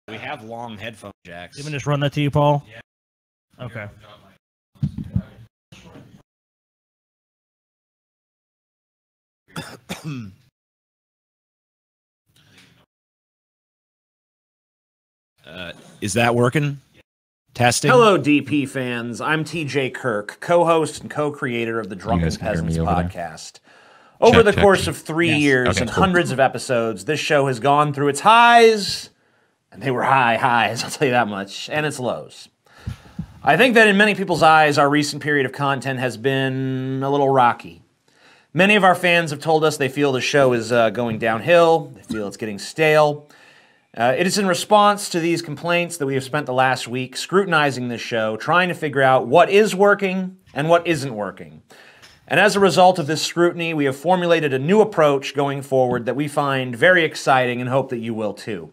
We have long headphone jacks. You want me to just run that to you, Paul? Yeah. Okay. Is that working? Testing? Hello, DP fans. I'm TJ Kirk, co-host and co-creator of the Drunken Peasants podcast. Over the course of 3 years and hundreds of episodes, this show has gone through its highs, and they were high highs, I'll tell you that much, and its lows. I think that in many people's eyes, our recent period of content has been a little rocky. Many of our fans have told us they feel the show is going downhill, they feel it's getting stale. It is in response to these complaints that we have spent the last week scrutinizing this show, trying to figure out what is working and what isn't working. And as a result of this scrutiny, we have formulated a new approach going forward that we find very exciting and hope that you will too.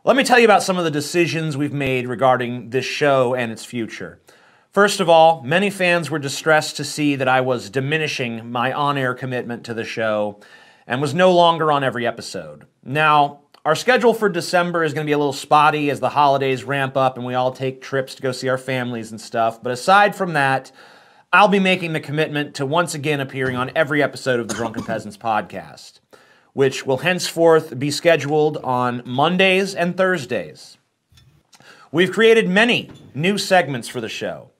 Let me tell you about some of the decisions we've made regarding this show and its future. First of all, many fans were distressed to see that I was diminishing my on-air commitment to the show and was no longer on every episode. Now, our schedule for December is going to be a little spotty as the holidays ramp up and we all take trips to go see our families and stuff. But aside from that, I'll be making the commitment to once again appearing on every episode of the Drunken Peasants podcast, which will henceforth be scheduled on Mondays and Thursdays. We've created many new segments for the show,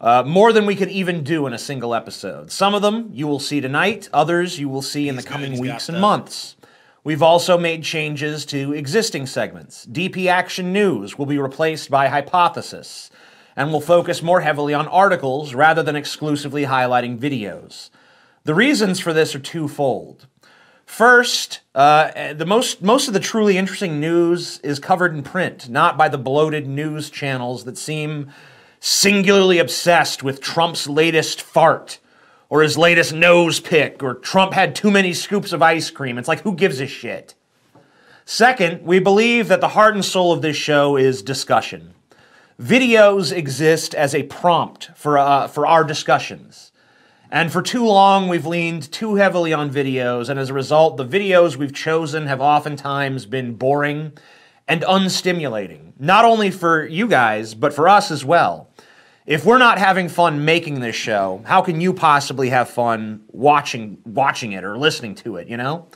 more than we could even do in a single episode. Some of them you will see tonight, others you will see in the coming weeks and months. We've also made changes to existing segments. DP Action News will be replaced by Highpotthesis, and will focus more heavily on articles rather than exclusively highlighting videos. The reasons for this are twofold. First, most of the truly interesting news is covered in print, not by the bloated news channels that seem singularly obsessed with Trump's latest fart, or his latest nose pick, or Trump had too many scoops of ice cream. It's like, who gives a shit? Second, we believe that the heart and soul of this show is discussion. Videos exist as a prompt for our discussions. And for too long, we've leaned too heavily on videos, and as a result, the videos we've chosen have oftentimes been boring and unstimulating. Not only for you guys, but for us as well. If we're not having fun making this show, how can you possibly have fun watching it or listening to it, you know?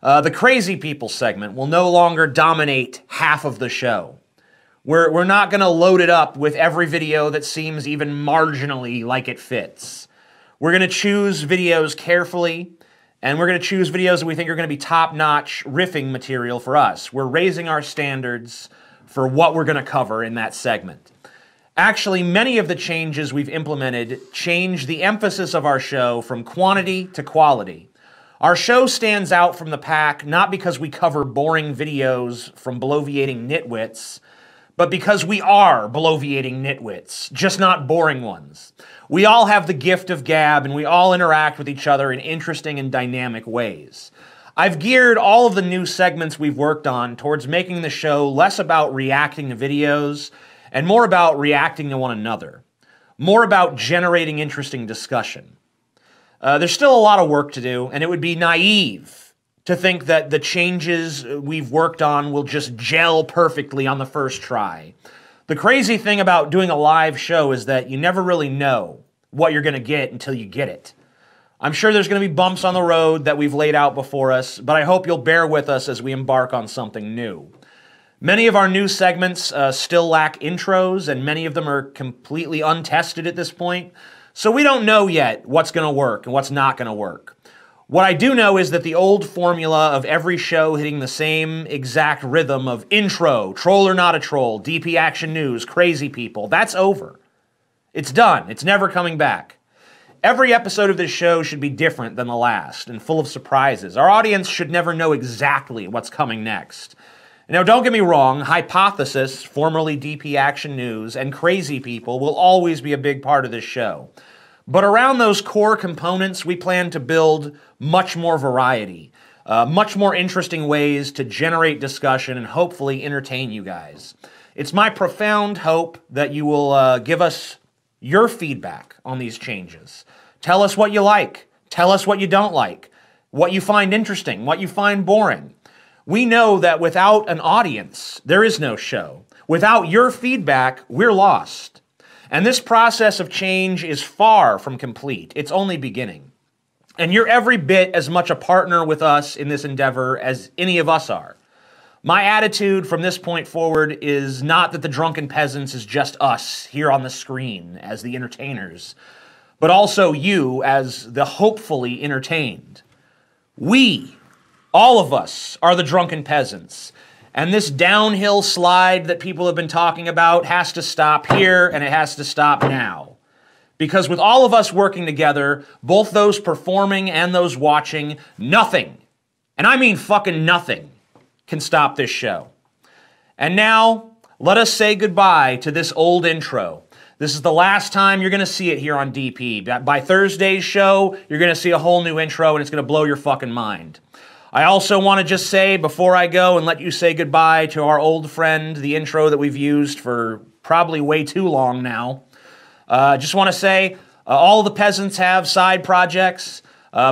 The Crazy People segment will no longer dominate half of the show. We're not going to load it up with every video that seems even marginally like it fits. We're going to choose videos carefully, and we're going to choose videos that we think are going to be top-notch riffing material for us. We're raising our standards for what we're going to cover in that segment. Actually, many of the changes we've implemented change the emphasis of our show from quantity to quality. Our show stands out from the pack not because we cover boring videos from bloviating nitwits, but because we are bloviating nitwits, just not boring ones. We all have the gift of gab, and we all interact with each other in interesting and dynamic ways. I've geared all of the new segments we've worked on towards making the show less about reacting to videos and more about reacting to one another, more about generating interesting discussion. There's still a lot of work to do, and it would be naive to think that the changes we've worked on will just gel perfectly on the first try. The crazy thing about doing a live show is that you never really know what you're going to get until you get it. I'm sure there's going to be bumps on the road that we've laid out before us, but I hope you'll bear with us as we embark on something new. Many of our new segments still lack intros, and many of them are completely untested at this point, so we don't know yet what's going to work and what's not going to work. What I do know is that the old formula of every show hitting the same exact rhythm of intro, troll or not a troll, DP Action News, Crazy People, that's over. It's done. It's never coming back. Every episode of this show should be different than the last and full of surprises. Our audience should never know exactly what's coming next. Now, don't get me wrong, Highpotthesis, formerly DP Action News, and Crazy People will always be a big part of this show. But around those core components, we plan to build much more variety, much more interesting ways to generate discussion and hopefully entertain you guys. It's my profound hope that you will give us your feedback on these changes. Tell us what you like. Tell us what you don't like, what you find interesting, what you find boring. We know that without an audience, there is no show. Without your feedback, we're lost. And this process of change is far from complete. It's only beginning. And you're every bit as much a partner with us in this endeavor as any of us are. My attitude from this point forward is not that the Drunken Peasants is just us here on the screen as the entertainers, but also you as the hopefully entertained. We, all of us, are the Drunken Peasants. And this downhill slide that people have been talking about has to stop here, and it has to stop now. Because with all of us working together, both those performing and those watching, nothing, and I mean fucking nothing, can stop this show. And now, let us say goodbye to this old intro. This is the last time you're going to see it here on DP. By Thursday's show, you're going to see a whole new intro, and it's going to blow your fucking mind. I also want to just say, before I go and let you say goodbye to our old friend, the intro that we've used for probably way too long now, just want to say, all the peasants have side projects.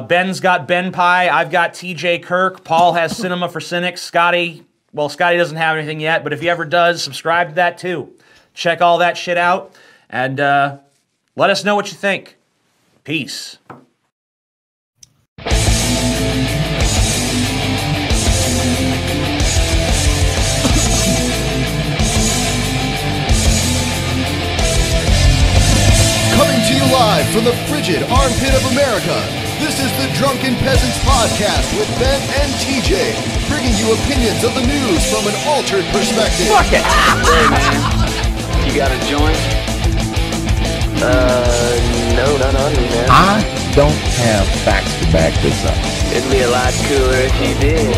Ben's got Ben Pie, I've got TJ Kirk, Paul has Cinema for Cynics, Scotty doesn't have anything yet, but if he ever does, subscribe to that too. Check all that shit out, and let us know what you think. Peace. Coming to you live from the frigid armpit of America, this is the Drunken Peasants Podcast with Ben and TJ, bringing you opinions of the news from an altered perspective. Fuck it! Hey man, you got a joint? No, not on me, man. I don't have facts to back this up. It'd be a lot cooler if you did.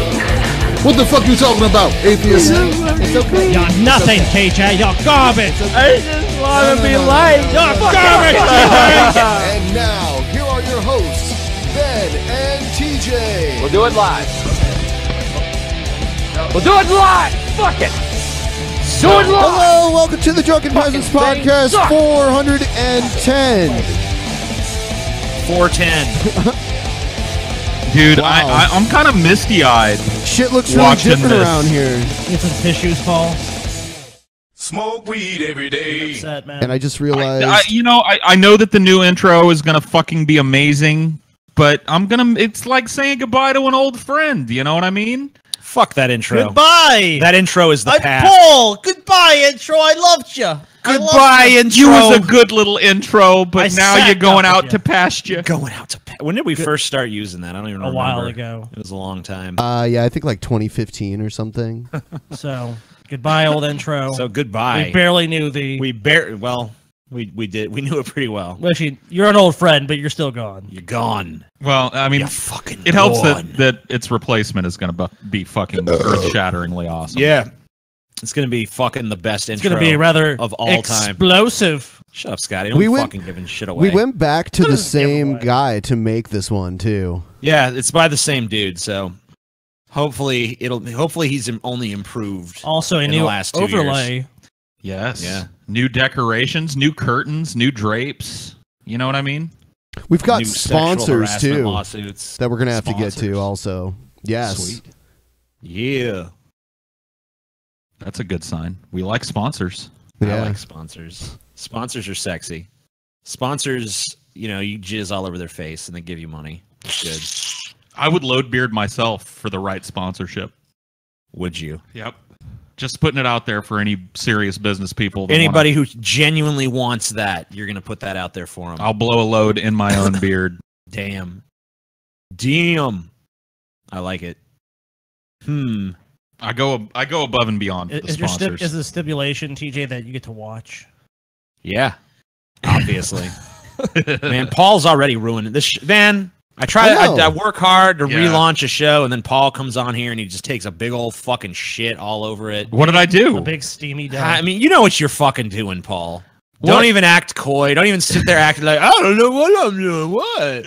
What the fuck you talking about, atheist? It's okay. You're nothing, TJ. You're garbage. I just want to be liked. You're garbage. And now, here are your hosts, Ben and TJ. We'll do it live. We'll do it live. Fuck it. Do it live. Hello, welcome to the Drunken Peasants Podcast 410. 410. Dude, Wow. I'm kind of misty-eyed. Shit looks really Watching different this. around here. Get some tissues, Paul. Smoke weed every day. Upset, man. And I just realized... I know that the new intro is gonna fucking be amazing, but it's like saying goodbye to an old friend, you know what I mean? Fuck that intro. Goodbye. That intro is the I'm past. Paul. Goodbye, intro. I loved you. Goodbye, intro. You was a good little intro, but now sat you're going down out with to you. pasture. Going out to. When did we first start using that? I don't even remember. A while ago. It was a long time. yeah, I think like 2015 or something. So, goodbye, old intro. So goodbye. We barely knew the... We did. We knew it pretty well. Well, actually, you're an old friend, but you're still gone. You're gone. Well, I mean, You're fucking it helps gone. that its replacement is going to be fucking earth-shatteringly awesome. Yeah. It's gonna be fucking the best It's intro going to be rather of all time. explosive. Shut up, Scotty. Don't We went- fucking giving shit away. We went back to the same Giveaway. guy to make this one, too. Yeah, it's by the same dude. So hopefully he's only improved. Also, a in the new last 2 overlay. years. Yes. Yeah. New decorations, new curtains, new drapes. You know what I mean? We've got New sexual sponsors, harassment too, lawsuits. that we're going to have to get Sponsors. to also. Yes. Sweet. Yeah. That's a good sign. We like sponsors. Yeah. I like sponsors. Sponsors are sexy. Sponsors, you jizz all over their face and they give you money. It's good. I would load beard myself for the right sponsorship. Would you? Yep. Just putting it out there for any serious business people. that Anybody who genuinely wants that, you're going to put that out there for them. I'll blow a load in my own beard. Damn. I like it. I go above and beyond for the Is sponsors. the stipulation, TJ, that you get to watch? Yeah. Obviously. Man, Paul's already ruined it. Man, I work hard to Yeah. relaunch a show, and then Paul comes on here and he just takes a big old fucking shit all over it. What did I do? A big steamy dump. I mean, you know what you're fucking doing, Paul. What? Don't even act coy. Don't even sit there acting like, I don't know what I'm doing. What?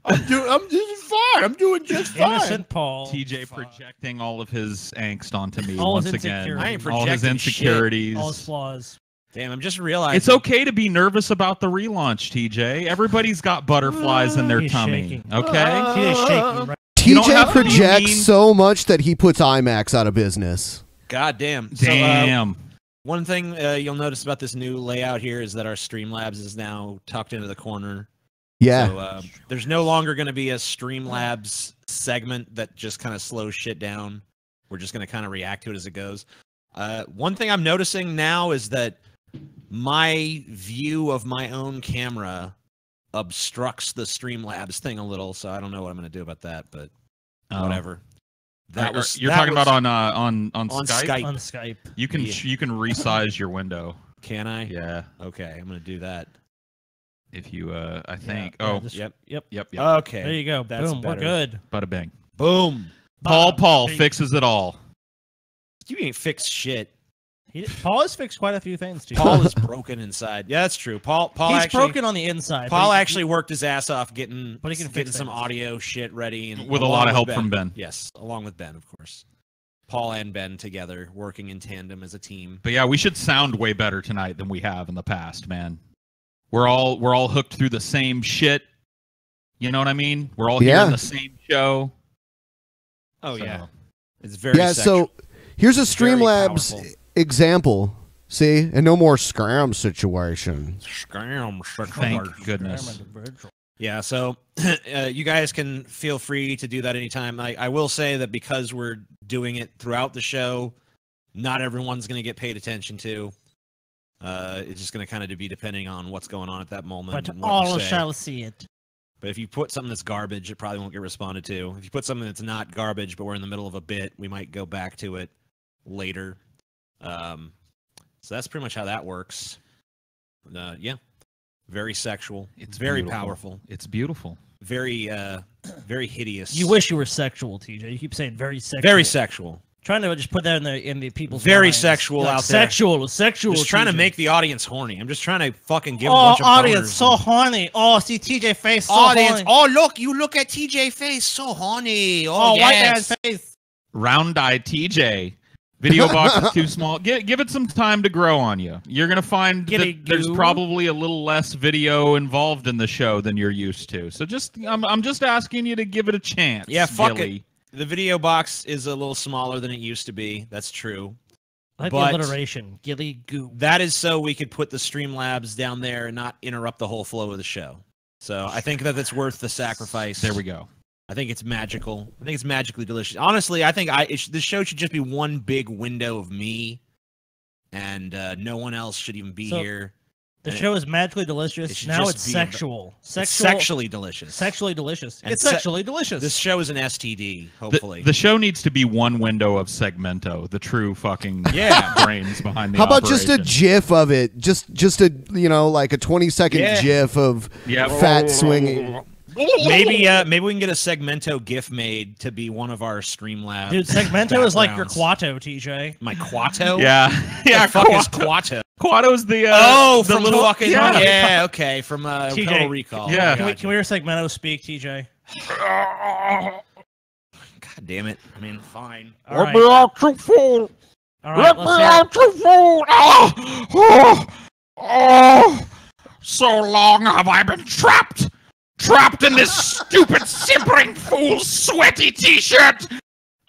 I'm just fine. I'm doing just fine. Innocent Paul. TJ projecting all of his angst onto me All his once again. insecurities. I ain't All his projecting shit. insecurities. All his flaws. Damn, I'm just realizing. It's okay to be nervous about the relaunch, TJ. Everybody's got butterflies in their He's tummy. shaking. Okay? TJ's shaking. Right? TJ projects so much that he puts IMAX out of business. God damn. Damn. So, one thing you'll notice about this new layout here is that our Streamlabs is now tucked into the corner. Yeah. So, there's no longer going to be a Streamlabs segment that just kind of slows shit down. We're just going to kind of react to it as it goes. One thing I'm noticing now is that my view of my own camera obstructs the Streamlabs thing a little, so I don't know what I'm going to do about that, but whatever. You're talking about on Skype? Skype. On Skype. You can resize your window. Can I? Yeah. Okay, I'm going to do that. If you, I think. Yep. Okay. There you go. That's Boom. better. We're good. Bada bing. Boom. Paul fixes it all. You ain't fixed shit. Paul has fixed quite a few things too. Paul is broken inside. Yeah, that's true. Paul He's actually broken on the inside. Paul actually worked his ass off getting But he can fix some things. audio shit ready, and with a lot of help from Ben. Yes, along with Ben, of course. Paul and Ben together, working in tandem as a team. But yeah, we should sound way better tonight than we have in the past, man. We're all hooked through the same shit. You know what I mean? We're all here in the same show. Oh yeah, it's very So here's a Streamlabs example. See, and no more scram situation. Thank goodness. Yeah, so you guys can feel free to do that anytime. I will say that because we're doing it throughout the show, not everyone's going to get paid attention to. It's just going to kind of be depending on what's going on at that moment. But all shall see it. But if you put something that's garbage, it probably won't get responded to. If you put something that's not garbage, but we're in the middle of a bit, we might go back to it later. So that's pretty much how that works. Yeah, very sexual. It's very powerful. It's beautiful. Very, very hideous. You wish you were sexual, TJ. You keep saying very sexual. Very sexual. Trying to just put that in the people's very minds. sexual Like, out there. Sexual. Just trying to make the audience horny. I'm just trying to fucking give a Oh, bunch of audience, boners so horny. Oh, see TJ face, so audience. horny. Oh, look, you look at TJ face, so horny. Oh, white yes. man's face. Round-eyed TJ. Video box is too small. Give it some time to grow on you. You're gonna find that there's probably a little less video involved in the show than you're used to. So I'm just asking you to give it a chance. Yeah, fuck Gilly. it. The video box is a little smaller than it used to be. That's true. I like the alliteration. Gilly goo. That is so we could put the Streamlabs down there and not interrupt the whole flow of the show. So I think that it's worth the sacrifice. There we go. I think it's magical. I think it's magically delicious. Honestly, I think this show should just be one big window of me, and no one else should even be here. The show is magically delicious. Now it's sexual. Sexually delicious. Sexually delicious. And it's sexually delicious. This show is an STD, hopefully. The show needs to be one window of Segmento, the true fucking brains behind the How about operation. just a GIF of it? Just a like a 20-second GIF of fat swinging. Maybe we can get a Segmento GIF made to be one of our Streamlabs. Dude, Segmento is like your Quato, TJ. My Quato? Yeah. What the fuck is Quato? Quato's the from little fucking okay, from Total Recall. Yeah. Can we hear Segmento speak, TJ? God damn it. I mean, fine. Let me out to fool. All right, Let me out to fool. Oh, so long have I been trapped in this stupid, simpering fool's sweaty t-shirt.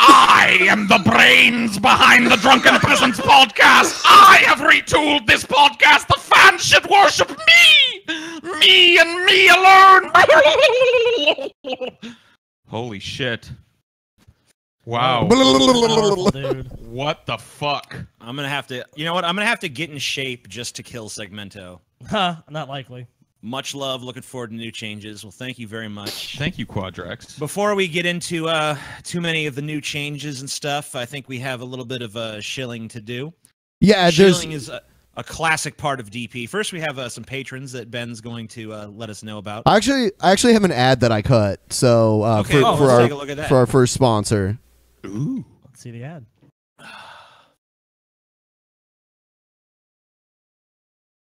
I am the brains behind the Drunken Peasants podcast. I have retooled this podcast. The fans should worship me. Me and me alone. Holy shit. Wow. Powerful, dude. What the fuck? I'm going to have to, you know what? I'm going to have to get in shape just to kill Segmento. Not likely. Much love. Looking forward to new changes. Well, thank you very much. Thank you, Quadrex. Before we get into too many of the new changes and stuff, I think we have a little bit of shilling to do. Yeah, shilling is a classic part of DP. First, we have some patrons that Ben's going to let us know about. I actually have an ad that I cut. So for our first sponsor. Ooh. Let's see the ad.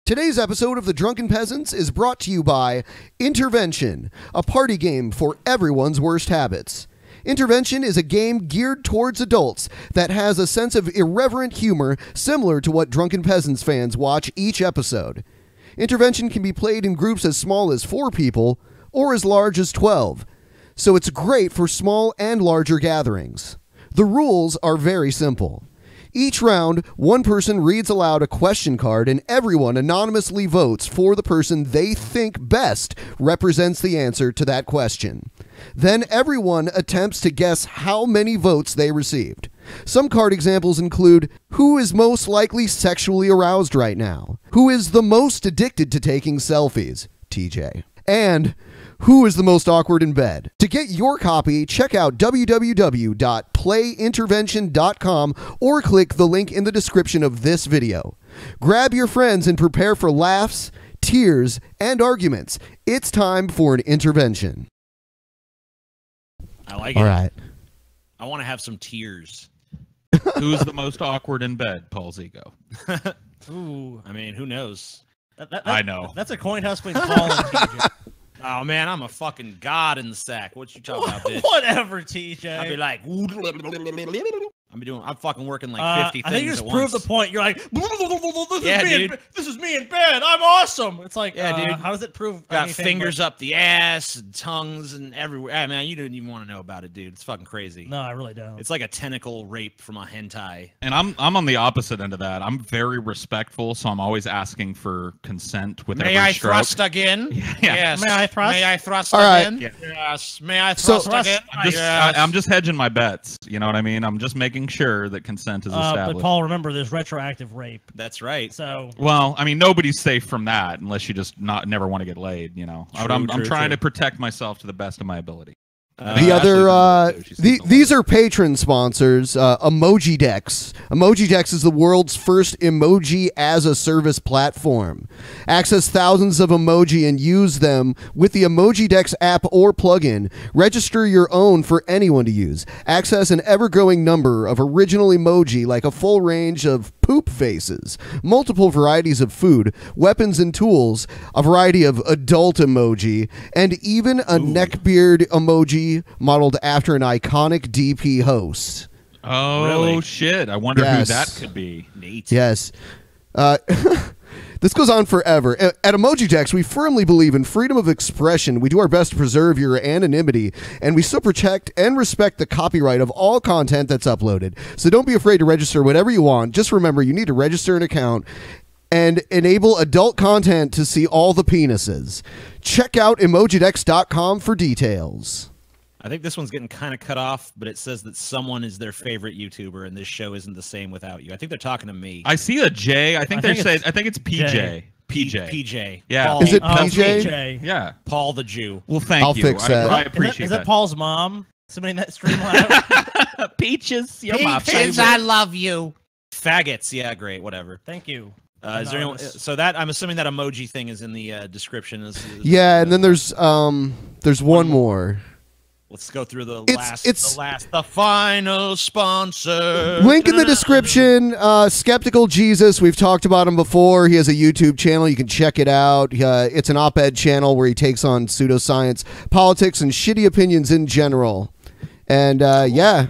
Today's episode of The Drunken Peasants is brought to you by Intervention, a party game for everyone's worst habits. Intervention is a game geared towards adults that has a sense of irreverent humor similar to what Drunken Peasants fans watch each episode. Intervention can be played in groups as small as 4 people or as large as 12. so it's great for small and larger gatherings. The rules are very simple. Each round, one person reads aloud a question card and everyone anonymously votes for the person they think best represents the answer to that question. Then everyone attempts to guess how many votes they received. Some card examples include, who is most likely sexually aroused right now? Who is the most addicted to taking selfies? TJ. And who is the most awkward in bed? To get your copy, check out www.playintervention.com or click the link in the description of this video. Grab your friends and prepare for laughs, tears, and arguments. It's time for an intervention. I like it. All right. I want to have some tears. Who's the most awkward in bed? Paul's ego. Ooh. I mean, who knows? I know. That's a coin toss between Paul and TJ. Oh man, I'm a fucking god in the sack. What you talking about, bitch? Whatever, TJ. I'll be like, I'm fucking working like 50 things I think you just at proved once. the point. You're like, Yeah, dude. This is me in bed. I'm awesome. It's like, Yeah, dude. How does it prove? Got anything fingers but- up the ass and tongues and everywhere. I mean, you didn't even want to know about it, dude. It's fucking crazy. No, I really don't. It's like a tentacle rape from a hentai. And I'm on the opposite end of that. I'm very respectful, so I'm always asking for consent with May every I stroke. thrust again? Yeah. Yes. May I thrust? May I thrust All right. again? Yes. May I So- thrust again? I'm just hedging my bets. You know what I mean? I'm just making sure that consent is but established. Paul, remember, there's retroactive rape. That's right. So Well, I mean, nobody's safe from that unless you just never want to get laid. You know, I'm trying to protect myself to the best of my ability. The these are patron sponsors, Emoji Dex. Emoji Dex is the world's first emoji as a service platform. Access thousands of emoji and use them with the Emoji Dex app or plugin. Register your own for anyone to use. Access an ever-growing number of original emoji like a full range of poop faces, multiple varieties of food, weapons and tools, a variety of adult emoji, and even a neckbeard emoji modeled after an iconic DP host. Oh, Really? shit. I wonder Yes. who that could be. Neat. Yes. This goes on forever. At Emoji Dex, we firmly believe in freedom of expression. We do our best to preserve your anonymity, and we still protect and respect the copyright of all content that's uploaded. So don't be afraid to register whatever you want. Just remember, you need to register an account and enable adult content to see all the penises. Check out emojidex.com for details. I think this one's getting kind of cut off, but it says that someone is their favorite YouTuber, and this show isn't the same without you. I think they're talking to me. I see a J. I think I think it's PJ. PJ. PJ. Yeah. Paul, Is it Oh, PJ? PJ. Yeah. Paul the Jew. Well, thank I'll you. fix that. I Is appreciate that that. Paul's mom? Somebody in that stream live? Peaches, you're my Peaches, favorite. I love you. Faggots. Yeah, great. Whatever. Thank you. Is there anyone, so that I'm assuming that emoji thing is in the description. Yeah, and then there's one more. Let's go through the It's- the final sponsor. Link in the description. Skeptical Jesus. We've talked about him before. He has a YouTube channel. You can check it out. It's an op-ed channel where he takes on pseudoscience, politics, and shitty opinions in general. And yeah,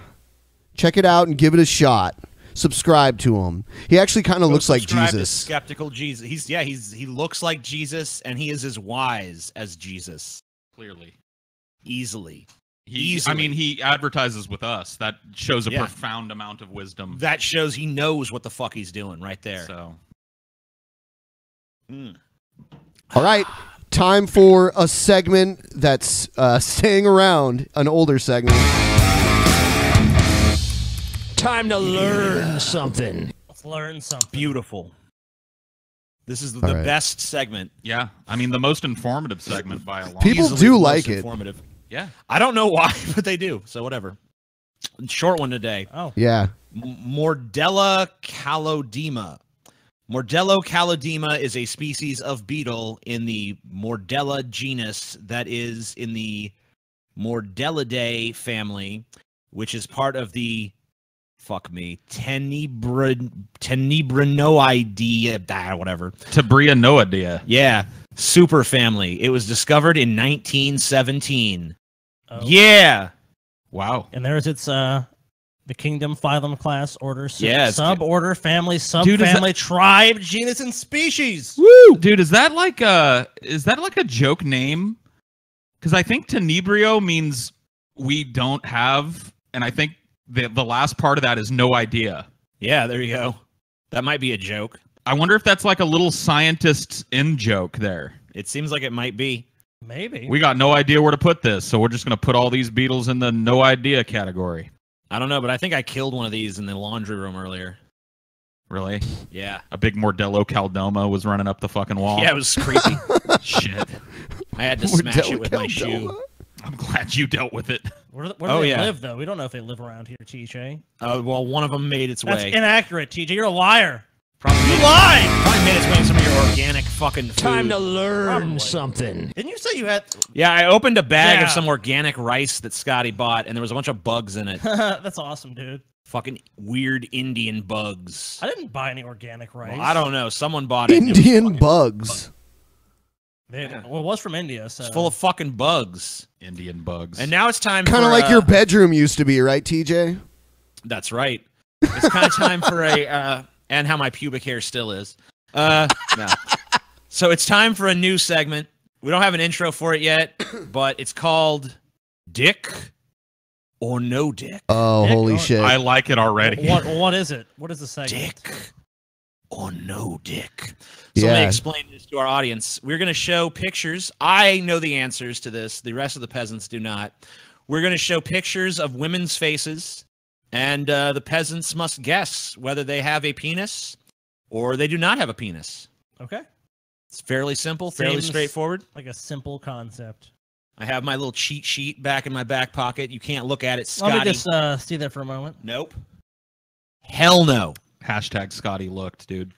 check it out and give it a shot. Subscribe to him. He actually kind of looks like Subscribe to Jesus. Skeptical Jesus. He looks like Jesus, and he is as wise as Jesus. Clearly. Easily. I mean, he advertises with us. That shows a Yeah. profound amount of wisdom. That shows he knows what the fuck he's doing right there. So, All right. Time for a segment that's staying around, an older segment. Time to learn something. Let's learn something. Beautiful. This is the All right. best segment. yeah. I mean, the most informative segment by a long People Easily do the like most it. Informative. Yeah. I don't know why, but they do. So whatever. Short one today. Oh. Yeah. Mordella calodema. Mordella calodema is a species of beetle in the Mordella genus that is in the Mordellidae family, which is part of the Tenebrinoidea, whatever. Tabria noadea. Yeah, super family. It was discovered in 1917. Oh. Yeah. Wow. And there's its the kingdom, phylum, class, order, Yeah, it's- suborder, family, Dude, is subfamily, tribe, genus, and species. Woo! Dude, is that like a joke name? Because I think tenebrio means we don't have, and I think the last part of that is no idea. Yeah, there you go. That might be a joke. I wonder if that's like a little scientist's in joke there. It seems like it might be. Maybe. We got no idea where to put this, so we're just going to put all these beetles in the no idea category. I don't know, but I think I killed one of these in the laundry room earlier. Really? Yeah. A big Mordello Caldoma was running up the fucking wall. Yeah, it was creepy. Shit. I had to smash it with my shoe. I'm glad you dealt with it. Where do they live, though? We don't know if they live around here, TJ. Well, one of them made its way. That's inaccurate, TJ. You're a liar. Probably you lied! Probably made its way in some of your organic fucking food. Time to learn something. Didn't you say you had... Yeah, I opened a bag of some organic rice that Scotty bought, and there was a bunch of bugs in it. That's awesome, dude. Fucking weird Indian bugs. I didn't buy any organic rice. Well, I don't know. Someone bought it. Indian bugs. Well, it was from India, so... It's full of fucking bugs. Indian bugs. And now it's time kind of like your bedroom used to be, right, TJ? That's right. It's kind of time for a... and how my pubic hair still is. No. So it's time for a new segment. We don't have an intro for it yet, but it's called Dick or No Dick. Oh, Dick holy shit. I like it already. What is it? What is the segment? Dick or No Dick. So let me explain this to our audience. We're going to show pictures. I know the answers to this. The rest of the peasants do not. We're going to show pictures of women's faces, and the peasants must guess whether they have a penis or they do not have a penis. Okay. It's fairly simple, fairly straightforward. Like a simple concept. I have my little cheat sheet back in my back pocket. You can't look at it, Scotty. Let me just see that for a moment. Nope. Hell no. Hashtag Scotty looked, dude.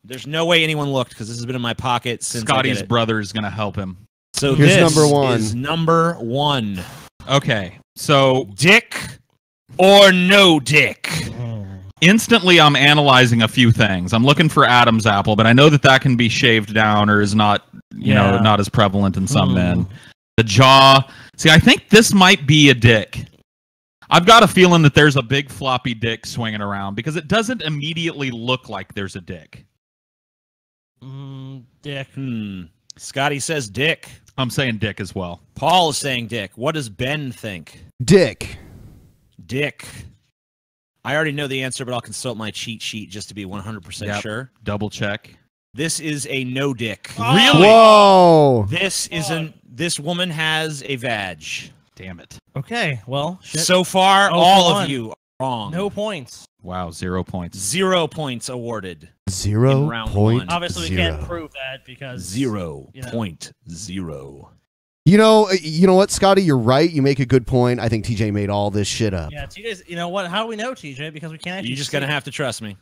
There's no way anyone looked because this has been in my pocket since Scotty's brother is going to help him. So here's this number one. is number one. Okay, so... Dick or no dick? Instantly, I'm analyzing a few things. I'm looking for Adam's apple, but I know that can be shaved down or is not, you know, not as prevalent in some men. The jaw. See, I think this might be a dick. I've got a feeling that there's a big floppy dick swinging around because it doesn't immediately look like there's a dick. Dick. Scotty says dick. I'm saying dick as well. Paul is saying dick. What does Ben think? Dick. Dick. I already know the answer, but I'll consult my cheat sheet just to be 100% sure. Double check. This is a no dick. Really? Whoa. This woman has a vag. Damn it. Okay, well, shit. So far, all of you are wrong. No points. Wow, 0 points. 0 points awarded. 0 point. Obviously, we can't prove that because 0.0. You know what, Scotty? You're right. You make a good point. I think TJ made all this shit up. Yeah, TJ's. You know what? How do we know, TJ? Because we can't actually. You're just gonna have to trust me.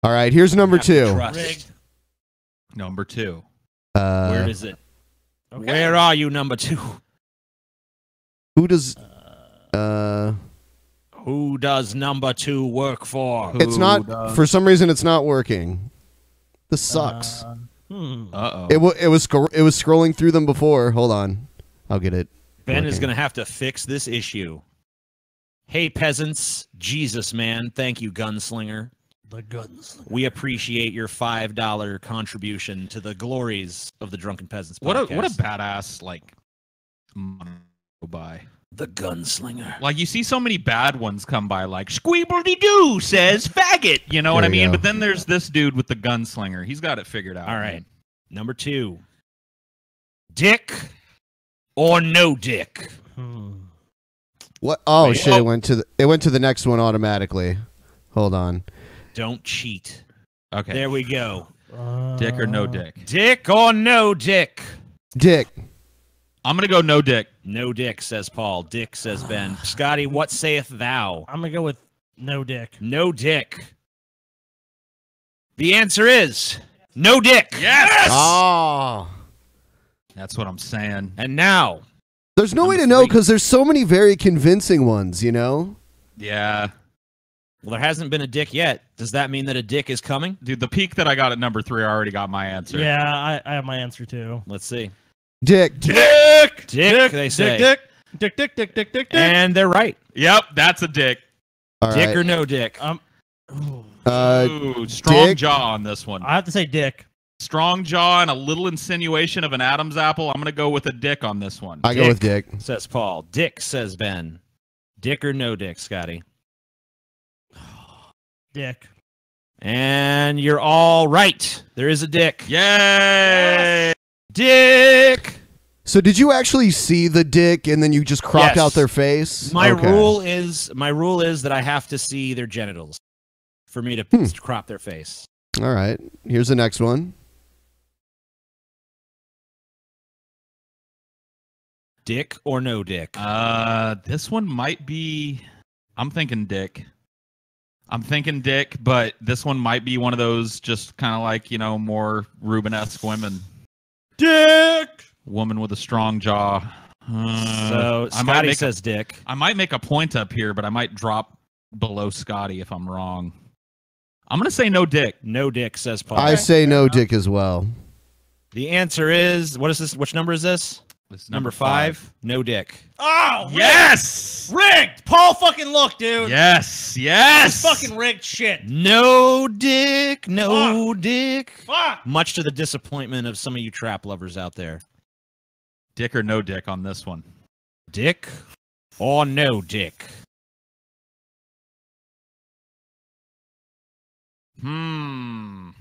All right, here's number two. Rigged. Number two. Where is it? Okay. Where are you, number two? Who does number two work for? It's not. For some reason, it's not working. This sucks. Uh-oh. It was scrolling through them before. Hold on, I'll get it. Ben is gonna have to fix this issue. Hey peasants, Jesus man, thank you, Gunslinger. The Gunslinger. We appreciate your $5 contribution to the glories of the Drunken Peasants podcast. What a badass go by. The Gunslinger. Like, you see so many bad ones come by, like, Squeeble-de-doo says faggot, you know what I mean? But then there's this dude with the Gunslinger. He's got it figured out. All right. Number two. Dick or no dick? What? Oh, wait, shit, it went to the next one automatically. Hold on. Don't cheat. Okay. There we go. Dick or no dick? Dick or no dick? Dick. I'm going to go no dick. No dick, says Paul. Dick, says Ben. Scotty, what saith thou? I'm going to go with no dick. No dick. The answer is no dick. Yes! Oh. That's what I'm saying. And now. There's no way to know because there's so many very convincing ones, you know? Yeah. Well, there hasn't been a dick yet. Does that mean that a dick is coming? Dude, the peak that I got at number 3, I already got my answer. Yeah, I have my answer too. Let's see. Dick. Dick! Dick, they say. Dick. And they're right. Yep, that's a dick. All dick right. or no dick? Ooh, strong dick. jaw on this one. I have to say dick. strong jaw and a little insinuation of an Adam's apple. I'm going to go with a dick on this one. I go with Dick. Says Paul. Dick, says Ben. Dick or no dick, Scotty? Dick. And you're all right. There is a dick. Yay! Yes. Dick! So did you actually see the dick and then you just cropped out their face? My rule is that I have to see their genitals for me to crop their face. All right. Here's the next one. Dick or no dick? This one might be... I'm thinking dick. But this one might be one of those just kind of like, more Rubenesque women. Dick! Woman with a strong jaw. So Scotty says dick. I might make a point up here, but I might drop below Scotty if I'm wrong. I'm going to say no dick. No dick, says Paul. I say no dick as well. The answer is, what is this? Which number is this? This is number 5. No dick. Oh, yes! Rigged! Paul fucking look, dude. Yes! That's fucking rigged shit. No dick. No dick. Fuck. Much to the disappointment of some of you trap lovers out there. Dick or no dick on this one? Dick or no dick? Kind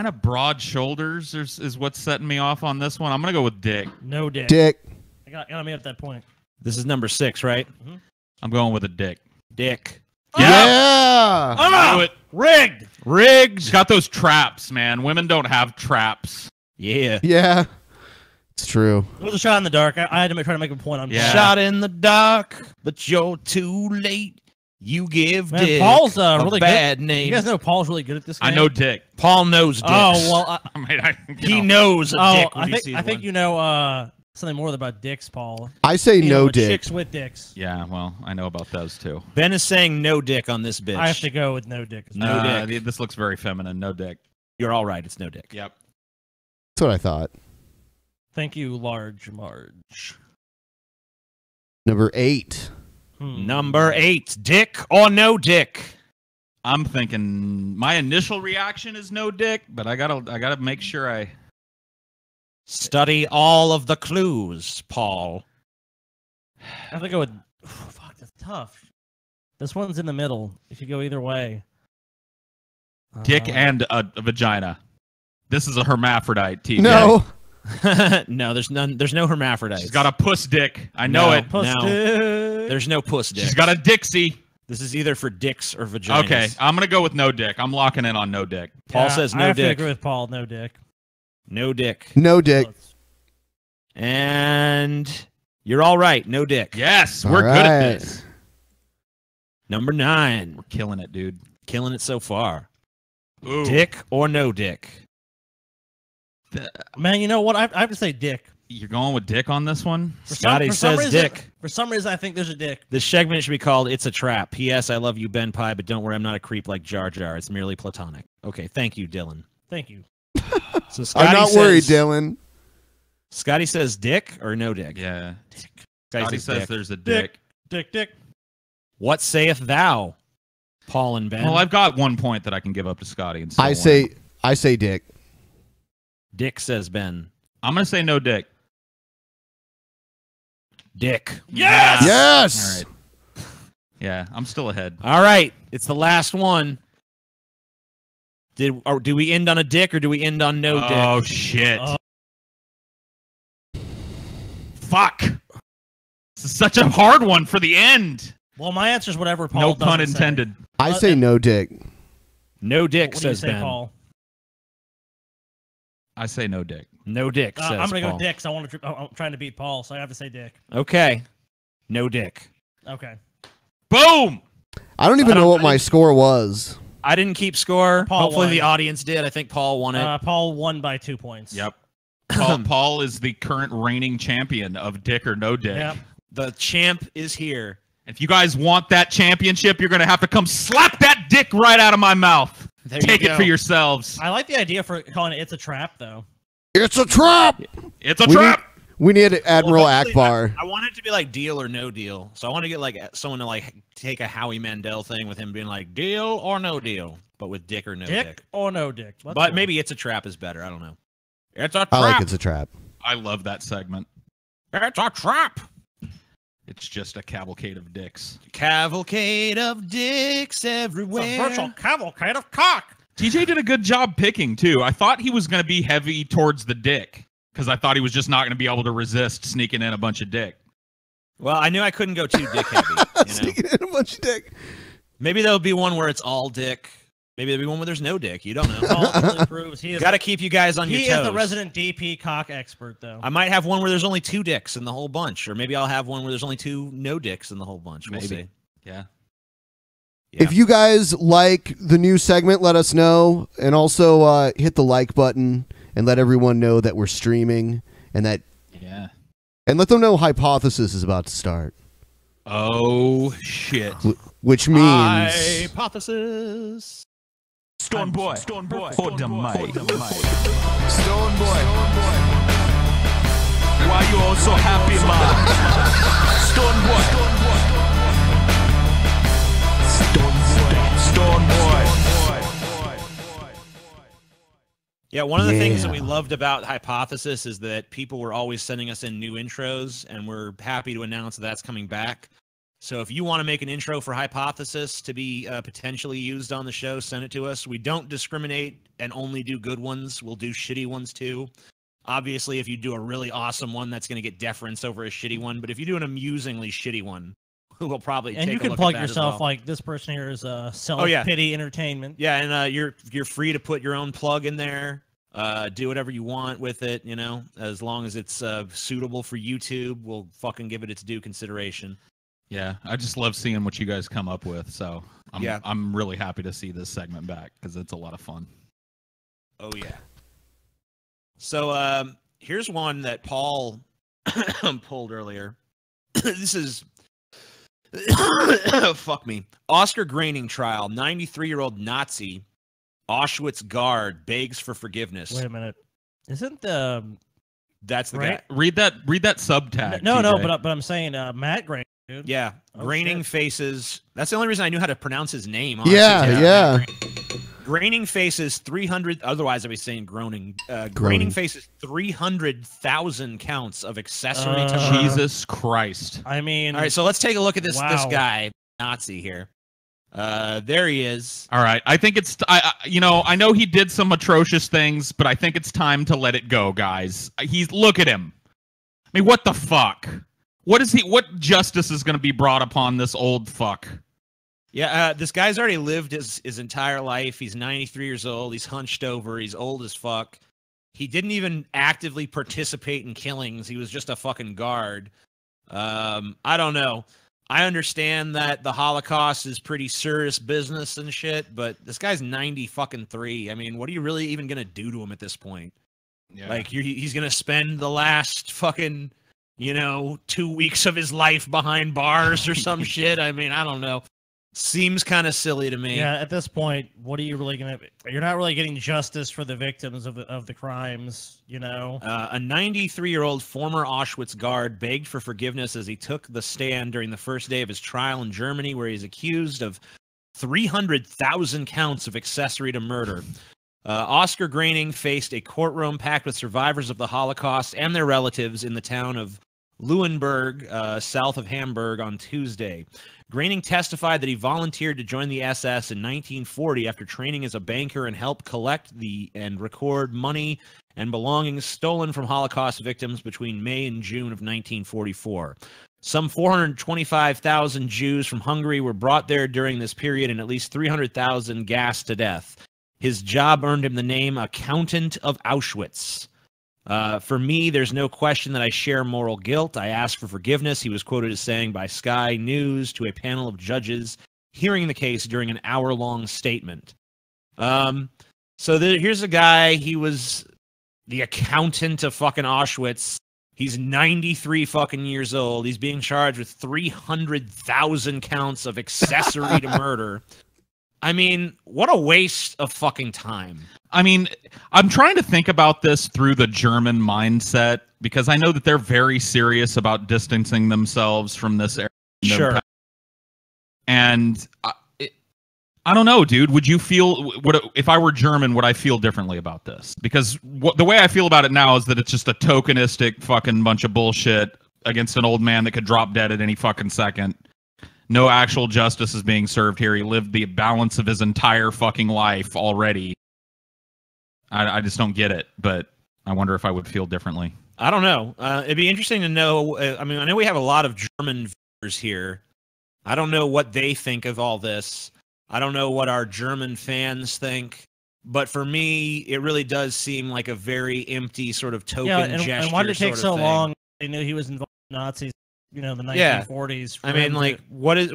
of broad shoulders is what's setting me off on this one. I'm going to go with dick. No dick. Dick. I got me at that point. This is number 6, right? Mm-hmm. I'm going with a dick. Dick. Yeah! Oh, Do it. Rigged! Rigged! It's got those traps, man. Women don't have traps. Yeah. Yeah. It's true. It was a shot in the dark. I had to try to make a point on Shot in the dark, but you're too late. You give Dick Paul's a really bad good. name. You guys know Paul's really good at this game? I know Dick. Paul knows dicks. Oh, well, he knows a dick when I he think, sees I think one. you know something more about dicks, Paul. I say You know no what dick. Chicks with dicks. Yeah, well, I know about those too. Ben is saying no dick on this bitch. I have to go with no dick. No dick. This looks very feminine. No dick. You're all right. It's no dick. Yep. That's what I thought. Thank you, Large Marge. Number 8. Number 8. Dick or no dick? I'm thinking my initial reaction is no dick, but I gotta make sure I study all of the clues, Paul. I have to go with. Fuck, that's tough. This one's in the middle. If you go either way. Dick and a vagina. This is a hermaphrodite, TJ. No. No, there's none. There's no hermaphrodite. She's got a puss dick. I know it. Puss No. dick. There's no puss dick. She's got a Dixie. This is either for dicks or vaginas. Okay, I'm gonna go with no dick. I'm locking in on no dick. Paul says I no have to dick. agree with Paul. No dick. No dick. No dick. And you're all right. No dick. Yes, All we're good at right. this. Number 9. We're killing it, dude. Killing it so far. Ooh. Dick or no dick? Man, you know what? I have to say dick. You're going with dick on this one? Scotty says dick. For some reason, I think there's a dick. This segment should be called It's a Trap. P.S. I love you, Ben Pie, but don't worry, I'm not a creep like Jar Jar. It's merely platonic. Okay, thank you, Dylan. Thank you. So Scotty I'm not says, worried, Dylan. Scotty says dick or no dick? Yeah. Scotty says dick. there's a dick. Dick. What sayeth thou, Paul and Ben? Well, I've got 1 point that I can give up to Scotty. And I say dick. Dick, says Ben. I'm going to say no dick. Dick. Yes! Yes! All right. Yeah, I'm still ahead. All right, it's the last one. Do we end on a dick or do we end on no dick? Oh, shit. Fuck. This is such a hard one for the end. Well, my answer is whatever Paul No doesn't pun say. intended. I say no dick. No dick, What do you says say, Ben. Paul? I say no dick. No dick, says I'm gonna Paul. go dick. 'Cause I'm trying to beat Paul, so I have to say dick. Okay. No dick. Okay. Boom! I don't even know what my score was. I didn't keep score. Paul Hopefully won. the audience did. I think Paul won it. Paul won by 2 points. Yep. Paul is the current reigning champion of dick or no dick. Yep. The champ is here. If you guys want that championship, you're going to have to come slap that dick right out of my mouth. There you Take it go. for yourselves. I like the idea for calling it "It's a Trap," though. It's a trap! It's a trap! We need Admiral eventually, Akbar. I want it to be like deal or no deal. So I want to get like someone to like take a Howie Mandel thing with him being like deal or no deal. but with dick or no Dick dick. or no dick. But maybe It's a Trap is better. I don't know. It's a trap. I like It's a Trap. I love that segment. It's a trap. It's just a cavalcade of dicks. Cavalcade of dicks everywhere. It's a virtual cavalcade of cock. TJ did a good job picking, too. I thought he was going to be heavy towards the dick, because I thought he was just not going to be able to resist sneaking in a bunch of dick. Well, I knew I couldn't go too dick heavy. Sneaking in a bunch of dick. Maybe there'll be one where it's all dick. Maybe there'll be one where there's no dick. You don't know. Ultimately proves he is. Got to keep you guys on your toes. He is the resident DP cock expert, though. I might have one where there's only 2 dicks in the whole bunch, or maybe I'll have one where there's only 2 no dicks in the whole bunch. We'll see. Yeah. If you guys like the new segment, let us know, and also hit the like button and let everyone know that we're streaming and that. Yeah. And let them know Highpotthesis is about to start. Oh shit! Which means Highpotthesis. Stone Boy, hold the mic. Stone Boy. Why you all so happy, man? Stone Boy. Stone Boy. Yeah, one of the things that we loved about Highpotthesis is that people were always sending us in new intros, and we're happy to announce that that's coming back. So if you want to make an intro for Highpotthesis to be potentially used on the show, send it to us. We don't discriminate and only do good ones. We'll do shitty ones too. Obviously, if you do a really awesome one, that's going to get deference over a shitty one. But if you do an amusingly shitty one, we'll probably and take you a can look plug at that yourself as well. like this person here is self-pity entertainment. Yeah, and you're free to put your own plug in there. Do whatever you want with it, you know, as long as it's suitable for YouTube. We'll fucking give it its due consideration. Yeah, I just love seeing what you guys come up with. So I'm really happy to see this segment back because it's a lot of fun. Oh yeah. So here's one that Paul pulled earlier. This is fuck me. Oscar Graining trial. 93-year-old Nazi Auschwitz guard begs for forgiveness. Wait a minute. Isn't the that's the right? guy? Read that subtag. No, TJ. but I'm saying Matt Graining. Dude. Yeah, Graining shit. faces. That's the only reason I knew how to pronounce his name. Honestly. Yeah. Graining faces 300. Otherwise, I'd be saying groaning. Graining faces 300,000 counts of accessory to murder. Jesus Christ! I mean, all right. So let's take a look at this guy, Nazi here. There he is. All right, I think it's. I know he did some atrocious things, but I think it's time to let it go, guys. Look at him. I mean, what the fuck? What justice is going to be brought upon this old fuck? Yeah, this guy's already lived his entire life. He's 93 years old. He's hunched over. He's old as fuck. He didn't even actively participate in killings. He was just a fucking guard. I don't know. I understand that the Holocaust is pretty serious business and shit, but this guy's 93. I mean, what are you really even going to do to him at this point? Yeah. Like, he's going to spend the last fucking, 2 weeks of his life behind bars or some shit. I mean, I don't know. Seems kind of silly to me. Yeah, at this point, what are you really going to... You're not really getting justice for the victims of the crimes, A 93-year-old former Auschwitz guard begged for forgiveness as he took the stand during the first day of his trial in Germany, where he's accused of 300,000 counts of accessory to murder. Oscar Graining faced a courtroom packed with survivors of the Holocaust and their relatives in the town of Leuenberg, south of Hamburg, on Tuesday. Graining testified that he volunteered to join the SS in 1940 after training as a banker and helped collect and record money and belongings stolen from Holocaust victims between May and June of 1944. Some 425,000 Jews from Hungary were brought there during this period, and at least 300,000 gassed to death. His job earned him the name Accountant of Auschwitz. For me, there's no question that I share moral guilt. I ask for forgiveness, he was quoted as saying by Sky News to a panel of judges hearing the case during an hour-long statement. Here's a guy, he was the accountant of fucking Auschwitz. He's 93 fucking years old. He's being charged with 300,000 counts of accessory to murder. I mean, what a waste of fucking time. I mean, I'm trying to think about this through the German mindset, because I know that they're very serious about distancing themselves from this era. Sure. And I don't know, dude. Would you feel if I were German? Would I feel differently about this? Because the way I feel about it now is that it's just a tokenistic fucking bunch of bullshit against an old man that could drop dead at any fucking second. No actual justice is being served here. He lived the balance of his entire fucking life already. I just don't get it, but I wonder if I would feel differently. I don't know. It'd be interesting to know. I mean, I know we have a lot of German viewers here. I don't know what they think of all this. I don't know what our German fans think. But for me, it really does seem like a very empty sort of token gesture. And why did it take so long? They knew he was involved in Nazis, the 1940s. I mean, like, what is...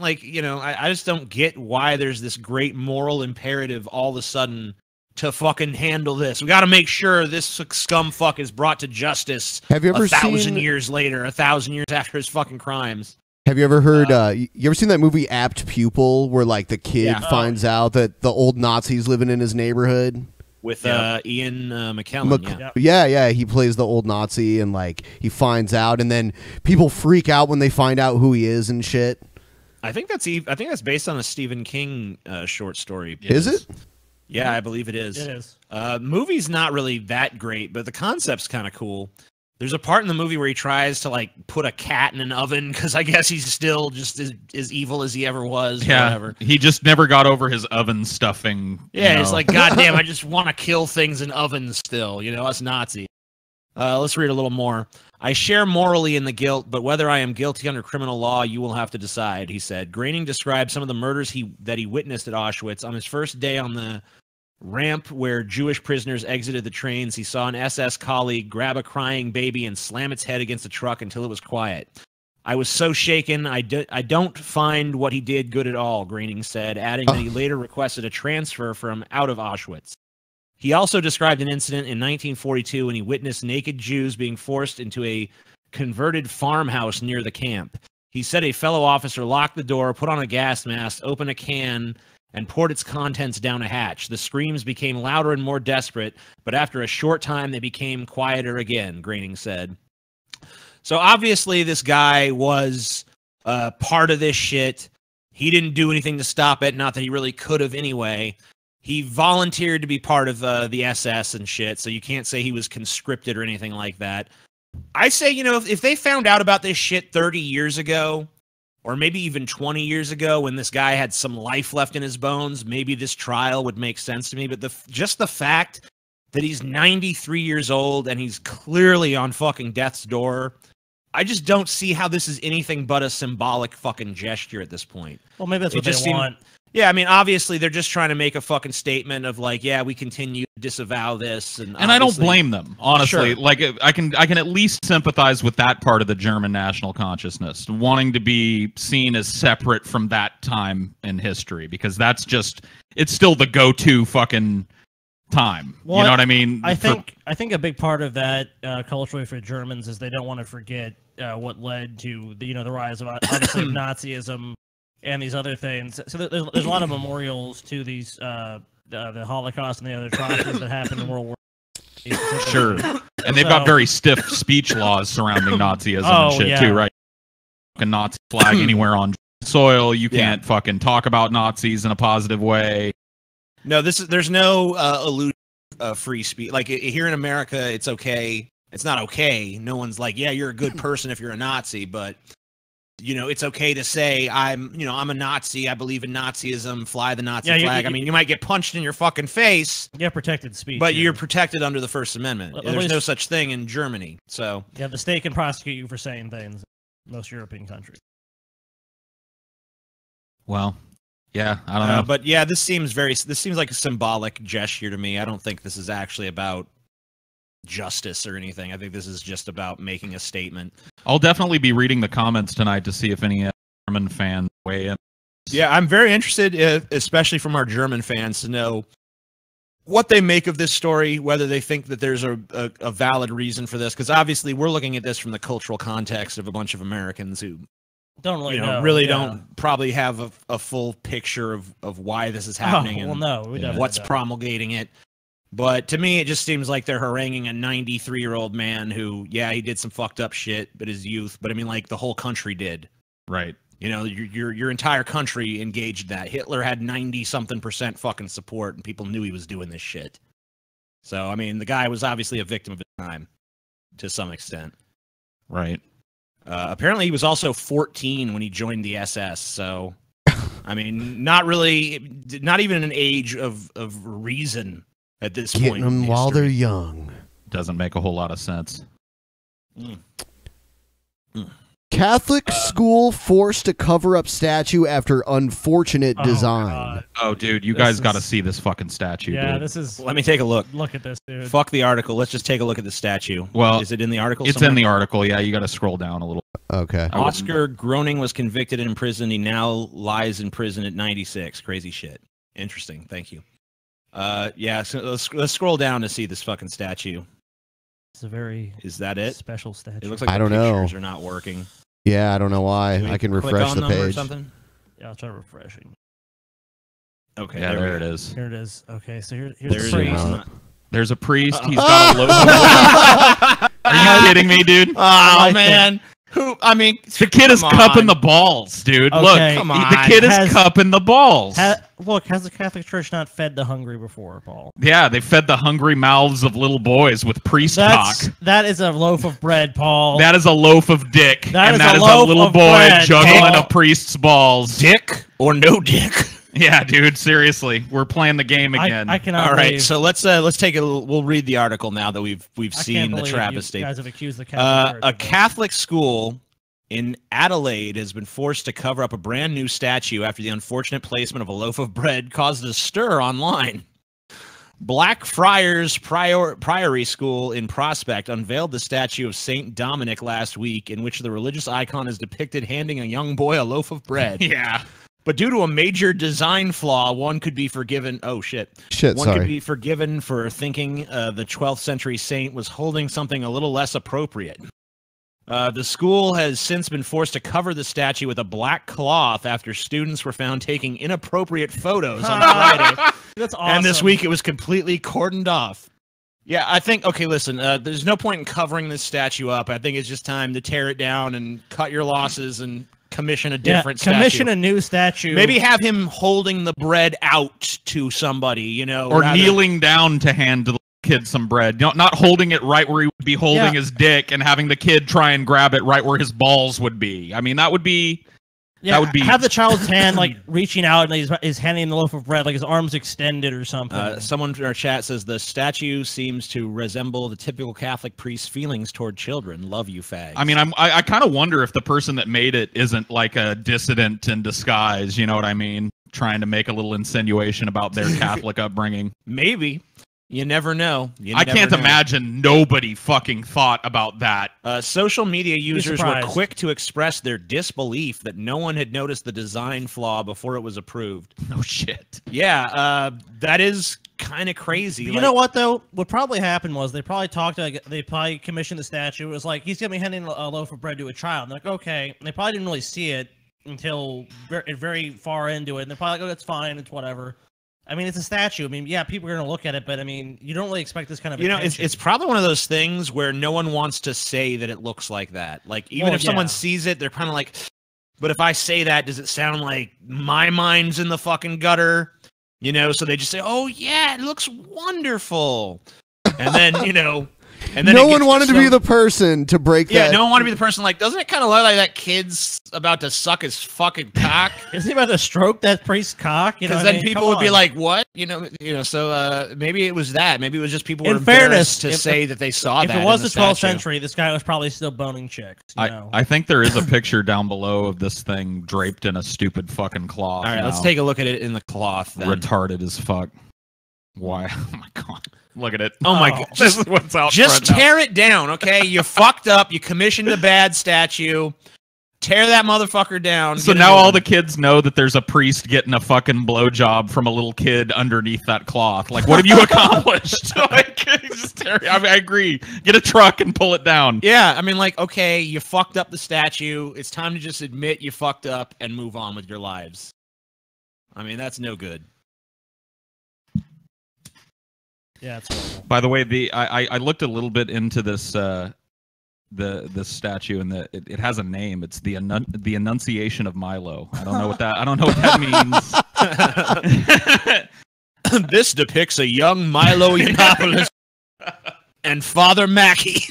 like, I just don't get why there's this great moral imperative all of a sudden to fucking handle this. We got to make sure this scumfuck is brought to justice. Have you ever 1,000 years later, 1,000 years after his fucking crimes? Have you ever heard? You ever seen that movie Apt Pupil, where like the kid finds out that the old Nazis living in his neighborhood? With Ian McKellen. Yeah, he plays the old Nazi, and like he finds out, and then people freak out when they find out who he is and shit. I think that's based on a Stephen King short story. Is it? Yeah, I believe it is. It is. Movie's not really that great, but the concept's kind of cool. There's a part in the movie where he tries to like put a cat in an oven because I guess he's still just as evil as he ever was. Yeah, or whatever. He just never got over his oven stuffing. Yeah, it's like, goddamn, I just want to kill things in ovens still. Us Nazi. Let's read a little more. I share morally in the guilt, but whether I am guilty under criminal law, you will have to decide, he said. Groening described some of the murders that he witnessed at Auschwitz. On his first day on the ramp where Jewish prisoners exited the trains, he saw an SS colleague grab a crying baby and slam its head against a truck until it was quiet. I was so shaken, I don't find what he did good at all, Groening said, adding that he later requested a transfer from out of Auschwitz. He also described an incident in 1942 when he witnessed naked Jews being forced into a converted farmhouse near the camp. He said a fellow officer locked the door, put on a gas mask, opened a can, and poured its contents down a hatch. The screams became louder and more desperate, but after a short time, they became quieter again, Groening said. So obviously this guy was part of this shit. He didn't do anything to stop it, not that he really could have anyway. He volunteered to be part of the SS and shit, so you can't say he was conscripted or anything like that. I say, if they found out about this shit 30 years ago, or maybe even 20 years ago when this guy had some life left in his bones, maybe this trial would make sense to me. But just the fact that he's 93 years old and he's clearly on fucking death's door, I just don't see how this is anything but a symbolic fucking gesture at this point. Well, maybe that's what they want. Yeah, I mean, obviously they're just trying to make a fucking statement of like, yeah, we continue to disavow this, and I don't blame them, honestly. Sure. Like, I can at least sympathize with that part of the German national consciousness, wanting to be seen as separate from that time in history, because that's it's still the go-to fucking time. Well, you know what I mean? I think a big part of that culturally for Germans is they don't want to forget what led to the rise of obviously Nazism and these other things. So there's a lot of memorials to these the Holocaust and the other atrocities that happened in World War II. Sure. And they've got very stiff speech laws surrounding Nazism and shit too, right? A Nazi flag anywhere on soil, you can't fucking talk about Nazis in a positive way. No, there's no illusion of free speech. Like here in America, it's okay. It's not okay. No one's like, yeah, you're a good person if you're a Nazi, but it's okay to say I'm a Nazi. I believe in Nazism. Fly the Nazi flag. I mean, you might get punched in your fucking face. You have protected speech, but you're protected under the First Amendment. There's no such thing in Germany. So yeah, the state can prosecute you for saying things. Most European countries. Well, yeah, I don't know. But yeah, this seems like a symbolic gesture to me. I don't think this is actually about justice or anything. I think this is just about making a statement. I'll definitely be reading the comments tonight to see if any German fans weigh in. Yeah, I'm very interested, especially from our German fans, to know what they make of this story, whether they think that there's a valid reason for this, because obviously we're looking at this from the cultural context of a bunch of Americans who don't really don't probably have a full picture of why this is happening and what's promulgating it. But to me, it just seems like they're haranguing a 93-year-old man who, he did some fucked up shit, but his youth. But I mean, like the whole country did. Right. You know, your entire country engaged that. Hitler had 90-something% fucking support, and people knew he was doing this shit. So, I mean, the guy was obviously a victim of his time, to some extent. Right. Apparently, he was also 14 when he joined the SS. So, I mean, not even an age of reason at this point. Getting them while they're young. Doesn't make a whole lot of sense. Catholic school forced to cover up statue after unfortunate design. God. Oh, dude, you guys got to see this fucking statue. Yeah, dude. this is. Let me take a look. Look at this, dude. Fuck the article. Let's just take a look at the statue. Well, is it in the article? It's somewhere? in the article. Yeah, you got to scroll down a little. Okay. Oscar Groening was convicted and imprisoned. He now lies in prison at 96. Crazy shit. Interesting. Thank you. Yeah. So let's scroll down to see this fucking statue. It's a very. Is that it? Special statue. It looks like I the don't know. pictures are not working. Yeah, I don't know why. Can we I can click refresh on the them or page. something? Yeah, I'll try refreshing. Okay. Yeah, there it go. is. Here it is. Okay, so here's There's the a priest. not- There's a priest. He's got a loaf. Are you kidding me, dude? Oh man. Who? I mean, The kid is cupping the balls, dude. Okay. Look, Come on. the kid is cupping the balls. Look, has the Catholic Church not fed the hungry before, Paul? Yeah, they fed the hungry mouths of little boys with priest cock. That is a loaf of bread, Paul. That is a loaf of dick. That and is that a is a loaf little of boy bread, juggling Paul. a priest's balls. Dick or no dick? Yeah, dude, seriously. We're playing the game again. I cannot. All right, believe- so let's take a. We'll read the article now that we've I can't seen the believe travesty. You guys have accused the Catholic Church A of this. Catholic school in Adelaide has been forced to cover up a brand new statue after the unfortunate placement of a loaf of bread caused a stir online. Blackfriars Priory School in Prospect unveiled the statue of Saint Dominic last week, in which the religious icon is depicted handing a young boy a loaf of bread. Yeah. But due to a major design flaw, one could be forgiven. Oh, shit. One sorry. could be forgiven for thinking the 12th century saint was holding something a little less appropriate. The school has since been forced to cover the statue with a black cloth after students were found taking inappropriate photos on Friday. That's awesome. And this week it was completely cordoned off. Yeah, I think, okay, listen, there's no point in covering this statue up. I think it's just time to tear it down and cut your losses and commission a different statue. Commission a new statue. Maybe have him holding the bread out to somebody, you know. Or kneeling down to hand the kid some bread. Not holding it right where he would be holding his dick and having the kid try and grab it right where his balls would be. I mean, that would be... Yeah, that would be... have the child's hand like reaching out and he's handing the loaf of bread, like his arms extended or something. Someone in our chat says the statue seems to resemble the typical Catholic priest's feelings toward children. Love you, fags. I mean, I kind of wonder if the person that made it isn't like a dissident in disguise. You know what I mean? Trying to make a little insinuation about their Catholic upbringing. Maybe. You never know. I can't imagine nobody fucking thought about that. Social media users were quick to express their disbelief that no one had noticed the design flaw before it was approved. No shit. Yeah, that is kind of crazy. You know what though? What probably happened was they probably commissioned the statue. It was like, he's gonna be handing a loaf of bread to a child. And they're like, okay. And they probably didn't really see it until very far into it. And they're probably like, oh, it's fine, it's whatever. I mean, it's a statue. I mean, yeah, people are going to look at it, but I mean, you don't really expect this kind of attention. It's probably one of those things where no one wants to say that it looks like that. Like, even if someone sees it, they're kind of like, but if I say that, does it sound like my mind's in the fucking gutter? You know, so they just say, oh, yeah, it looks wonderful. And then, you know... And then no one wanted to be the person to break that. Yeah, no one wanted to be the person like, doesn't it kind of look like that kid's about to suck his fucking cock? Isn't he about to stroke that priest's cock? Because then people would be like, what? You know, so maybe it was that. Maybe it was just people were embarrassed to say that they saw that. If it was the 12th century, this guy was probably still boning chicks. You know? I think there is a picture down below of this thing draped in a stupid fucking cloth. All right, let's take a look at it in the cloth then. Retarded as fuck. Why? Oh my god. Look at it. Oh my god. This is what's out Just tear it down, okay? You fucked up. You commissioned a bad statue. Tear that motherfucker down. So now all the kids know that there's a priest getting a fucking blowjob from a little kid underneath that cloth. Like, what have you accomplished? Like, just tear it. I mean, I agree. Get a truck and pull it down. Yeah, I mean, like, okay, you fucked up the statue. It's time to just admit you fucked up and move on with your lives. I mean, that's no good. Yeah, it's horrible. By the way, I looked a little bit into this the statue, and it has a name. It's the Annunciation of Milo. I don't know what that means. This depicts a young Milo Yiannopoulos and Father Mackey.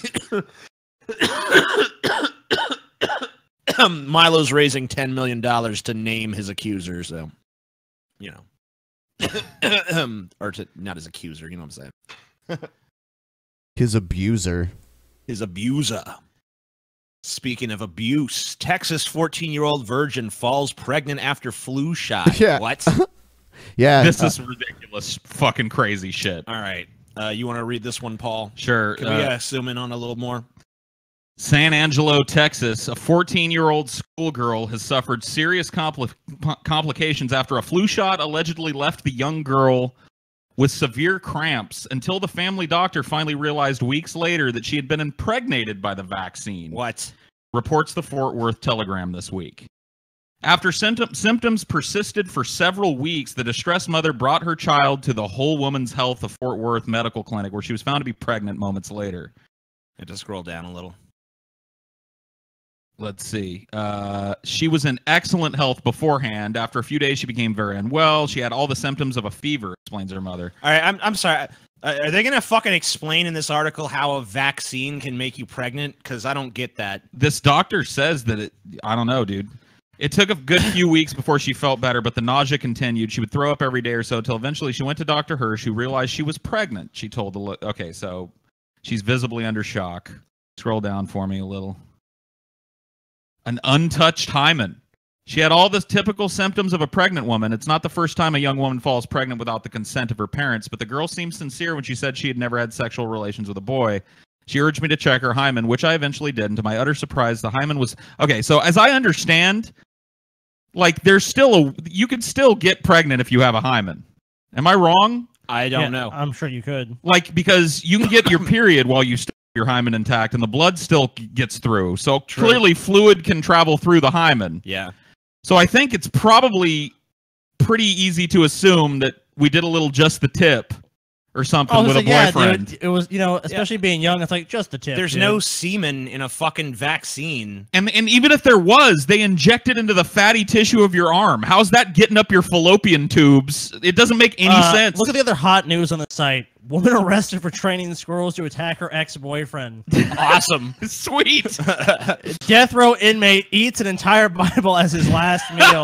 Milo's raising $10 million to name his accuser, so you know. Or to not his accuser, you know what I'm saying. His abuser. His abuser. Speaking of abuse, Texas 14-year-old virgin falls pregnant after flu shot. Yeah. What? Yeah. This is ridiculous, fucking crazy shit. All right. You want to read this one, Paul? Sure. Can we zoom in on a little more? San Angelo, Texas, a 14-year-old schoolgirl has suffered serious complications after a flu shot allegedly left the young girl with severe cramps until the family doctor finally realized weeks later that she had been impregnated by the vaccine. What? Reports the Fort Worth Telegram this week. After symptoms persisted for several weeks, the distressed mother brought her child to the Whole Woman's Health of Fort Worth Medical Clinic, where she was found to be pregnant moments later. I had to scroll down a little. Let's see. She was in excellent health beforehand. After a few days, she became very unwell. She had all the symptoms of a fever, explains her mother. All right, I'm sorry. Are they going to fucking explain in this article how a vaccine can make you pregnant? Because I don't get that. This doctor says that I don't know, dude. It took a good few weeks before she felt better, but the nausea continued. She would throw up every day or so until eventually she went to Dr. Hirsch, who realized she was pregnant. She told okay, so she's visibly under shock. Scroll down for me a little. An untouched hymen. She had all the typical symptoms of a pregnant woman. It's not the first time a young woman falls pregnant without the consent of her parents, but the girl seemed sincere when she said she had never had sexual relations with a boy. She urged me to check her hymen, which I eventually did, and to my utter surprise, the hymen was... Okay, so as I understand, like, there's still you could still get pregnant if you have a hymen. Am I wrong? I don't know. I'm sure you could. Like, because you can get your period while you still your hymen intact, and the blood still gets through. So clearly fluid can travel through the hymen. Yeah. So I think it's probably pretty easy to assume that we did a little just the tip or something with a boyfriend. Dude, it was, especially being young, it's like just the tip. There's no semen in a fucking vaccine. And even if there was, they inject it into the fatty tissue of your arm. How's that getting up your fallopian tubes? It doesn't make any sense. Look at the other hot news on the site. Woman arrested for training squirrels to attack her ex-boyfriend. Awesome. Sweet. Death row inmate eats an entire Bible as his last meal.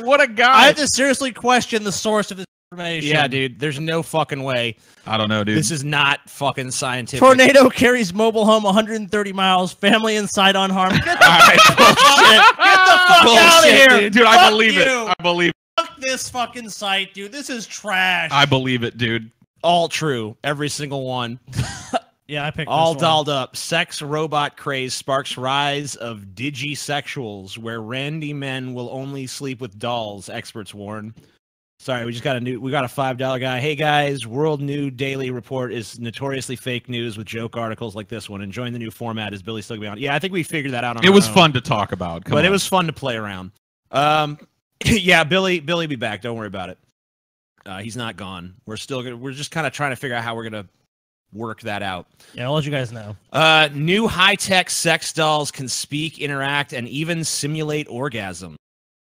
What a guy. I have to seriously question the source of this information. Yeah, dude. There's no fucking way. I don't know, dude. This is not fucking scientific. Tornado carries mobile home 130 miles. Family inside unharmed. Get the, Bullshit. Get the fuck out of here. Dude, I believe it. I believe it. Fuck this fucking site, dude. This is trash. I believe it, dude. All true. Every single one. Yeah, I picked all this one. dolled up. Sex robot craze sparks rise of digisexuals, where randy men will only sleep with dolls, experts warn. Sorry, we got a $5 guy. Hey guys, World New Daily Report is notoriously fake news with joke articles like this one. Enjoying the new format. Is Billy still going to be on? Yeah, I think we figured that out on It our was own. fun to talk about. But it was fun to play around. Yeah, Billy be back. Don't worry about it. He's not gone. We're just kind of trying to figure out how we're gonna work that out. Yeah, I'll let you guys know. New high-tech sex dolls can speak, interact, and even simulate orgasm.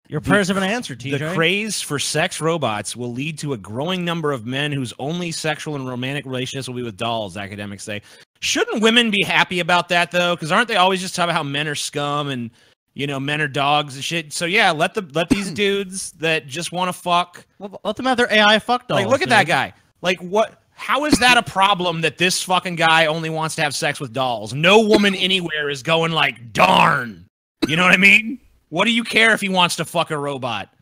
Your prayers have been answered, TJ. The craze for sex robots will lead to a growing number of men whose only sexual and romantic relationships will be with dolls, academics say. Shouldn't women be happy about that, though? Because aren't they always just talking about how men are scum and, men are dogs and shit? So, yeah, let these dudes that just want to fuck... Let them have their AI fuck dolls. Like, look at that guy. Like, what... How is that a problem that this fucking guy only wants to have sex with dolls? No woman anywhere is going like, darn. You know what I mean? What do you care if he wants to fuck a robot?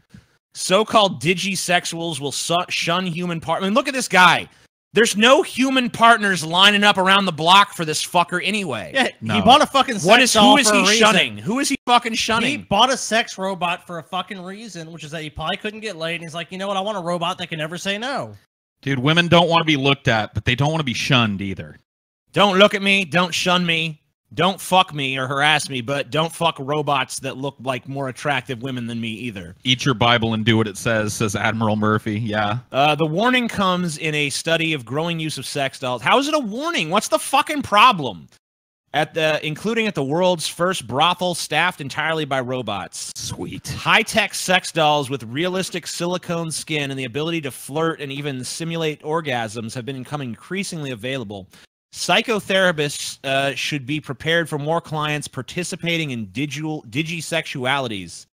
So-called digisexuals will shun human partners. I mean, look at this guy. There's no human partners lining up around the block for this fucker anyway. Yeah, no. He bought a fucking sex doll who is for he a shunning? reason. Who is he fucking shunning? He bought a sex robot for a fucking reason, which is that he probably couldn't get laid. And he's like, you know what? I want a robot that can never say no. Dude, women don't want to be looked at, but they don't want to be shunned either. Don't look at me. Don't shun me. Don't fuck me or harass me, but don't fuck robots that look like more attractive women than me either. Eat your Bible and do what it says Admiral Murphy. Yeah. The warning comes in a study of growing use of sex dolls. How is it a warning? What's the fucking problem? including at the world's first brothel staffed entirely by robots. Sweet. High-tech sex dolls with realistic silicone skin and the ability to flirt and even simulate orgasms have been becoming increasingly available. Psychotherapists should be prepared for more clients participating in digisexualities,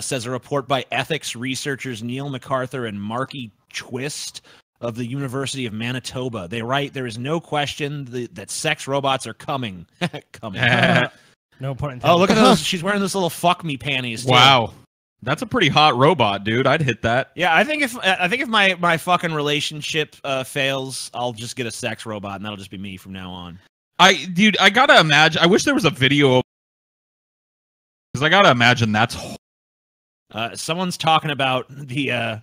says a report by ethics researchers Neil MacArthur and Marky Twist of the University of Manitoba. They write, there is no question that sex robots are coming. coming. No point in Oh, look at those. She's wearing those little fuck me panties, too. Wow. That's a pretty hot robot, dude. I'd hit that. Yeah, I think if my fucking relationship fails, I'll just get a sex robot, and that'll just be me from now on. Dude, I gotta imagine. I wish there was a video, because I gotta imagine that's. Someone's talking about the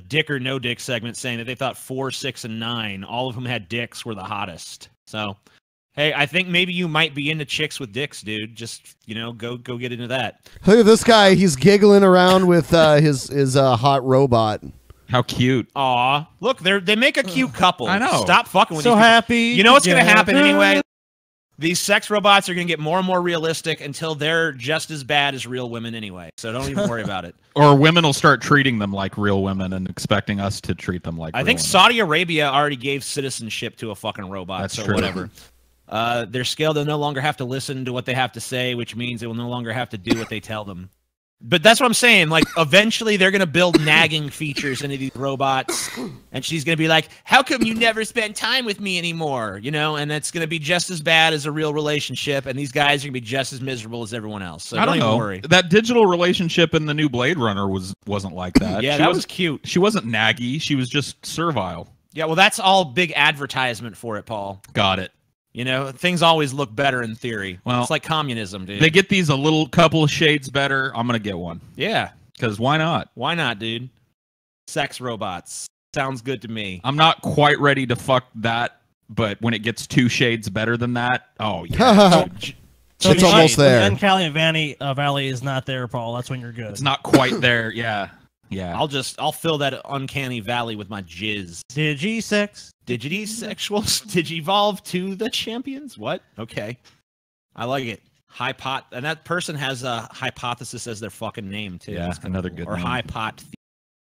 dick or no dick segment, saying that they thought 4, 6, and 9, all of whom had dicks, were the hottest. So, hey, I think maybe you might be into chicks with dicks, dude. Just, go get into that. Look at this guy. He's giggling around with his hot robot. How cute. Aw. Look, they make a cute couple. I know. Stop fucking with so these happy. You know what's going to happen anyway? These sex robots are going to get more and more realistic until they're just as bad as real women anyway. So don't even worry about it. Or women will start treating them like real women and expecting us to treat them like I real think women. Saudi Arabia already gave citizenship to a fucking robot. That's so true. Whatever. They're scaled. They'll no longer have to listen to what they have to say, which means they will no longer have to do what they tell them. But that's what I'm saying. Like, eventually they're going to build nagging features into these robots, and she's going to be like, how come you never spend time with me anymore? And it's going to be just as bad as a real relationship, and these guys are going to be just as miserable as everyone else. So I don't even know. worry. That digital relationship in the new Blade Runner wasn't like that. Yeah, that was cute. She wasn't naggy. She was just servile. Yeah, well, that's all big advertisement for it, Paul. Got it. Things always look better in theory. Well, it's like communism, dude. They get these a couple of shades better. I'm going to get one. Yeah. Because why not? Why not, dude? Sex robots. Sounds good to me. I'm not quite ready to fuck that, but when it gets 2 shades better than that, oh, yeah. So it's almost there. When Uncanny Valley is not there, Paul, that's when you're good. It's not quite there. Yeah. Yeah. I'll fill that uncanny valley with my jizz. Digisex. Digisexuals digivolve to the champions? What? Okay. I like it. And that person has a Hypothesis as their fucking name, too. Yeah, another good Or name.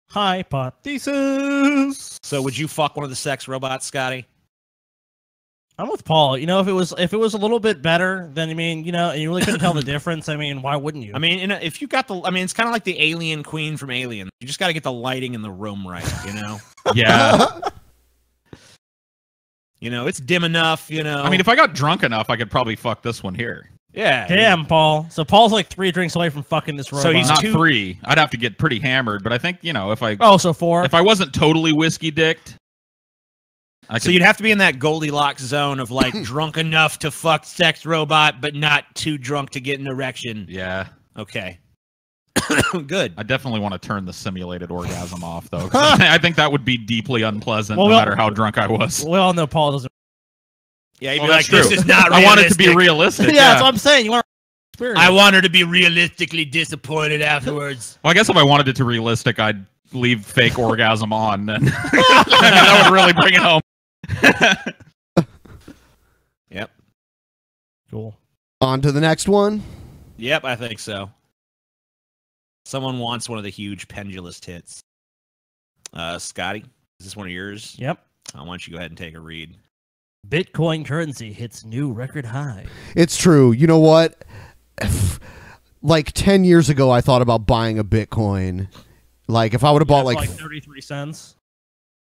Hypothesis. So would you fuck one of the sex robots, Scotty? I'm with Paul. If it was a little bit better, then and you really couldn't tell the difference. Why wouldn't you? If you got it's kind of like the alien queen from Alien. You just got to get the lighting in the room right, Yeah. It's dim enough, if I got drunk enough, I could probably fuck this one here. Yeah. Damn, Paul. So Paul's like 3 drinks away from fucking this robot. So he's not 3. I'd have to get pretty hammered, but I think, if I... Oh, so 4? If I wasn't totally whiskey-dicked... So you'd have to be in that Goldilocks zone of, like, drunk enough to fuck sex robot, but not too drunk to get an erection. Yeah. Okay. Good. I definitely want to turn the simulated orgasm off, though. I think that would be deeply unpleasant, no matter how drunk I was. We all know Paul doesn't. Yeah, you'd be like, this is not realistic. I want it to be realistic. Yeah, that's what I'm saying. You want experience. I want her to be realistically disappointed afterwards. Well, I guess if I wanted it to realistic, I'd leave fake orgasm on, and that would really bring it home. Yep. Cool. On to the next one. Yep, I think so. Someone wants one of the huge pendulous tits. Scotty, is this one of yours? Yep. Why don't you go ahead and take a read? Bitcoin currency hits new record high. It's true. You know what? Like 10 years ago, I thought about buying a Bitcoin. Like, if I would have bought like 33 cents.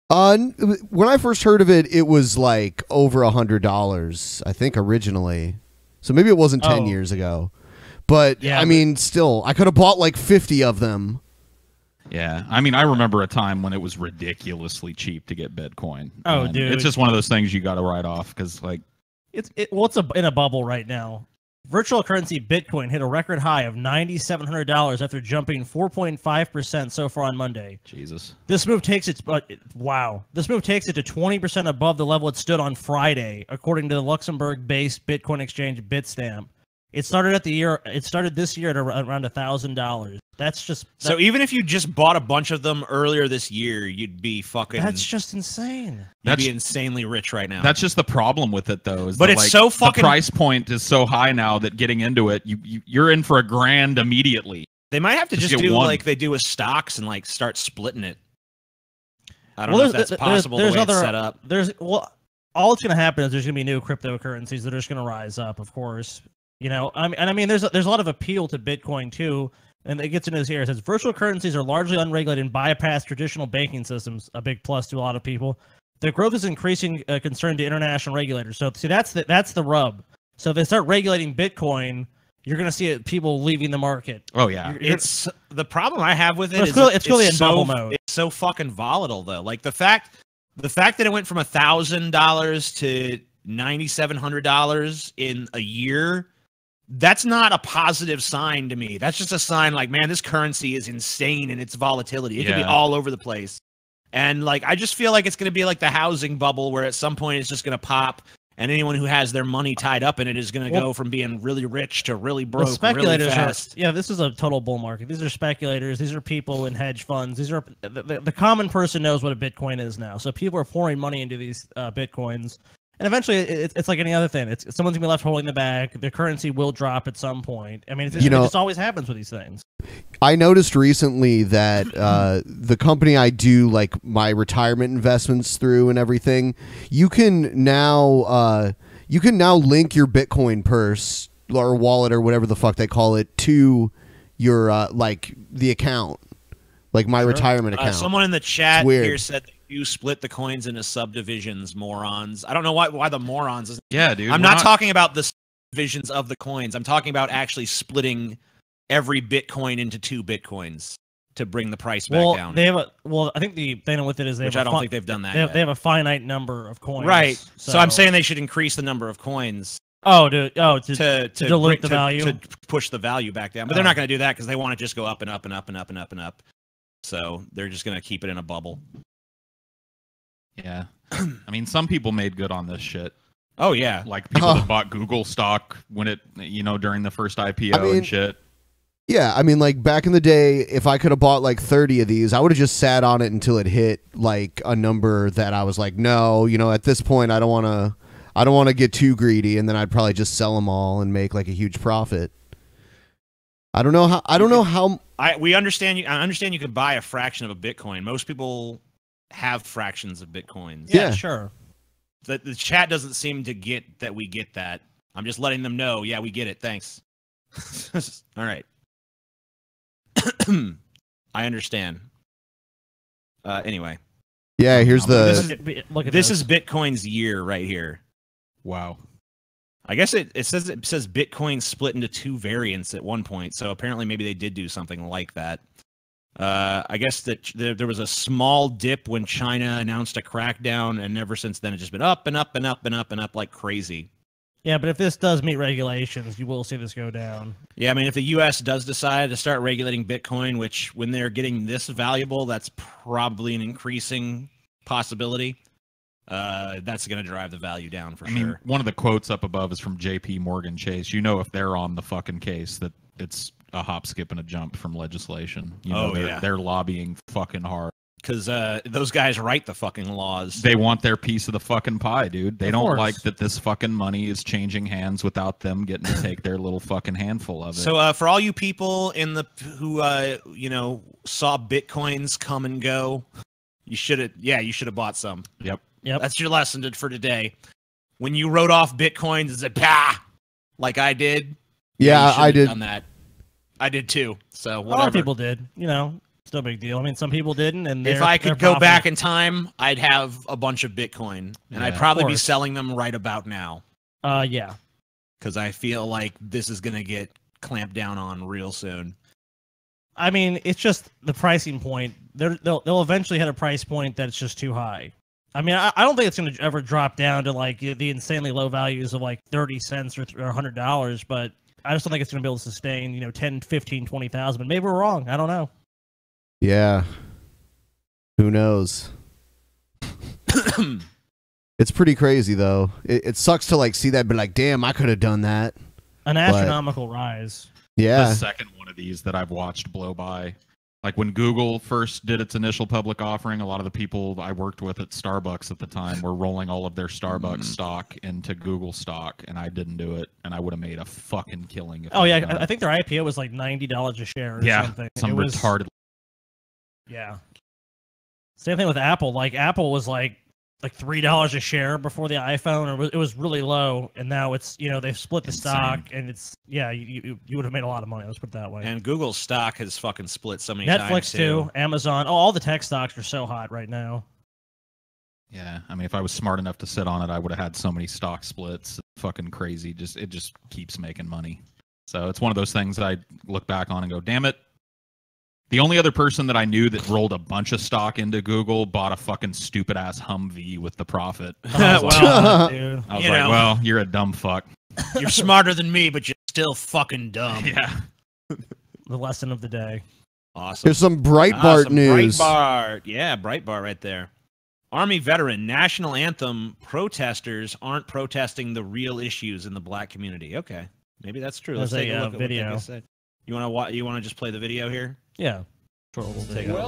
When I first heard of it, it was like over $100, I think, originally. So maybe it wasn't 10 years ago. But, yeah, still, I could have bought like 50 of them. Yeah, I remember a time when it was ridiculously cheap to get Bitcoin. Oh, dude. It's just one of those things you got to write off, because, like... It's in a bubble right now. Virtual currency Bitcoin hit a record high of $9,700 after jumping 4.5% so far on Monday. Jesus. This move takes it to 20% above the level it stood on Friday, according to the Luxembourg-based Bitcoin exchange Bitstamp. It started this year at around $1,000. That's just so. Even if you just bought a bunch of them earlier this year, you'd be fucking. That's just insane. You'd be insanely rich right now. That's just the problem with it, though. But it's so fucking. The price point is so high now that getting into it, you're in for $1,000 immediately. They might have to just do like they do with stocks and like start splitting it. I don't know if that's possible. The way it's set up. All it's going to happen is there's going to be new cryptocurrencies that are just going to rise up, of course. You know, I mean, there's a lot of appeal to Bitcoin too, and it gets into this here. It says virtual currencies are largely unregulated and bypass traditional banking systems. A big plus to a lot of people. The growth is increasing concern to international regulators. So see, that's the rub. So if they start regulating Bitcoin, you're going to see people leaving the market. Oh yeah, it's the problem I have with it. It's really in bubble mode. It's so fucking volatile though. Like the fact that it went from $1,000 to $9,700 in a year, that's not a positive sign to me. That's just a sign like, man, this currency is insane in its volatility. It could be all over the place. And like, I just feel like it's going to be like the housing bubble where at some point it's just going to pop. And anyone who has their money tied up in it is going to go from being really rich to really broke speculators really fast. This is a total bull market. These are speculators. These are people in hedge funds. These are the common person knows what a Bitcoin is now. So people are pouring money into these Bitcoins. And eventually, it's like any other thing. Someone's going to be left holding the bag. Their currency will drop at some point. I mean, it just always happens with these things. I noticed recently that the company I do like my retirement investments through and everything, you can now link your Bitcoin purse or wallet or whatever the fuck they call it to your like the account, like my retirement account. Someone in the chat here said that you split the coins into subdivisions, morons. I don't know why the morons. Yeah, dude. I'm not talking about the subdivisions of the coins. I'm talking about actually splitting every Bitcoin into 2 Bitcoins to bring the price back down. I think the thing with it is I don't think they've done that yet. They have a finite number of coins. Right. So I'm saying they should increase the number of coins. To dilute the value, to push the value back down. But they're not going to do that because they want to just go up and up and up and up and up and up. So they're just going to keep it in a bubble. Yeah. I mean, some people made good on this shit. Oh, yeah. Like people that bought Google stock when it, during the first IPO and shit. Yeah, I mean, like back in the day, if I could have bought like 30 of these, I would have just sat on it until it hit like a number that I was like, no, at this point, I don't want to get too greedy, and then I'd probably just sell them all and make like a huge profit. I don't know how. We understand you. I understand you could buy a fraction of a Bitcoin. Most people have fractions of Bitcoins. Yeah, sure. The chat doesn't seem to get that we get that. I'm just letting them know. Yeah, we get it. Thanks. All right. I understand. Anyway. Yeah, here's this is Bitcoin's year right here. Wow. I guess it says Bitcoin split into 2 variants at one point. So apparently maybe they did do something like that. I guess that there was a small dip when China announced a crackdown, and ever since then it's just been up and up and up and up and up like crazy. Yeah, but if this does meet regulations, you will see this go down. Yeah, I mean, if the U.S. does decide to start regulating Bitcoin, which when they're getting this valuable, that's probably an increasing possibility. That's going to drive the value down for sure. I mean, one of the quotes up above is from J.P. Morgan Chase. If they're on the fucking case, that it's a hop, skip, and a jump from legislation. They're lobbying fucking hard. Because those guys write the fucking laws. They want their piece of the fucking pie, dude. They don't like that this fucking money is changing hands without them getting to take their little fucking handful of it. So for all you people who saw Bitcoins come and go, you should have bought some. Yep. That's your lesson for today. When you wrote off Bitcoins and said, "Pah," like I did. Yeah, I did. Done that. I did too. So whatever. A lot of people did. It's no big deal. I mean, some people didn't. And if I could go back in time, I'd have a bunch of Bitcoin, and I'd probably be selling them right about now. Yeah. Because I feel like this is gonna get clamped down on real soon. I mean, it's just the pricing point. They'll eventually hit a price point that's just too high. I mean, I don't think it's going to ever drop down to like the insanely low values of like 30 cents or $100, but I just don't think it's going to be able to sustain, 10, 15, 20,000. But maybe we're wrong. I don't know. Yeah. Who knows? It's pretty crazy though. It sucks to like see that, but like, damn, I could have done that. An astronomical rise. Yeah. The second one of these that I've watched blow by. Like when Google first did its initial public offering, a lot of the people I worked with at Starbucks at the time were rolling all of their Starbucks stock into Google stock, and I didn't do it, and I would have made a fucking killing. If I think their IPO was like $90 a share or something. Some retarded. Yeah. Same thing with Apple. Like Apple was like $3 a share before the iPhone, or it was really low, and now it's they've split the stock, and it's you would have made a lot of money. Let's put it that way. And Google's stock has fucking split so many times. times. Netflix too, Amazon, all the tech stocks are so hot right now. Yeah, I mean, if I was smart enough to sit on it, I would have had so many stock splits. Fucking crazy. It just keeps making money. So it's one of those things that I look back on and go, damn it. The only other person that I knew that rolled a bunch of stock into Google bought a fucking stupid ass Humvee with the profit. I was well, you're a dumb fuck. You're smarter than me, but you're still fucking dumb. Yeah. The lesson of the day. Awesome. Here's some Breitbart news. Breitbart. Yeah, Breitbart right there. Army veteran, national anthem protesters aren't protesting the real issues in the black community. Okay. Maybe that's true. Let's take a look at video. What said. You want to just play the video here? Yeah. Well,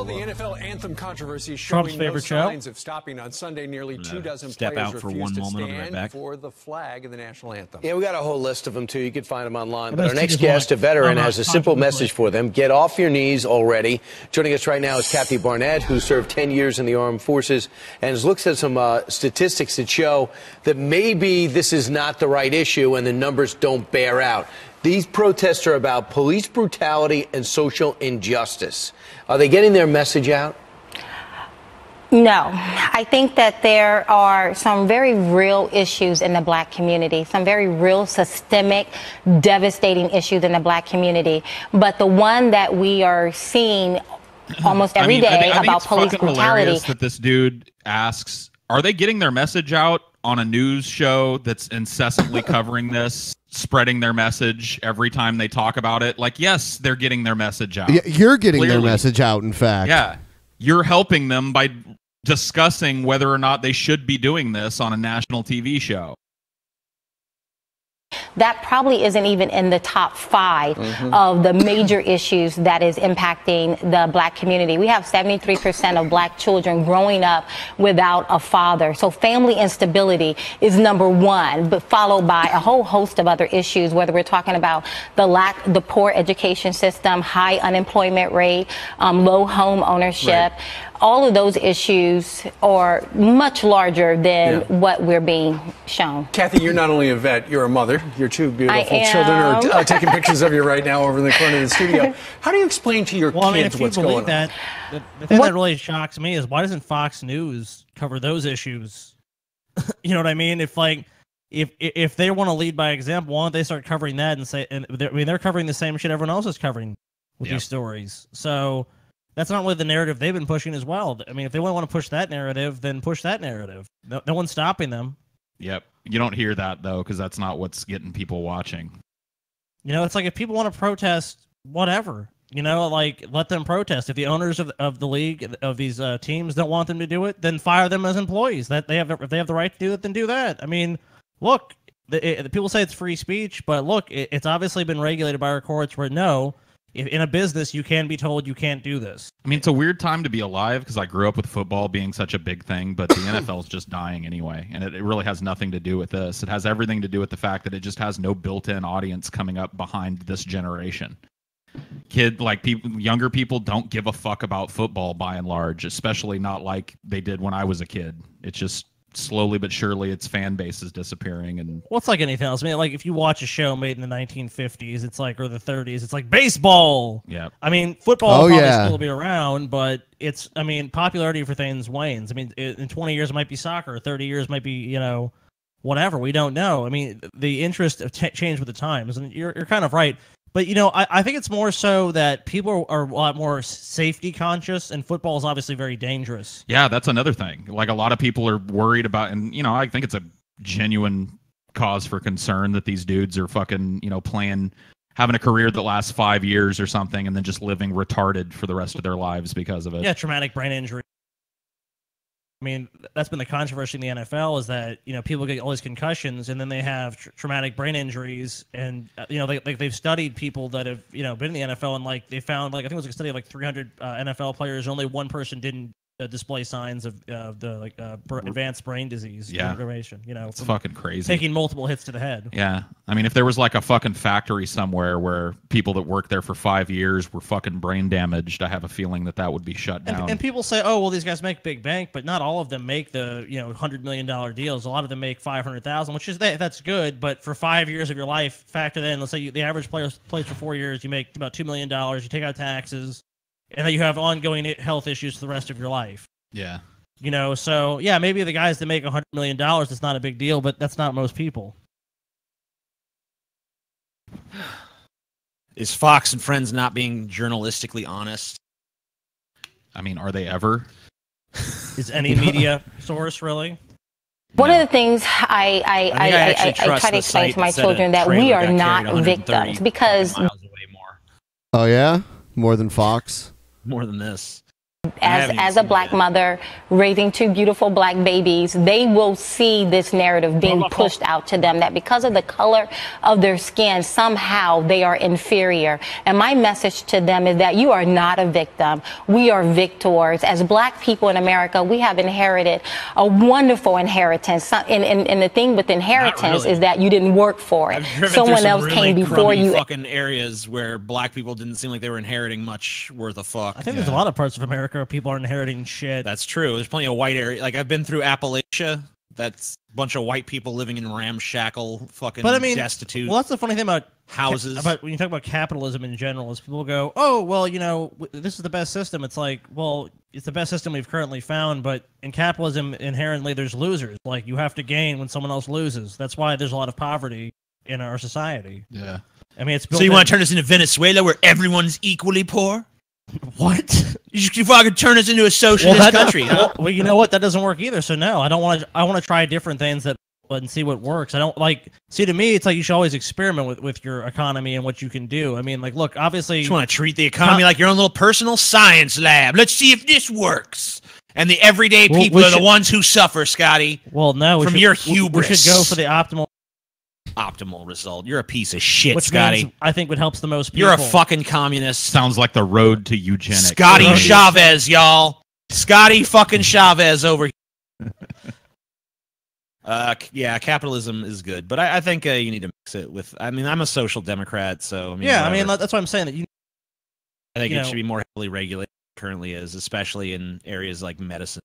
the NFL anthem controversy is showing no signs of stopping on Sunday. Nearly 24 step players out for refused one to moment. stand Right for the flag of the national anthem. Yeah, we got a whole list of them, too. You can find them online. But our next guest, a veteran, has a simple message for them. Get off your knees already. Joining us right now is Kathy Barnett, who served 10 years in the armed forces and has looked at some statistics that show that maybe this is not the right issue and the numbers don't bear out. These protests are about police brutality and social injustice. Are they getting their message out? No. I think that there are some very real issues in the black community, some very real systemic, devastating issues in the black community. But the one that we are seeing almost every day about police brutality. Hilarious that this dude asks, are they getting their message out on a news show that's incessantly covering this, spreading their message every time they talk about it? Like, yes, they're getting their message out. Yeah, you're getting their message out, in fact. Yeah. You're helping them by discussing whether or not they should be doing this on a national TV show. That probably isn't even in the top 5 of the major issues that is impacting the black community. We have 73% of black children growing up without a father. So family instability is number 1, but followed by a whole host of other issues, whether we're talking about the poor education system, high unemployment rate, low home ownership. Right. All of those issues are much larger than what we're being shown. Kathy, you're not only a vet, you're a mother. Your 2 beautiful children are taking pictures of you right now over in the corner of the studio. How do you explain to your kids what's going on? The thing that really shocks me is why doesn't Fox News cover those issues? You know what I mean? If they want to lead by example, why don't they start covering that and say? They're covering the same shit everyone else is covering with these stories. So. That's not really the narrative they've been pushing as well. I mean, if they want to push that narrative, then push that narrative. No one's stopping them. Yep. You don't hear that, though, because that's not what's getting people watching. It's like if people want to protest, whatever. Let them protest. If the owners of the league, of these teams, don't want them to do it, then fire them as employees. If they have the right to do it, then do that. I mean, look, the people say it's free speech, but look, it's obviously been regulated by our courts where if in a business, you can be told you can't do this. I mean, it's a weird time to be alive because I grew up with football being such a big thing, but the NFL is just dying anyway. And it really has nothing to do with this. It has everything to do with the fact that it just has no built-in audience coming up behind this generation. Younger people don't give a fuck about football by and large, especially not like they did when I was a kid. It's just slowly but surely its fan base is disappearing. And it's like anything else. I mean, like if you watch a show made in the 1950s, it's like, or the 30s, it's like baseball. Yeah. I mean, football will probably still be around, but popularity for things wanes. I mean, in 20 years it might be soccer, 30 years might be, whatever. We don't know. I mean, the interest of change with the times, and you're kind of right. But, I think it's more so that people are a lot more safety conscious, and football is obviously very dangerous. Yeah, that's another thing. Like, a lot of people are worried about, and, I think it's a genuine cause for concern that these dudes are fucking, having a career that lasts 5 years or something, and then just living retarded for the rest of their lives because of it. Yeah, traumatic brain injury. I mean, that's been the controversy in the NFL is that, you know, people get all these concussions and then they have traumatic brain injuries. And, you know, they've studied people that have, you know, been in the NFL and, like, they found, like, I think it was a study of, like, 300 NFL players. Only one person didn't display signs of advanced brain disease. Yeah. Information, you know. It's fucking crazy. Taking multiple hits to the head. Yeah. I mean, if there was, like, a fucking factory somewhere where people that worked there for 5 years were fucking brain damaged, I have a feeling that would be shut down. And people say, oh, well, these guys make big bank, but not all of them make the, you know, $100 million deals. A lot of them make $500,000, which is that's good. But for 5 years of your life, factor in, let's say the average player plays for 4 years, you make about $2 million, you take out taxes, and then you have ongoing health issues for the rest of your life. Yeah. You know, so, yeah, maybe the guys that make $100 million, it's not a big deal, but that's not most people. Is Fox and Friends not being journalistically honest? I mean, are they ever? Is any media source really? One of the things I try to explain to my children that we are not victims because... Oh, yeah? More than Fox? More than this. As a black mother raising two beautiful black babies, they will see this narrative being pushed out to them that because of the color of their skin, somehow they are inferior. And my message to them is that you are not a victim. We are victors. As black people in America, we have inherited a wonderful inheritance. And the thing with inheritance is that you didn't work for it. Someone else came before you. Fucking areas where black people didn't seem like they were inheriting much worth of fuck. I think there's a lot of parts of America where people are inheriting shit. That's true. There's plenty of white area. Like, I've been through Appalachia. That's a bunch of white people living in ramshackle, fucking destitute. Well, that's the funny thing about houses. About when you talk about capitalism in general, is people go, "Oh, well, you know, this is the best system." It's like, well, it's the best system we've currently found, but in capitalism, inherently, there's losers. Like, you have to gain when someone else loses. That's why there's a lot of poverty in our society. Yeah. I mean, it's so you want to turn us into Venezuela, where everyone's equally poor? What? You fucking turn us into a socialist country, huh? Well, you know what? That doesn't work either. So no, I don't want to. I want to try different things and see what works. I don't like. See, to me, it's like you should always experiment with your economy and what you can do. I mean, like, look, obviously, you just want to treat the economy like your own little personal science lab. Let's see if this works. And the everyday people are the ones who suffer, Scotty. Well, no, from your hubris. We should go for the optimal result. You're a piece of shit, which Scotty. Means I think what helps the most people. You're a fucking communist. Sounds like the road to eugenics. Scotty Chavez, y'all. Scotty fucking Chavez over here. Yeah, capitalism is good, but I think you need to mix it with. I mean, I'm a social democrat, so I mean, yeah, whatever. I mean that's what I'm saying. That I think it should be more heavily regulated than it currently is, especially in areas like medicine.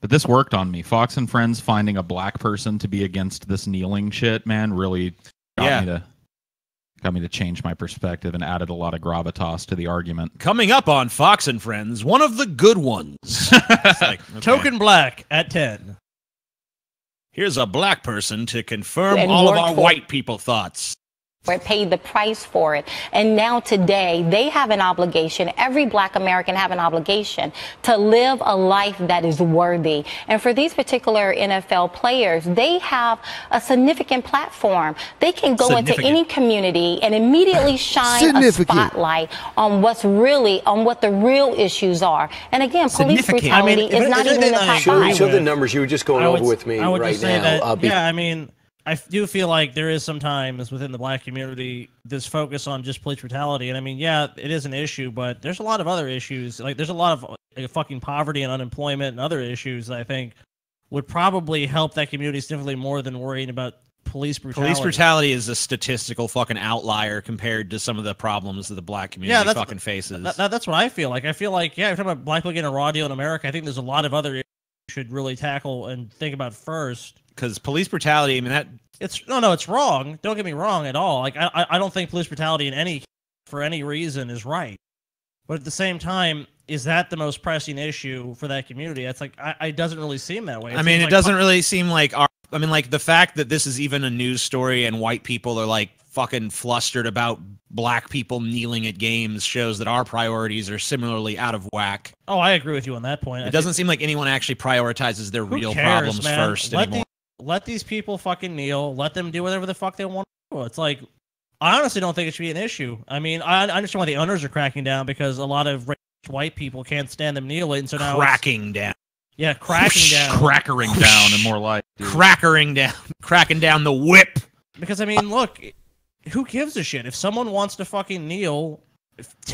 But this worked on me. Fox and Friends finding a black person to be against this kneeling shit, man, really got me to change my perspective and added a lot of gravitas to the argument. Coming up on Fox and Friends, one of the good ones. It's like, okay. Token black at 10. Here's a black person to confirm all of our white people thoughts. Paid the price for it. And now today, they have an obligation, every black American have an obligation to live a life that is worthy. And for these particular NFL players, they have a significant platform. They can go into any community and immediately shine a spotlight on what the real issues are. And again, police brutality is not even in the top five. Show the numbers you were just going over with me right now. Yeah, I mean, I do feel like there is sometimes within the black community this focus on just police brutality. And I mean, yeah, it is an issue, but there's a lot of other issues. Like, there's a lot of fucking poverty and unemployment and other issues that I think would probably help that community significantly more than worrying about police brutality. Police brutality is a statistical fucking outlier compared to some of the problems that the black community fucking faces. That's what I feel like. I feel like, yeah, if you're talking about black people getting a raw deal in America, I think there's a lot of other issues you should really tackle and think about first. Because police brutality, I mean, it's wrong. Don't get me wrong at all. Like, I don't think police brutality for any reason is right. But at the same time, is that the most pressing issue for that community? It's like, it doesn't really seem that way. I mean, it doesn't really seem like like the fact that this is even a news story and white people are like fucking flustered about black people kneeling at games shows that our priorities are similarly out of whack. Oh, I agree with you on that point. It doesn't seem like anyone actually prioritizes their real problems first anymore. Let these people fucking kneel. Let them do whatever the fuck they want to do. It's like, I honestly don't think it should be an issue. I mean, I understand why the owners are cracking down because a lot of white people can't stand them kneeling. So now cracking down. Yeah, cracking down. Crackering down and more like. Cracking down the whip. Because, I mean, look, who gives a shit? If someone wants to fucking kneel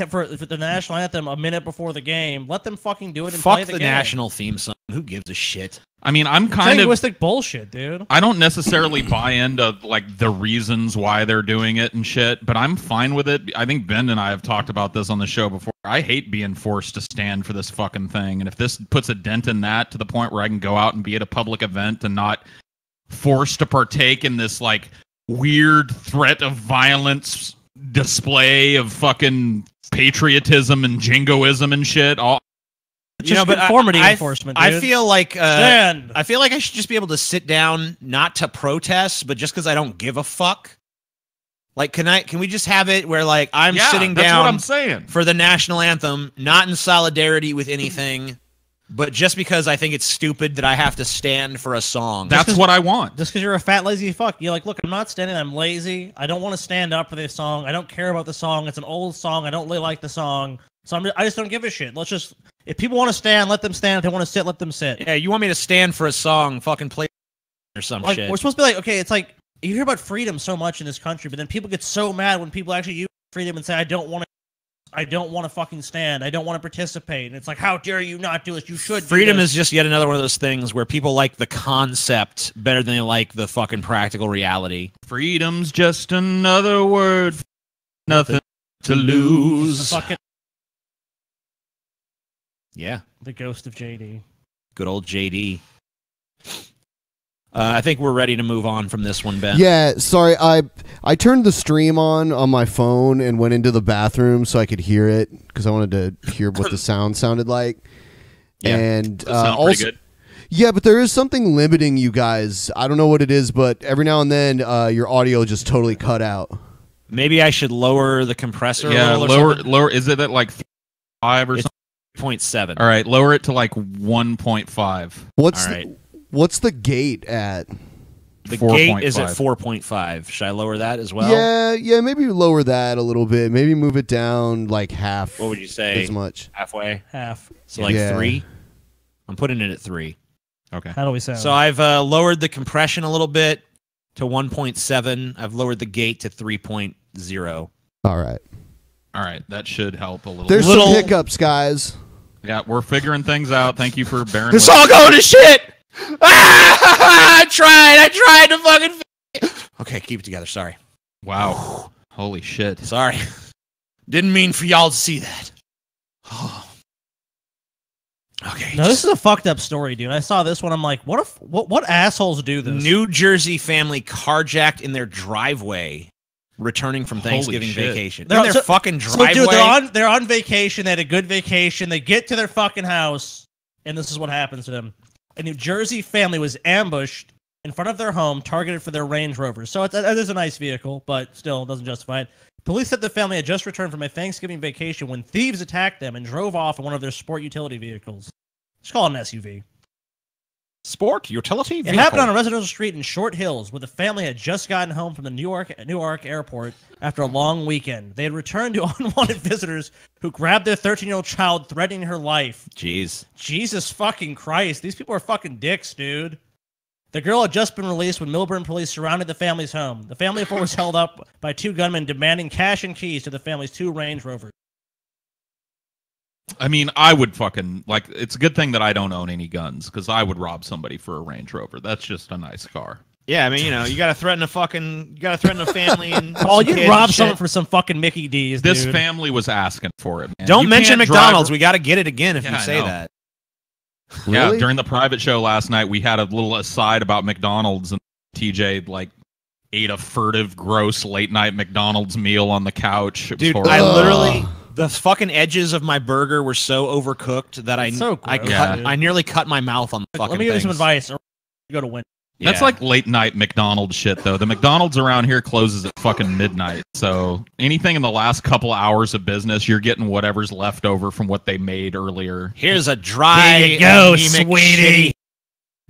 for the national anthem a minute before the game, let them fucking do it and play the game. Fuck the national theme song. Who gives a shit? I mean, I'm kind of linguistic bullshit, dude. I don't necessarily buy into like the reasons why they're doing it and shit, but I'm fine with it. I think Ben and I have talked about this on the show before. I hate being forced to stand for this fucking thing, and if this puts a dent in that to the point where I can go out and be at a public event and not forced to partake in this like weird threat of violence display of fucking patriotism and jingoism and shit, conformity enforcement. Dude. I feel like I should just be able to sit down, not to protest, but just because I don't give a fuck. Like, can we just have it where like I'm sitting down? That's what I'm saying. For the national anthem, not in solidarity with anything, but just because I think it's stupid that I have to stand for a song. That's what I want. Just because you're a fat lazy fuck, you're like, look, I'm not standing. I'm lazy. I don't want to stand up for this song. I don't care about the song. It's an old song. I don't really like the song. So I just don't give a shit. Let's just, if people want to stand, let them stand. If they want to sit, let them sit. Yeah, you want me to stand for a song, fucking play or some like, shit. We're supposed to be like, okay, it's like, you hear about freedom so much in this country, but then people get so mad when people actually use freedom and say, I don't want to fucking stand. I don't want to participate. And it's like, how dare you not do this? You should. Freedom is just yet another one of those things where people like the concept better than they like the fucking practical reality. Freedom's just another word. Nothing to lose. Yeah. The ghost of JD. Good old JD. I think we're ready to move on from this one, Ben. Yeah, sorry. I turned the stream on my phone and went into the bathroom so I could hear it because I wanted to hear what the sound sounded like. Yeah, and also, pretty good. Yeah, but there is something limiting you guys. I don't know what it is, but every now and then your audio just totally cut out. Maybe I should lower the compressor. Yeah, a little lower. Is it at like 5 or something? 0.7. All right, lower it to like 1.5. What's the gate at? The gate is at 4.5. Should I lower that as well? Yeah, maybe lower that a little bit. Maybe move it down like half. What would you say? As much. Halfway? Half. So like 3? I'm putting it at 3. Okay. How do we sound? So I've lowered the compression a little bit to 1.7. I've lowered the gate to 3.0. All right. That should help a little. There's some hiccups, guys. Yeah, we're figuring things out. Thank you for bearing This with all going to shit! I tried to fucking... Okay, keep it together. Sorry. Wow. Holy shit. Sorry. Didn't mean for y'all to see that. Okay. No, this is a fucked up story, dude. I saw this one. I'm like, what assholes do this? New Jersey family carjacked in their driveway, returning from Thanksgiving vacation. They're in their fucking driveway. So, dude, they're on vacation. They had a good vacation. They get to their fucking house, and this is what happens to them. A New Jersey family was ambushed in front of their home, targeted for their Range Rovers. So it is a nice vehicle, but still doesn't justify it. Police said the family had just returned from a Thanksgiving vacation when thieves attacked them and drove off in one of their sport utility vehicles. Just call it an SUV. Sport utility vehicle? It happened on a residential street in Short Hills where the family had just gotten home from the Newark airport after a long weekend. They had returned to unwanted visitors who grabbed their 13-year-old child, threatening her life. Jeez. Jesus fucking Christ. These people are fucking dicks, dude. The girl had just been released when Milburn police surrounded the family's home. The family of 4 was held up by 2 gunmen demanding cash and keys to the family's 2 Range Rovers. I mean, I would fucking, like, it's a good thing that I don't own any guns, because I would rob somebody for a Range Rover. That's just a nice car. Yeah, I mean, you know, you gotta threaten a family and... Oh, you'd rob someone for some fucking Mickey D's, This dude. family was asking for it, man. Don't mention McDonald's. We gotta get it again if you say that. Yeah, during the private show last night, we had a little aside about McDonald's, and TJ, like, ate a furtive, gross late-night McDonald's meal on the couch. Dude, I literally... The fucking edges of my burger were so overcooked that I nearly cut my mouth on the fucking Let me give you some things. advice. Go to win. That's like late-night McDonald's shit, though. The McDonald's around here closes at fucking midnight, so anything in the last couple hours of business, you're getting whatever's left over from what they made earlier. Here's a dry... Here you go, sweetie.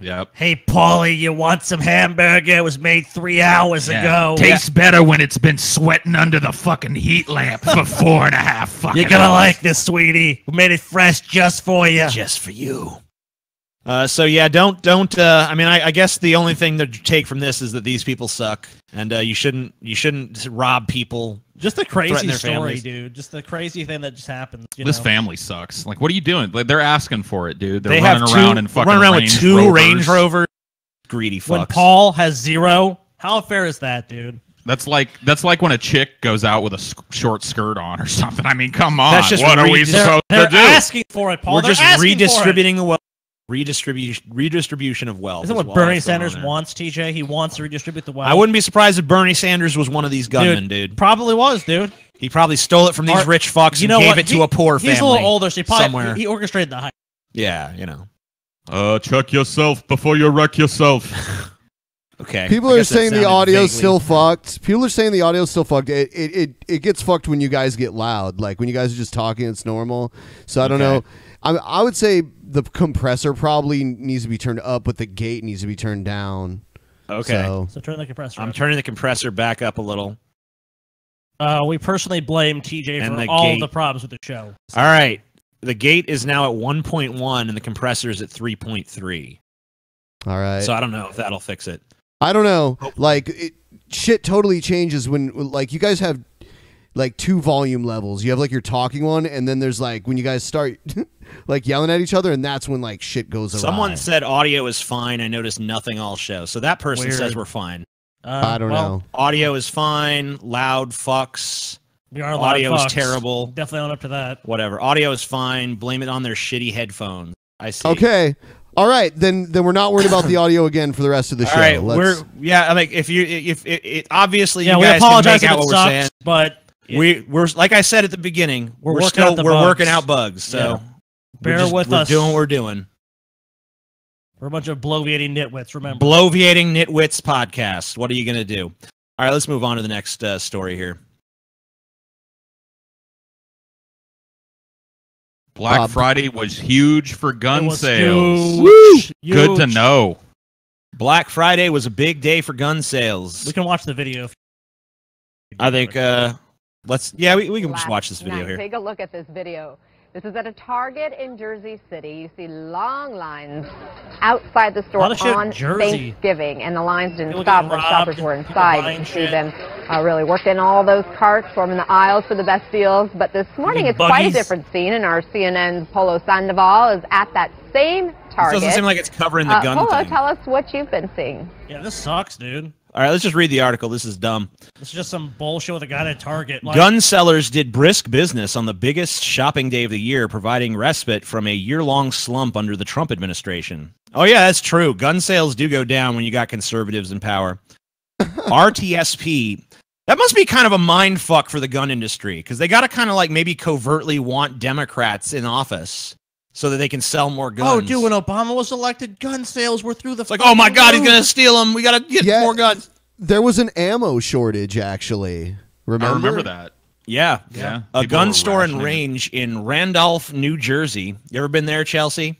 Yep. Hey, Paulie, you want some hamburger? It was made 3 hours ago. Tastes better when it's been sweating under the fucking heat lamp for 4.5 fucking You're gonna hours. like this, sweetie. We made it fresh just for you. Just for you. So yeah, don't. I mean, I guess the only thing to take from this is that these people suck, and you shouldn't rob people. Just the crazy their story, families. dude. Just the crazy thing that just happens. This family sucks. Like, what are you doing? Like, they're asking for it, dude. They're They running have around and fucking running around with Range 2 Rovers. Range Rovers. Greedy fucks. When Paul has 0, how fair is that, dude? That's like when a chick goes out with a short skirt on or something. I mean, come on. That's just what are we supposed They're to do? asking for it, Paul. We're They're just asking redistributing the wealth. Redistribution of wealth. Isn't is what Bernie else going on Sanders there. wants, TJ? He wants to redistribute the wealth. I wouldn't be surprised if Bernie Sanders was one of these gunmen, dude. Probably was, dude. He probably stole it from these rich fucks and gave it to a poor family. He's a little older, so he probably somewhere. he orchestrated the hype. Yeah, you know. Check yourself before you wreck yourself. Okay. People are saying the audio's still fucked. People are saying the audio's still fucked. It gets fucked when you guys get loud. Like when you guys are just talking, it's normal. So I don't know. I would say the compressor probably needs to be turned up, but the gate needs to be turned down. Okay. So turn the compressor I'm up. turning the compressor back up a little. We personally blame TJ And for the all gate. the problems with the show. All right. The gate is now at 1.1 and the compressor is at 3.3. All right. So I don't know if that'll fix it. I don't know. Like shit totally changes when like you guys have like 2 volume levels. You have like your talking one, and then there's like when you guys start like yelling at each other, and that's when like shit goes awry. Someone said audio is fine. I noticed nothing all show. So that person Weird. says we're fine. I don't know. Audio is fine. Loud fucks. We are loud Audio is fucks. terrible. Definitely on up to that. Whatever. Audio is fine. Blame it on their shitty headphones. I see. Okay. All right, then we're not worried about the audio again for the rest of the show. All right, Let's- I like if it obviously Yeah, you we guys apologize can make if out it what we're saying. sucks, but We're like I said at the beginning, We're we're working out the bugs. working out bugs. So Yeah. Bear with we're us. doing what we're doing. We're a bunch of bloviating nitwits, remember. Bloviating Nitwits podcast. What are you gonna do? All right, let's move on to the next story here. Black Friday was huge for gun was sales. huge. Good to Huge. know. Black Friday was a big day for gun sales. We can watch the video. I think we can just watch this video here. Take a look at this video. This is at a Target in Jersey City. You see long lines outside the store lot of shit in on Jersey. Thanksgiving, and the lines didn't People stop getting when robbed, shoppers were people inside. buying You can see shit. them really working all those carts, forming the aisles for the best deals. But this morning, Big it's quite a buggies. different scene, and our CNN's Polo Sandoval is at that same This Target. doesn't seem like it's covering the gun Polo, thing. tell us what you've been seeing. Yeah, this sucks, dude. All right, let's just read the article. This is dumb. This is just some bullshit with a guy at Target. Like, Gun sellers did brisk business on the biggest shopping day of the year, providing respite from a year-long slump under the Trump administration. Oh, yeah, that's true. Gun sales do go down when you got conservatives in power. RTSP. That must be kind of a mind fuck for the gun industry, because they got to kind of like maybe covertly want Democrats in office so that they can sell more guns. oh, dude, when Obama was elected, gun sales were through the It's like, oh my God, he's going to steal them. We got to get more guns. There was an ammo shortage, actually. Remember? I remember that. Yeah. Yeah. A People gun were store and rationing. range in Randolph, New Jersey. You ever been there, Chelsea?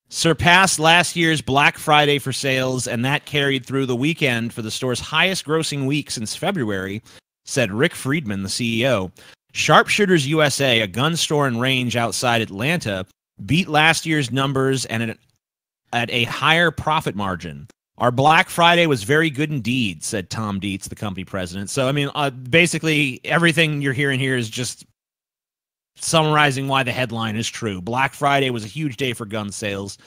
Surpassed last year's Black Friday for sales, and that carried through the weekend for the store's highest grossing week since February, said Rick Friedman, the CEO. Sharpshooters USA, a gun store and range outside Atlanta, beat last year's numbers and at a higher profit margin. Our Black Friday was very good indeed, said Tom Dietz, the company president. So, I mean, basically everything you're hearing here is just summarizing why the headline is true. Black Friday was a huge day for gun sales.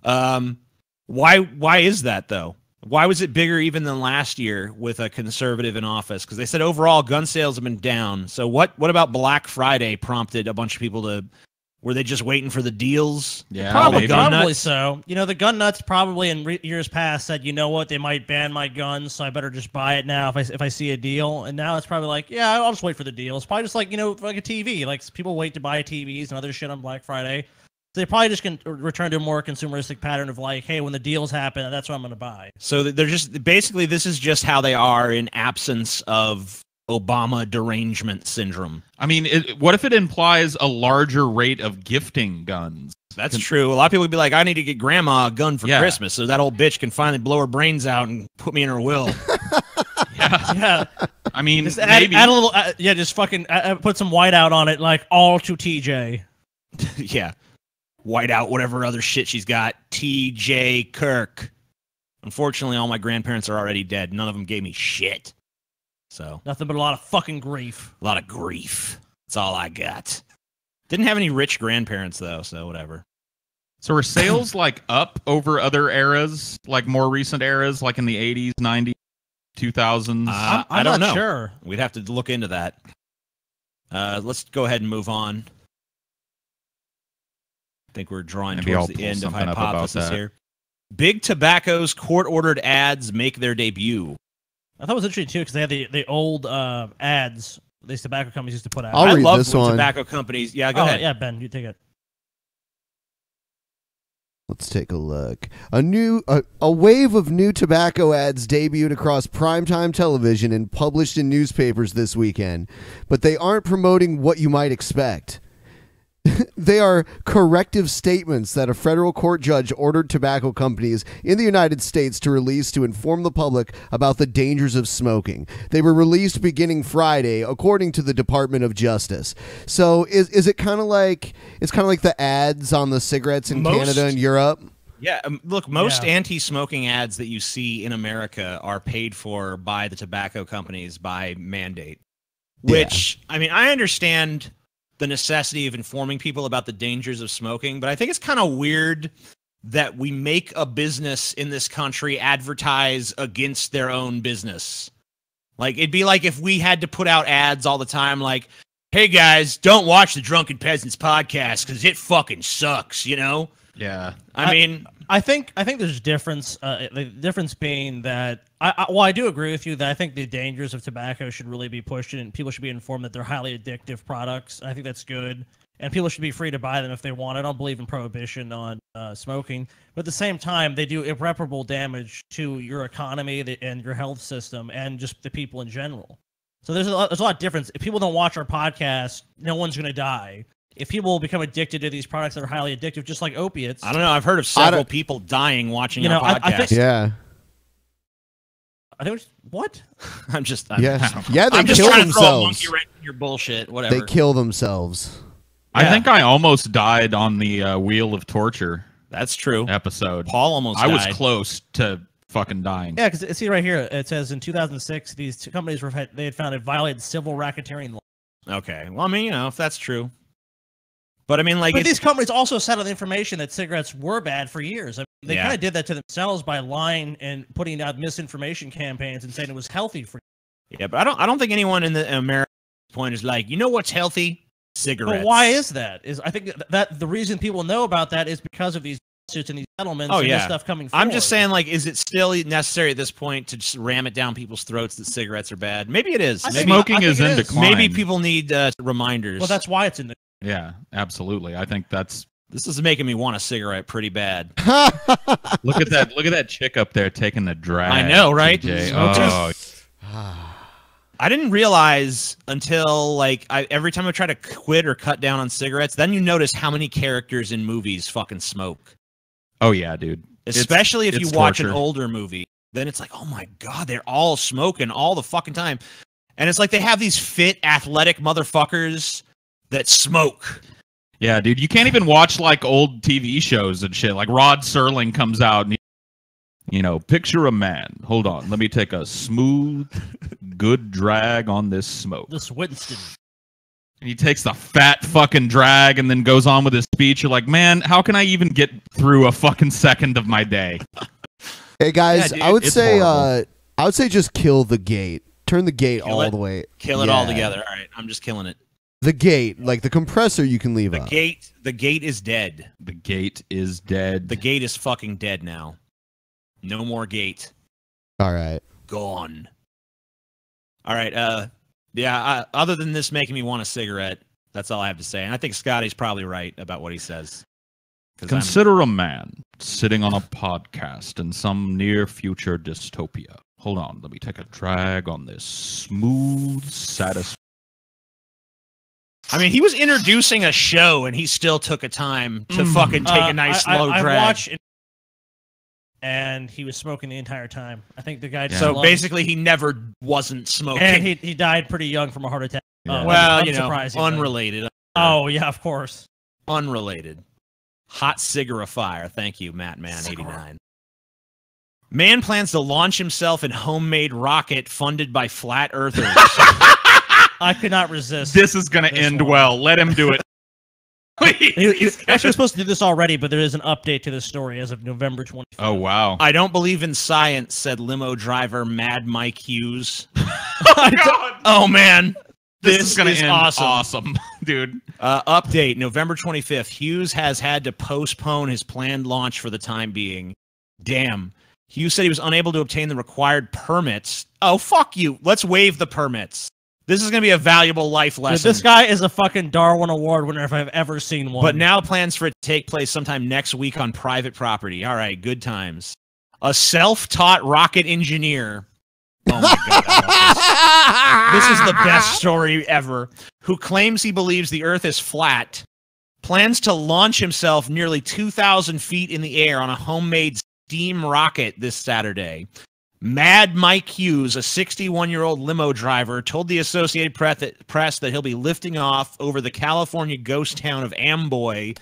Why is that, though? Why was it bigger even than last year with a conservative in office? Because they said overall gun sales have been down. So what about Black Friday prompted a bunch of people to... Were they just waiting for the deals? Yeah, Probably nuts? so. You know, the gun nuts probably in years past said, you know what, they might ban my guns, so I better just buy it now if I see a deal. And now it's probably like, yeah, I'll just wait for the deal. It's probably just like, you know, like a TV. Like people wait to buy TVs and other shit on Black Friday. So they probably just can return to a more consumeristic pattern of like, hey, when the deals happen, that's what I'm going to buy. So they're just basically this is just how they are in absence of Obama derangement syndrome. I mean, what if it implies a larger rate of gifting guns? That's true. A lot of people would be like, I need to get grandma a gun for Christmas so that old bitch can finally blow her brains out and put me in her will. Yeah. I mean, Just maybe. add a little, just fucking put some whiteout on it, like all to TJ. Yeah. white out whatever other shit she's got. T.J. Kirk. Unfortunately, all my grandparents are already dead. None of them gave me shit. So nothing but a lot of fucking grief. A lot of grief. That's all I got. Didn't have any rich grandparents though, so whatever. So are sales like up over other eras, like more recent eras, like in the 80s, 90s, 2000s? I don't know. Sure. We'd have to look into that. Let's go ahead and move on. I think we're drawing towards the end of Hypothesis here. Big Tobacco's court-ordered ads make their debut. I thought it was interesting, too, because they had the old ads these tobacco companies used to put out. I love this one. Tobacco companies. Yeah, go ahead. Yeah, Ben, you take it. Let's take a look. A wave of new tobacco ads debuted across primetime television and published in newspapers this weekend, but they aren't promoting what you might expect. They are corrective statements that a federal court judge ordered tobacco companies in the United States to release to inform the public about the dangers of smoking. They were released beginning Friday, according to the Department of Justice. So is it kind of like the ads on the cigarettes in Canada and Europe? Yeah, look, most anti-smoking ads that you see in America are paid for by the tobacco companies by mandate. Which, I mean, I understand the necessity of informing people about the dangers of smoking, but I think it's kind of weird that we make a business in this country advertise against their own business. Like, it'd be like if we had to put out ads all the time like, hey guys, don't watch the Drunken Peasants podcast because it fucking sucks, you know? Yeah. I mean, I think there's a difference. The difference being that I do agree with you that I think the dangers of tobacco should really be pushed and people should be informed that they're highly addictive products. I think that's good, and people should be free to buy them if they want. I don't believe in prohibition on smoking, but at the same time, they do irreparable damage to your economy and your health system and just the people in general. So there's a lot of difference. If people don't watch our podcast, no one's going to die. If people become addicted to these products that are highly addictive, just like opiates. I don't know. I've heard of several people dying watching our podcast. I think, yeah. I think what? I'm just. They I'm just kill trying themselves. to throw a monkey right in your bullshit. Whatever. They kill themselves. I think I almost died on the Wheel of Torture. That's true. Episode. Paul almost died. I was close to fucking dying. Yeah, because see right here, it says in 2006, these two companies they had found it violated civil racketeering law. Okay. Well, I mean, you know, if that's true. But I mean, like, but these companies also settled information that cigarettes were bad for years. I mean, they kind of did that to themselves by lying and putting out misinformation campaigns and saying it was healthy for you. Yeah, but I don't think anyone in the American point is like, you know what's healthy? Cigarettes. But why is that? I think that the reason people know about that is because of these lawsuits and these settlements and this stuff coming forward. I'm just saying, like, is it still necessary at this point to just ram it down people's throats that cigarettes are bad? Maybe it is. Smoking is in decline. Maybe people need reminders. Well, that's why it's in the. Yeah, absolutely. I think this is making me want a cigarette pretty bad. Look at that chick up there taking the drag. I know, right? Oh. I didn't realize until like every time I try to quit or cut down on cigarettes, then you notice how many characters in movies fucking smoke. Oh yeah, dude. Especially if you watch torture. an older movie, then it's like, oh my god, they're all smoking all the fucking time, and it's like they have these fit, athletic motherfuckers that smoke. Yeah, dude, you can't even watch like old TV shows and shit. Like Rod Serling comes out and picture a man. Hold on, let me take a smooth, good drag on this smoke. This Winston. And he takes the fat fucking drag and then goes on with his speech. You're like, man, how can I even get through a fucking second of my day? Hey guys, dude, I would say just kill the gate. Turn the gate Kill all it? the way. Kill it all together. All right, I'm just killing it. The gate, like the compressor, you can leave up. The gate is dead. The gate is dead. The gate is fucking dead now. No more gate. All right. Gone. All right. Yeah. Other than this making me want a cigarette, that's all I have to say. And I think Scotty's probably right about what he says. Consider a man sitting on a podcast in some near future dystopia. Hold on, let me take a drag on this smooth, satisfying. I mean, he was introducing a show, and he still took a time to fucking take a nice slow drag. I watched it, and he was smoking the entire time. I think the guy. So basically, he never wasn't smoking. And he died pretty young from a heart attack. Yeah. Well, unrelated. Oh yeah, of course. Unrelated. Hot cigarifier. Thank you, Mattman89. Man plans to launch himself in homemade rocket funded by flat earthers. I could not resist. This is going to end well. Let him do it. He's actually supposed to do this already, but there is an update to this story as of November 25th. Oh, wow. I don't believe in science, said limo driver Mad Mike Hughes. Oh, man. This is going to end awesome, dude. Update, November 25th. Hughes has had to postpone his planned launch for the time being. Damn. Hughes said he was unable to obtain the required permits. Oh, fuck you. Let's waive the permits. This is going to be a valuable life lesson. Dude, this guy is a fucking Darwin Award winner if I've ever seen one. But now plans for it to take place sometime next week on private property. All right, good times. A self-taught rocket engineer. Oh my God, I love this. This is the best story ever. Who claims he believes the Earth is flat, plans to launch himself nearly 2,000 feet in the air on a homemade steam rocket this Saturday. Mad Mike Hughes, a 61-year-old limo driver, told the Associated Press that he'll be lifting off over the California ghost town of Amboy,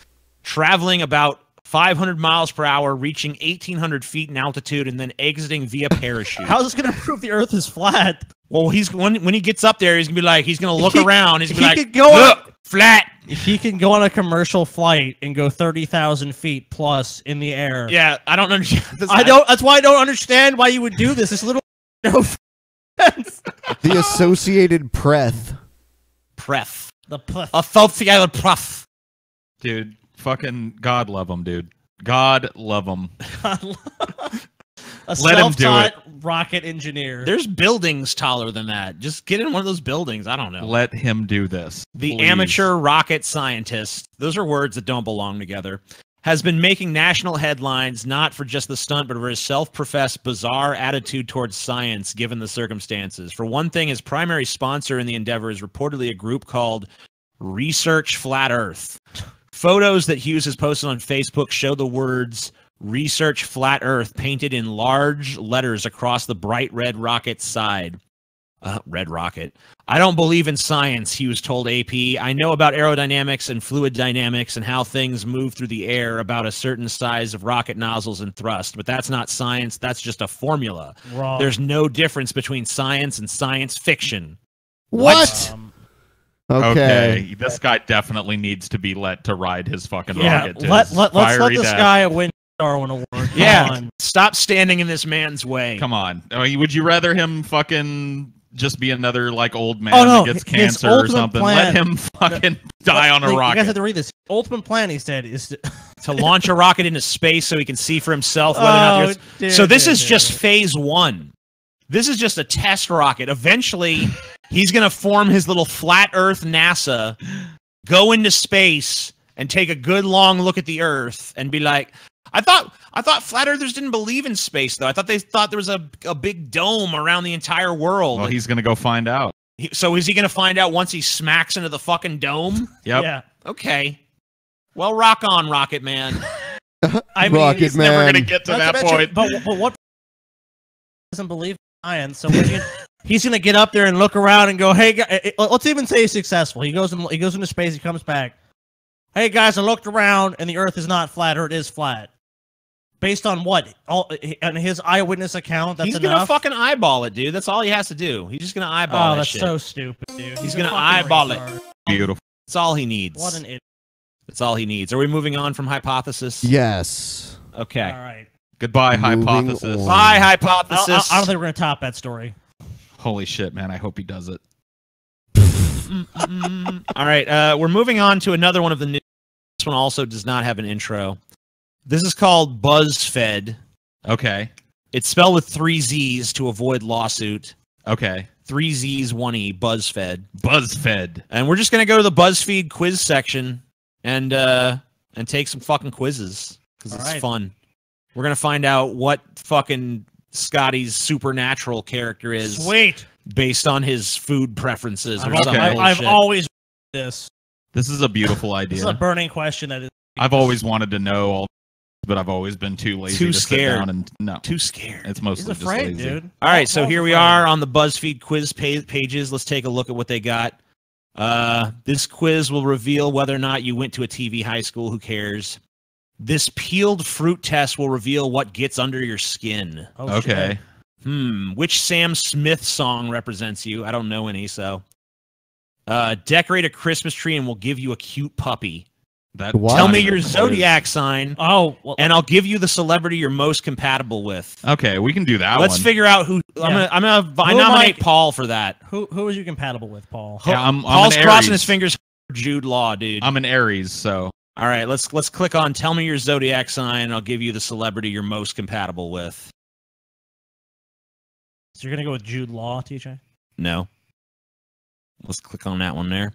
traveling about 500 miles per hour, reaching 1,800 feet in altitude, and then exiting via parachute. How is this going to prove the Earth is flat? Well, when he gets up there, he's going to be like, he's going to look around. He's going to be like, look, flat. If he can go on a commercial flight and go 30,000 feet plus in the air. Yeah, I don't understand. That's why I don't understand why you would do this. This little no sense. The Associated Press. The Press. Associated Press. Dude, fucking God love him, dude. God love him. A Let him do it. self-taught rocket engineer. There's buildings taller than that. Just get in one of those buildings. I don't know. Let him do this. The please. amateur rocket scientist, those are words that don't belong together, has been making national headlines not for just the stunt, but for his self-professed bizarre attitude towards science given the circumstances. For one thing, his primary sponsor in the endeavor is reportedly a group called Research Flat Earth. Photos that Hughes has posted on Facebook show the words Research Flat Earth painted in large letters across the bright red rocket's side. Red rocket. I don't believe in science, Hughes told AP. I know about aerodynamics and fluid dynamics and how things move through the air about a certain size of rocket nozzles and thrust, but that's not science. That's just a formula. Wrong. There's no difference between science and science fiction. What? Okay. This guy definitely needs to be let to ride his fucking Yeah, rocket. let's let this guy win Darwin Award. Come on. Stop standing in this man's way. Come on. I mean, would you rather him fucking just be another like old man no, that gets his cancer or ultimate something? plan- Let him fucking die on a You rocket. guys have to read this. Ultimate plan, he said, is to launch a rocket into space so he can see for himself whether or not the Earth... dude, So this is dude. just phase one. This is just a test rocket. Eventually, he's going to form his little flat Earth NASA, go into space, and take a good long look at the Earth and be like, I thought flat earthers didn't believe in space, though. I thought they thought there was a big dome around the entire world. Well, he's going to go find out. So is he going to find out once he smacks into the fucking dome? Yep. Yeah. Okay. Well, rock on, Rocket Man. I mean, Rocket He's Man. never going to get to Not that mention- point. But what doesn't believe in science? So he's gonna get up there and look around and go, "Hey, let's even say he's successful." He goes into space. He comes back. Hey guys, I looked around and the Earth is not flat, or it is flat. Based on what? On his eyewitness account, that's He's enough? gonna fucking eyeball it, dude. That's all he has to do. He's just gonna eyeball Oh, that that's shit. so stupid, dude. He's a gonna fucking eyeball it. retard. Beautiful. That's all he needs. What an idiot. That's all he needs. Are we moving on from Hypothesis? Yes. Okay. All right. Goodbye, Moving Hypothesis. on. Bye, Hypothesis. I don't think we're gonna top that story. Holy shit, man. I hope he does it. All right. We're moving on to another one of the news. This one also does not have an intro. This is called BuzzFed. Okay. It's spelled with 3 Z's to avoid lawsuit. Okay. 3 Z's, 1 E, BuzzFed. BuzzFed. And we're just going to go to the BuzzFeed quiz section and take some fucking quizzes because it's right. fun. We're going to find out what fucking Scotty's supernatural character is. Sweet. Based on his food preferences or Okay. something. I've always this. This is a beautiful This is a idea. burning question that is. I've always wanted to know all, but I've always been too lazy Too to scared. sit down and no. Too scared. It's He's mostly afraid, just lazy. dude. All right, so Paul's here we afraid. are on the BuzzFeed quiz pages. Let's take a look at what they got. This quiz will reveal whether or not you went to a TV high school. Who cares? This peeled fruit test will reveal what gets under your skin. Oh, Okay. shit. Which Sam Smith song represents you? I don't know any, so. Decorate a Christmas tree and we'll give you a cute puppy. Tell me your zodiac sign. Oh, well, and I'll give you the celebrity you're most compatible with. Okay, we can do that. Let's figure out who. Yeah. I nominate Paul for that. Who is you compatible with, Paul? Yeah, I'm Paul's an crossing Aries. his fingers for Jude Law, dude. I'm an Aries, so. All right, let's click on tell me your zodiac sign. And I'll give you the celebrity you're most compatible with. So you're gonna go with Jude Law, TJ? No. Let's click on that one there.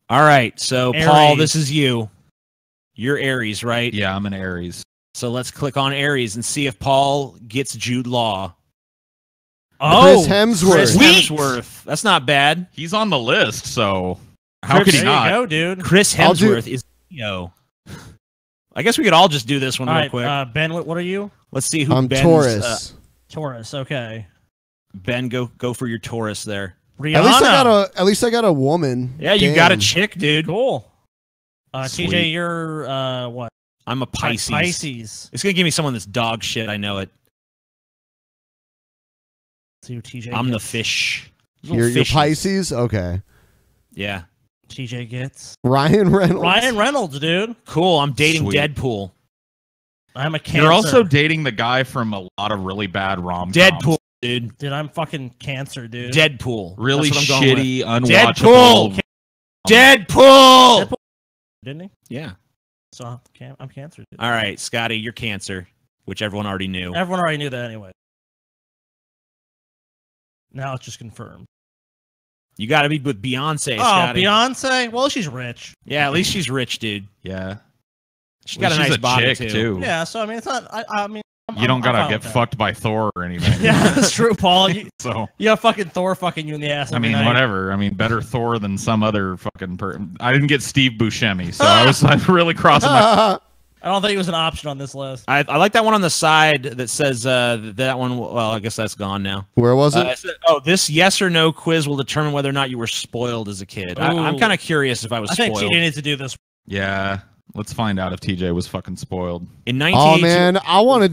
All right, so Aries. Paul, this is you. You're Aries, right? Yeah, I'm an Aries. So let's click on Aries and see if Paul gets Jude Law. Chris Hemsworth. Chris Hemsworth. That's not bad. He's on the list, so how could he not? There you go, dude. Chris Hemsworth is Leo. I guess we could all just do this one All real right, quick. Ben, what are you? Let's see who I'm Ben's, Taurus. Taurus. Okay. Ben, go for your Taurus there. Rihanna. At least I got a woman. Yeah, you got a chick, dude. Cool. Sweet. TJ, you're what? I'm a Pisces. Pisces. It's gonna give me someone that's dog shit. I know it. See who TJ I'm the gets. fish. You're Pisces? Okay. Yeah. TJ gets Ryan Reynolds. Ryan Reynolds, dude. Cool. I'm dating Sweet. Deadpool. I'm a Cancer. You're also dating the guy from a lot of really bad rom-coms. Deadpool, dude. Dude, I'm fucking Cancer, dude. Deadpool. Really That's what I'm going shitty, with. unwatchable. Deadpool. Didn't he? Yeah. So I'm Cancer, dude. All right, Scotty, you're Cancer, which everyone already knew. Everyone already knew that anyway. Now it's just confirmed. You got to be with Beyonce, Oh, Scotty. Beyonce? Well, she's rich. Yeah, at least she's rich, dude. Yeah. She's got a nice body, too. Yeah, so I mean, it's not. I mean, You don't I'm gotta fine get with fucked by Thor or anything. Yeah, that's true, Paul. So you got fucking Thor fucking you in the ass. I every mean, night. whatever. I mean, better Thor than some other fucking person. I didn't get Steve Buscemi, so I was really crossing my. I don't think it was an option on this list. I like that one on the side that says that one. Well, I guess that's gone now. Where was it? This yes or no quiz will determine whether or not you were spoiled as a kid. I'm Ooh. kind of curious if I was I think spoiled. TJ needs to do this. Yeah, let's find out if TJ was fucking spoiled. In Oh man, I wanted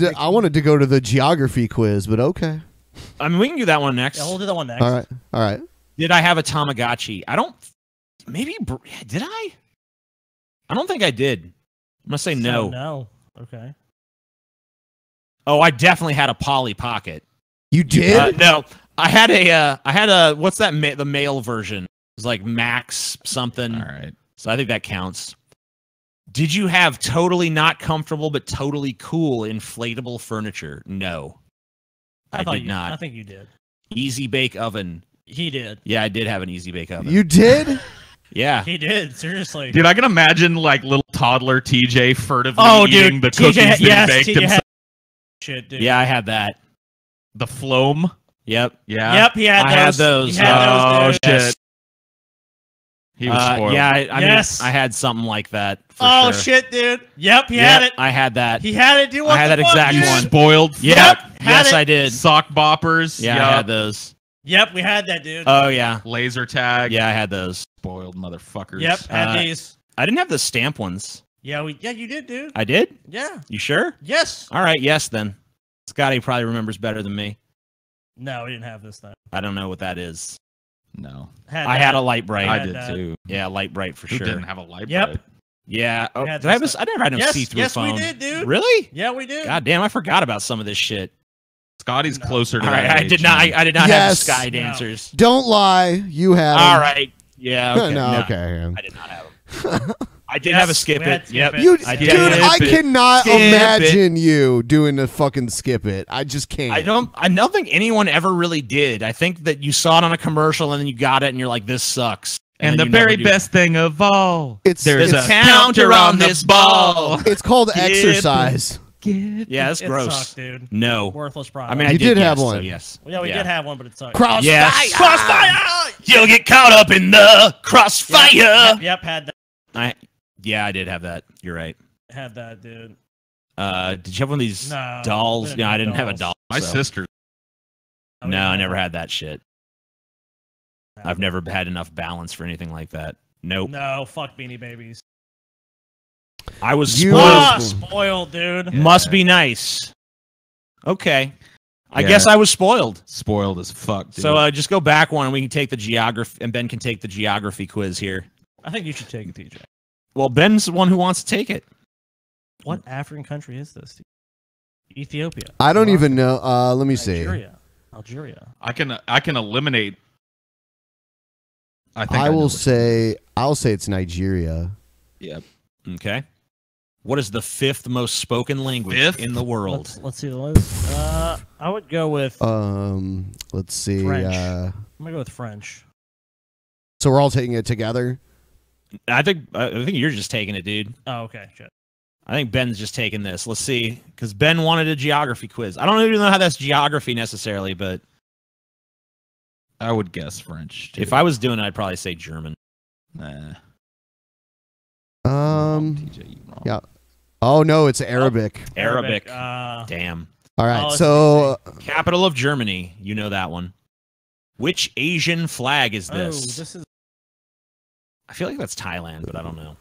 to go to the geography quiz, but okay. I mean, we can do that one next. Yeah, we'll do that one next. All right. Did I have a Tamagotchi? I don't. Maybe did I? I don't think I did. I'm gonna say no. No. Okay. Oh, I definitely had a Polly Pocket. You did? No, I had a. What's that? The male version. It was like Max something. All right. So I think that counts. Did you have totally not comfortable but totally cool inflatable furniture? No, I did not. I think you did. Easy bake oven. He did. Yeah, I did have an easy bake oven. You did? Yeah. He did. Seriously. Dude, I can imagine like little toddler TJ furtively dude, eating the cookies that he baked TJ himself. Shit, dude. Yeah, I had that. The Floam. Yep. Yeah. Yep, he had those. I had those. He had those, dude. Oh shit. He was spoiled. Yeah, I mean, Yes. I had something like that. For Oh sure. shit, dude. Yep, he had it. I had that. He had it. Dude, I had that exact You one. spoiled. Yep. had Yes, it. I did. Sock boppers. Yeah, Yup. I had those. Yep, we had that, dude. Oh yeah. Laser tag. Yeah, I had those. Spoiled motherfuckers. Yep, had these. I didn't have the stamp ones. Yeah, you did, dude. I did? Yeah. You sure? Yes. All right, yes then. Scotty probably remembers better than me. No, we didn't have this thing. I don't know what that is. No. I had a light bright. I did too. Yeah, light bright for Who sure. didn't have a light Yep. bright? Yeah. Oh, We had did I have this a, I never had no Yes, see-through yes, phone. we did, dude. Really? Yeah, we did. God damn, I forgot about some of this shit. Scotty's closer to All that right, I age did not. than me. I did not have Yes. Sky Dancers. Don't lie. You had All them. right. Yeah. Okay. No, okay. I did not have them. I did Yes, have a skip we had it. skip Yep. it. You, I dude, did. I Skip it. cannot Skip it. imagine you doing the fucking skip it. I just can't. I don't think anyone ever really did. I think that you saw it on a commercial and then you got it and you're like, this sucks. And the then you never very do. best thing of all, It's there's it's, a counter on this ball. it's called exercise. Yeah, that's It gross. sucked, dude. No. Worthless product. I mean, I You did did have yes, one. So yes. yeah, we did have one, but it sucked. Crossfire. Yes. Crossfire! You'll get caught up in the crossfire. Yep, had that. Yeah, I did have that. You're right. Had that, dude. Did you have one of these No, dolls? we didn't No, I have didn't have a dolls. doll. My so- sister. No, I never had that shit. I've never had enough balance for anything like that. Nope. No, fuck Beanie Babies. I was spoiled, dude. Yeah. Must be nice. Okay. I guess I was spoiled. Spoiled as fuck, dude. So just go back one and we can take the geography, and Ben can take the geography quiz here. I think you should take it, TJ. Well, Ben's the one who wants to take it. What African country is this? Ethiopia. I don't even know. Let me see. Algeria. I can eliminate. I'll say it's Nigeria. Yep. Okay. What is the 5th most spoken language in the world? Let's see the list. I would go with. Let's see. French. I'm gonna go with French. So we're all taking it together. I think you're just taking it, dude. Oh, okay. Shit. I think Ben's just taking this. Let's see, because Ben wanted a geography quiz. I don't even know how that's geography necessarily, but I would guess French. Too. If I was doing it, I'd probably say German. Nah. TJ, yeah. Oh no, it's Arabic. Arabic. Damn. All right. So capital of Germany. You know that one. Which Asian flag is this? Oh, this is. I feel like that's Thailand, but I don't know.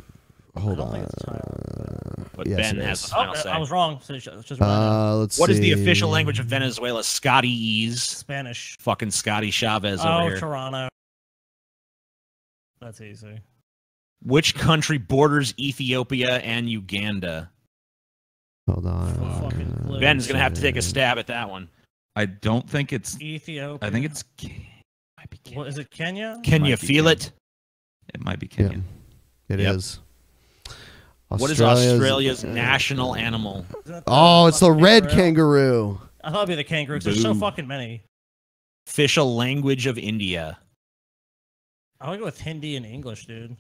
Hold on. But yes, Ben has the final say. I was wrong. So it's just let's What see. is the official language of Venezuela? Scottyese. Spanish. Fucking Scotty Chavez over here. Toronto. That's easy. Which country borders Ethiopia and Uganda? Hold on. Ben's going to have to take a stab at that one. I don't think it's Ethiopia. I think it's might be Kenya. What, is it Kenya? Can you feel it? It might be Kenya. Yeah, it is. What is Australia's national animal? Oh, it's the red kangaroo. I thought it'd be the kangaroo. There's so fucking many. Official language of India. I would go with Hindi and English, dude.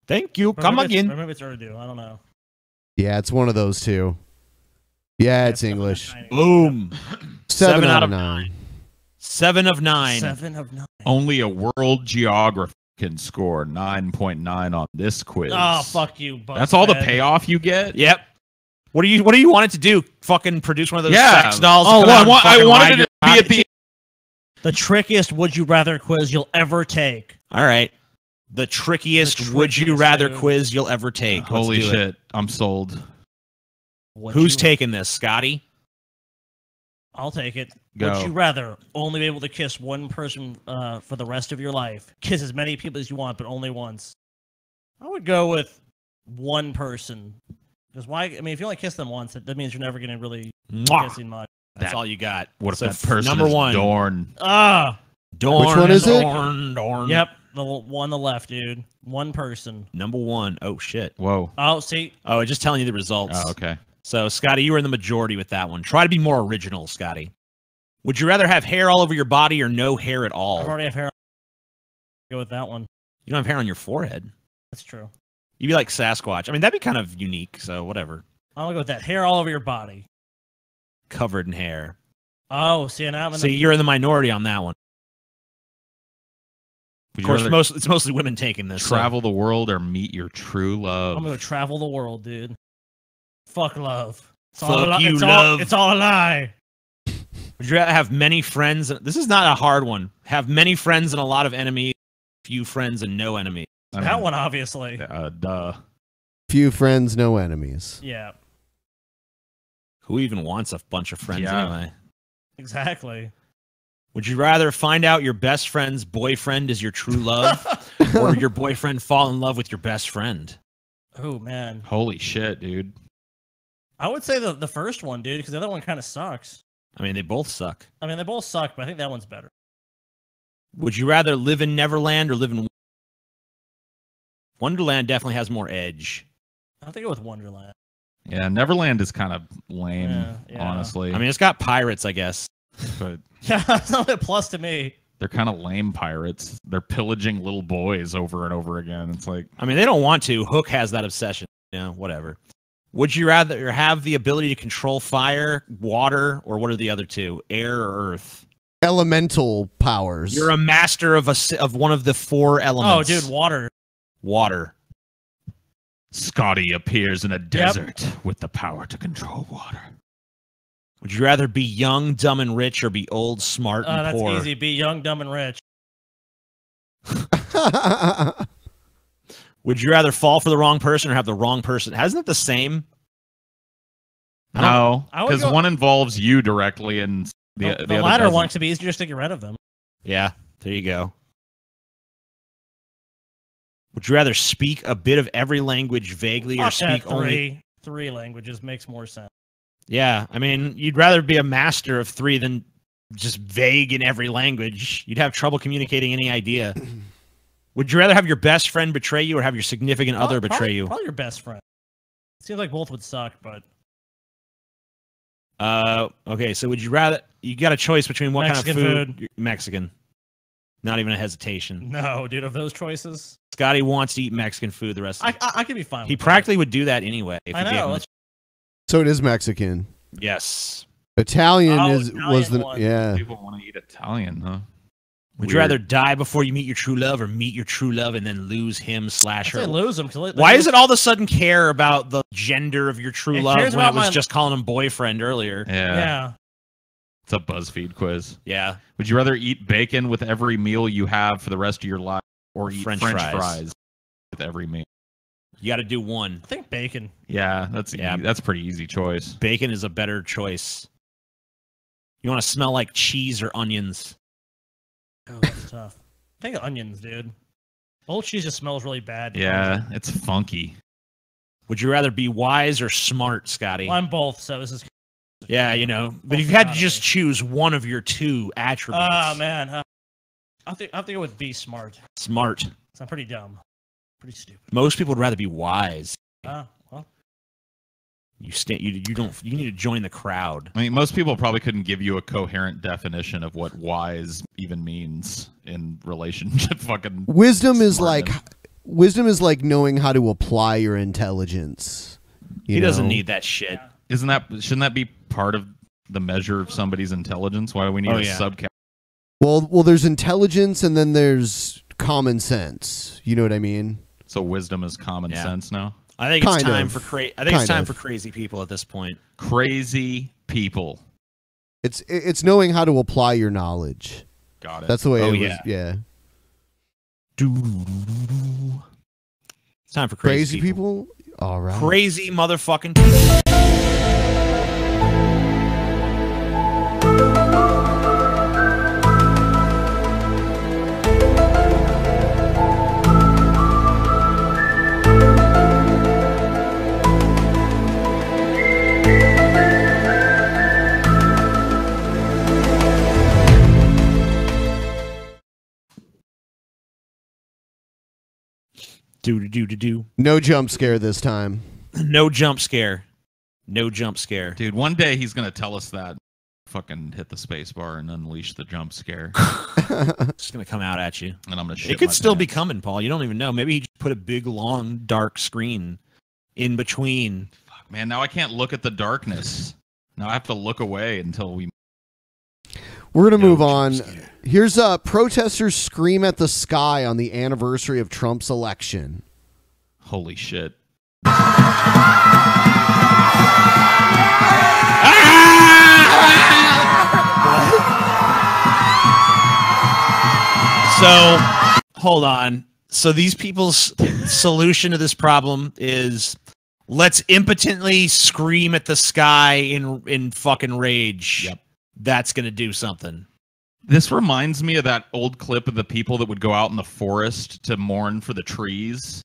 Thank you. Come again. Or maybe it's Urdu. I don't know. Yeah, it's one of those two. Yeah, it's English. Boom. 7 out of 9. 7 of 9. 7 of 9. Only a world geographer can score 9.9 on this quiz. Oh, fuck you, Buzzfed. That's all the payoff you get? Yep. What do you want it to do? Fucking produce one of those sex dolls? Oh, I wanted it to be at the... The trickiest would you rather quiz you'll ever take. All right. The trickiest would you rather quiz you'll ever take. Holy shit. I'm sold. Who's taking this? Scotty? I'll take it. Go. Would you rather only be able to kiss one person for the rest of your life? Kiss as many people as you want, but only once. I would go with one person. Because why? I mean, if you only kiss them once, that means you're never going to really be kissing much. That's all you got. What if that person number one. Dorn? Dorn. Which one is it? Dorn. Yep. The one on the left, dude. One person. Number 1. Oh, shit. Whoa. Oh, see? Oh, it's just telling you the results. Oh, okay. So, Scotty, you were in the majority with that one. Try to be more original, Scotty. Would you rather have hair all over your body or no hair at all? I already have hair. Go with that one. You don't have hair on your forehead. That's true. You'd be like Sasquatch. I mean, that'd be kind of unique, so whatever. I'll go with that. Hair all over your body. Covered in hair. Oh, see, now I'm in you're in the minority on that one. Of course, it's mostly women taking this. Travel the world or meet your true love. I'm going to travel the world, dude. Fuck love. It's all a lie. Would you rather have many friends? This is not a hard one. Have many friends and a lot of enemies, few friends and no enemies. That one, obviously. Duh. Few friends, no enemies. Yeah. Who even wants a bunch of friends anyway? Exactly. Would you rather find out your best friend's boyfriend is your true love, or your boyfriend fall in love with your best friend? Oh, man. Holy shit, dude. I would say the first one, dude, because the other one kind of sucks. I mean, they both suck. I mean, they both suck, but I think that one's better. Would you rather live in Neverland or live in Wonderland? Definitely has more edge. I think go with Wonderland. Yeah, Neverland is kind of lame, honestly. I mean, it's got pirates, I guess. But yeah, that's not a plus to me. They're kind of lame pirates. They're pillaging little boys over and over again. It's like, I mean, they don't want to. Hook has that obsession. You know, whatever. Would you rather have the ability to control fire, water, or what are the other two? Air or earth? Elemental powers. You're a master of one of the 4 elements. Oh, dude, water. Water. Scotty appears in a desert with the power to control water. Would you rather be young, dumb, and rich, or be old, smart, and poor? That's easy. Be young, dumb, and rich. Would you rather fall for the wrong person or have the wrong person? Hasn't it the same? No, because one involves you directly, and the other latter doesn't. one to be easier just to get rid of them. Yeah, there you go. Would you rather speak a bit of every language vaguely or speak only three languages? Makes more sense. Yeah, I mean, you'd rather be a master of 3 than just vague in every language. You'd have trouble communicating any idea. Would you rather have your best friend betray you or have your significant other betray you? Probably your best friend. Seems like both would suck, but... Okay, so would you rather... You got a choice between what Mexican kind of food? Mexican. Not even a hesitation. No, dude, of those choices... Scotty wants to eat Mexican food the rest of the I could be fine with He practically would do that anyway. If I know. So it is Mexican. Yes. Italian Italian was the one. yeah. People want to eat Italian, huh? Would you rather die before you meet your true love or meet your true love and then lose him / her? I'd lose him. Why does it all of a sudden care about the gender of your true love cares when it about was my- just calling him boyfriend earlier? Yeah. It's a BuzzFeed quiz. Yeah. Would you rather eat bacon with every meal you have for the rest of your life or eat French fries with every meal? You got to do one. I think bacon. Yeah, that's a pretty easy choice. Bacon is a better choice. You want to smell like cheese or onions? Oh, that's tough. I think onions, dude. Old cheese just smells really bad. Yeah, it's funky. Would you rather be wise or smart, Scotty? Well, I'm both, so this is... Yeah, you know. But if you had to just choose one of your 2 attributes. Oh, man. I think it would be smart. Smart. I'm pretty dumb. Pretty stupid. Most people would rather be wise. Well. You need to join the crowd. I mean, most people probably couldn't give you a coherent definition of what wise even means in relation to fucking Wisdom is smartness. like knowing how to apply your intelligence. He doesn't need that shit. Shouldn't that be part of the measure of somebody's intelligence? Why do we need a subcategory? Well, there's intelligence and then there's common sense. You know what I mean? So wisdom is common sense now? I think it's time for crazy people at this point. Crazy people. It's knowing how to apply your knowledge. Got it. That's the way it was. Yeah. It's time for crazy people. All right. Crazy motherfucking people. Do. No jump scare this time. No jump scare. No jump scare. Dude, one day he's going to tell us that. Fucking hit the space bar and unleash the jump scare. It's going to come out at you. And I'm going to shit It could my still be pants. coming, Paul. You don't even know. Maybe he just put a big, long, dark screen in between. Fuck, man, now I can't look at the darkness. Now I have to look away until we... We're going to move on. Here's protesters scream at the sky on the anniversary of Trump's election. Holy shit. So, hold on. So these people's solution to this problem is let's impotently scream at the sky in fucking rage. Yep. That's going to do something. This reminds me of that old clip of the people that would go out in the forest to mourn for the trees.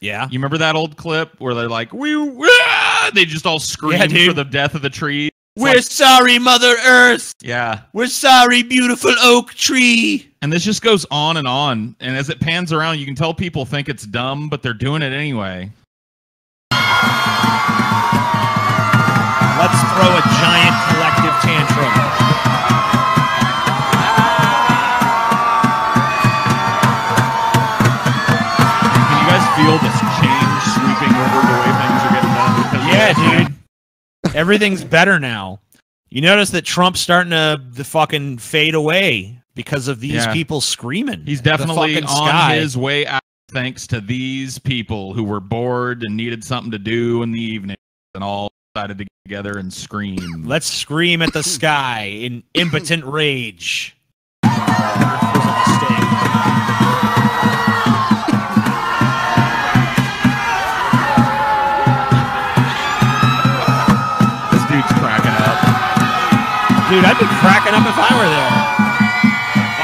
Yeah. You remember that old clip where they're like, they just all scream for the death of the tree? We're sorry, Mother Earth. Yeah. We're sorry, beautiful oak tree. And this just goes on. And as it pans around, you can tell people think it's dumb, but they're doing it anyway. Let's throw a giant collective tantrum. Can you guys feel this change sweeping over the way things are getting done? Yeah, dude. Everything's better now. You notice that Trump's starting to fucking fade away because of these people screaming. He's definitely on sky. his way out thanks to these people who were bored and needed something to do in the evening and all decided to get together and scream. Let's scream at the sky in impotent rage. Dude, I'd be cracking up if I were there.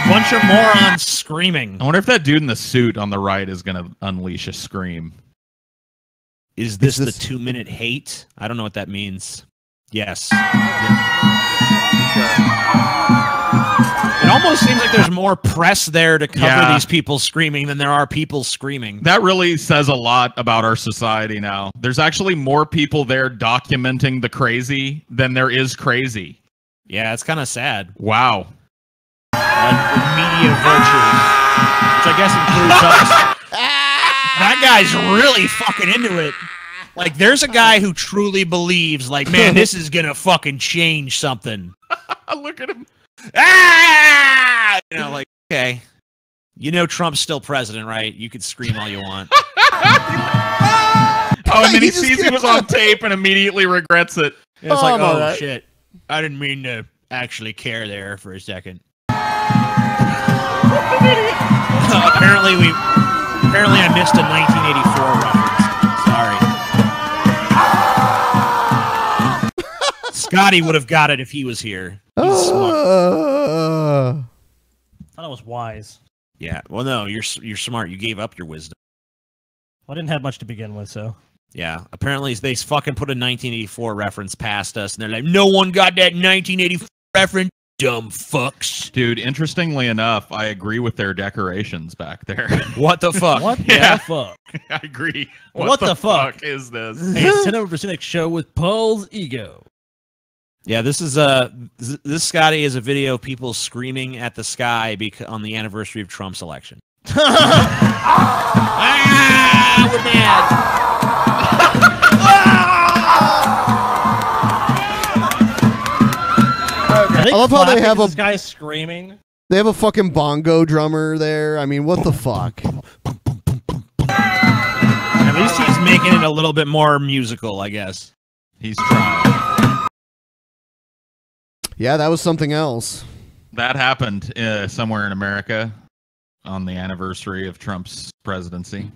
A bunch of morons screaming. I wonder if that dude in the suit on the right is going to unleash a scream. Is this the 2-minute hate? I don't know what that means. Yes. It almost seems like there's more press there to cover these people screaming than there are people screaming. That really says a lot about our society now. There's actually more people there documenting the crazy than there is crazy. Yeah, it's kind of sad. Wow. Media virtues, which I guess includes us. That guy's really fucking into it. Like, there's a guy who truly believes, like, man, this is gonna fucking change something. Look at him. Ah! You know, like, okay. You know Trump's still president, right? You could scream all you want. Oh, and then he sees he was on tape and immediately regrets it. It's like, oh, shit. I didn't mean to actually care there for a second. Apparently I missed a 1984 reference. Sorry. Scotty would have got it if he was here. He's smart. I thought it was wise. Yeah. Well, no, you're smart. You gave up your wisdom. Well, I didn't have much to begin with, so. Yeah. Apparently they fucking put a 1984 reference past us, and they're like, no one got that 1984 reference. Dumb fucks. Dude, interestingly enough, I agree with their decorations back there. What the fuck? What the fuck? I agree. What the fuck is this? Hey, it's 10% show with Paul's ego. Yeah, this is this Scotty is a video of people screaming at the sky on the anniversary of Trump's election. We're mad. I love how they have this guy screaming. They have a fucking bongo drummer there. I mean, what the fuck? At least he's making it a little bit more musical, I guess. He's trying. Yeah, that was something else. That happened somewhere in America on the anniversary of Trump's presidency.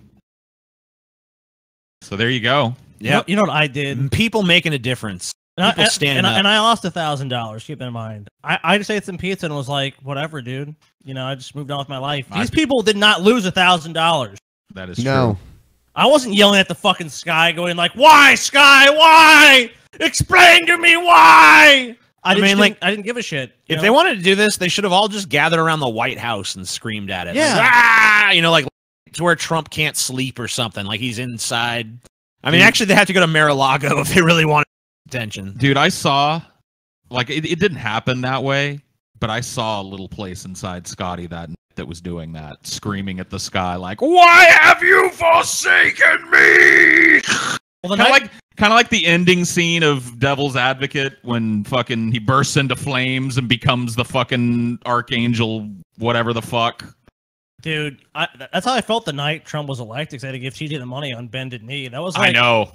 So there you go. Yeah, you know what I did? People making a difference. People standing up. And I lost $1,000. Keep in mind. I just ate some pizza and was like, whatever, dude. You know, I just moved on with my life. These people did not lose $1,000. That is true. I wasn't yelling at the fucking sky, going like, "Why, sky? Why? Explain to me why." I didn't give a shit. If they wanted to do this, they should have all just gathered around the White House and screamed at it. Yeah, like, ah! You know, like to where Trump can't sleep or something. Like he's inside. I mean, actually, they have to go to Mar-a-Lago if they really want attention. Dude, I saw, like, it didn't happen that way, but I saw a little place inside Scotty that was doing that, screaming at the sky, like, "Why have you forsaken me?" Well, kind of like the ending scene of Devil's Advocate when fucking he bursts into flames and becomes the fucking archangel, whatever the fuck. Dude, that's how I felt the night Trump was elected, because I had to give TJ the money on bended knee. That was like, I know.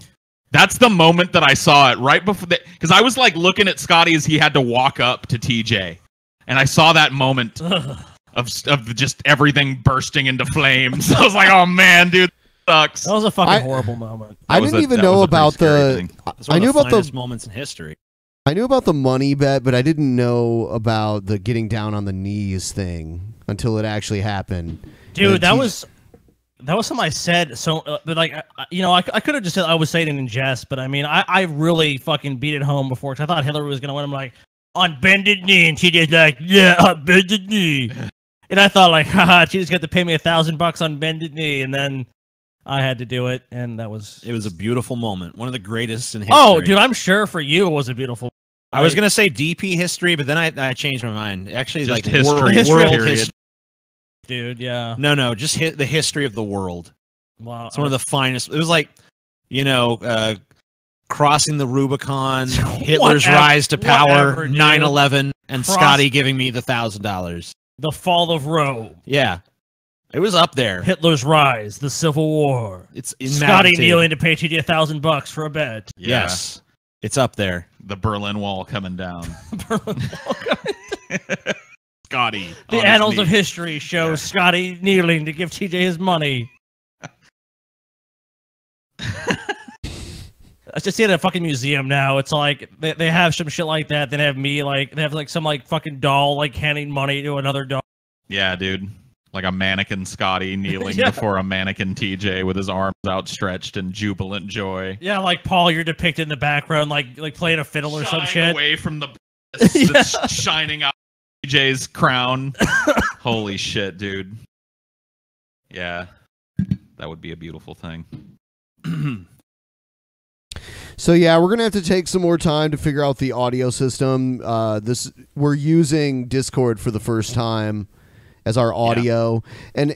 That's the moment that I saw it, right before because I was like looking at Scotty as he had to walk up to TJ, and I saw that moment of just everything bursting into flames. I was like, oh man, dude, sucks. That was a fucking horrible moment. I didn't even know about the. I knew about the moments in history. I knew about the money bet, but I didn't know about the getting down on the knees thing until it actually happened. Dude, that was something I said. So, but like, you know, I could have just said I was saying it in jest, but I mean, I really fucking beat it home before, because I thought Hillary was gonna win. I'm like, on bended knee, and she just like, yeah, on bended knee, and I thought like, haha, she just got to pay me $1,000 on bended knee, and then I had to do it, and it was a beautiful moment, one of the greatest in history. Oh, dude, I'm sure for you it was a beautiful. I was gonna say DP history, but then I changed my mind. Actually, just like history, world history. Dude, yeah. No, just the history of the world. Wow, it's one of the finest. It was like, you know, crossing the Rubicon, Hitler's rise to power, 9/11, and Scotty giving me the $1,000. The fall of Rome. Yeah, it was up there. Hitler's rise, the Civil War. It's in Scotty kneeling to pay TJ $1,000 for a bet. Yeah. Yes, it's up there. The Berlin Wall coming down. Berlin Wall coming down. Scotty. The annals of history show Scotty kneeling to give TJ his money. I just see it at a fucking museum now. It's like they have some shit like that. Then they have me like they have like some like fucking doll like handing money to another doll. Yeah, dude. Like a mannequin Scotty kneeling before a mannequin TJ with his arms outstretched in jubilant joy. Yeah, like Paul, you're depicted in the background, like playing a fiddle or some shit. Away from the that's shining out TJ's crown. Holy shit, dude. Yeah, that would be a beautiful thing. So yeah, we're gonna have to take some more time to figure out the audio system. We're using Discord for the first time as our audio, and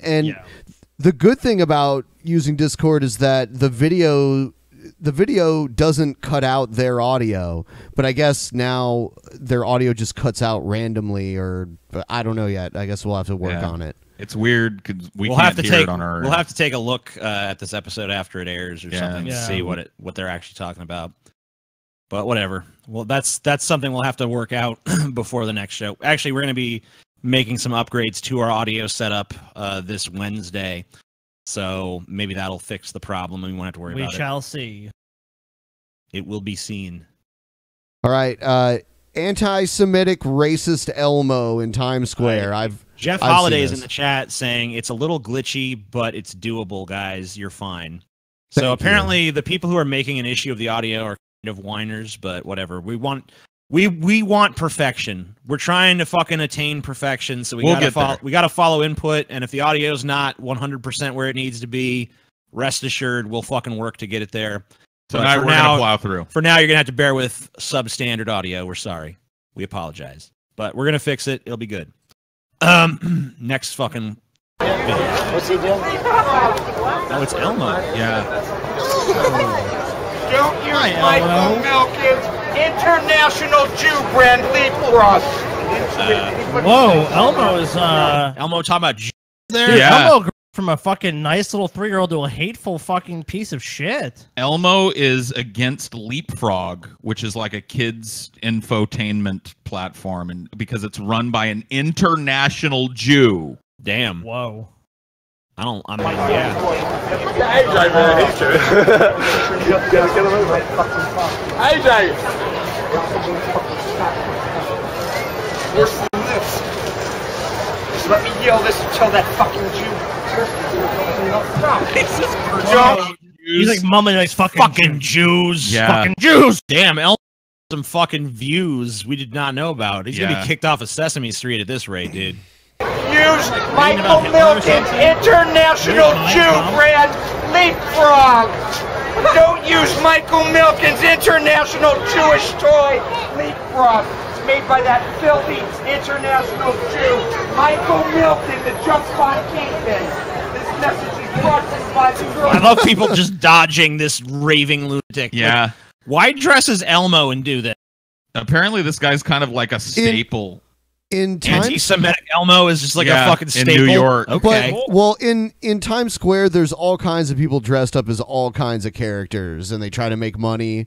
the good thing about using Discord is that the video doesn't cut out their audio, but I guess now their audio just cuts out randomly, or I don't know yet. I guess we'll have to work on it. It's weird because we'll have to take a look at this episode after it airs or something to see what they're actually talking about. But whatever. Well, that's something we'll have to work out before the next show. Actually, we're going to be making some upgrades to our audio setup this Wednesday, so maybe that'll fix the problem and we won't have to worry about it. We shall see. It will be seen. All right. Anti-Semitic racist Elmo in Times Square. Jeff Holiday's in the chat saying it's a little glitchy, but it's doable, guys. You're fine. So apparently the people who are making an issue of the audio are kind of whiners, but whatever. We want perfection. We're trying to fucking attain perfection, so we gotta follow input, and if the audio's not 100% where it needs to be, rest assured we'll fucking work to get it there. So now we're gonna plow through. For now, you're gonna have to bear with substandard audio. We're sorry. We apologize. But we're gonna fix it. It'll be good. Next fucking video. What's he doing? Oh, it's Elmo. Yeah. Don't use Michael Milken's International Jew brand leapfrog. Whoa, Elmo is Elmo talking about Jews there? Yeah. Elmo from a fucking nice little 3-year-old to a hateful fucking piece of shit. Elmo is against Leapfrog, which is like a kids' infotainment platform, and because it's run by an international Jew. Damn. Whoa. I mean, yeah. AJ! Worse than this. Just let me yell this until that fucking Jew. He's like mumbling like fucking Jews. Yeah. Fucking Jews. Damn, Elmo some fucking views we did not know about. He's gonna be kicked off of Sesame Street at this rate, dude. Use Michael Milken's International Jew brand leapfrog. Don't use Michael Milken's International Jewish toy leapfrog. It's made by that filthy international Jew, Michael Milken, the Just Fun Kingpin. This message is brought to you by the girl. I love people just dodging this raving lunatic. Yeah. Like, why dress as Elmo and do that? Apparently this guy's kind of like a staple. Anti-Semitic Elmo is just like a fucking staple. In New York. Okay. But, well, in Times Square, there's all kinds of people dressed up as all kinds of characters, and they try to make money.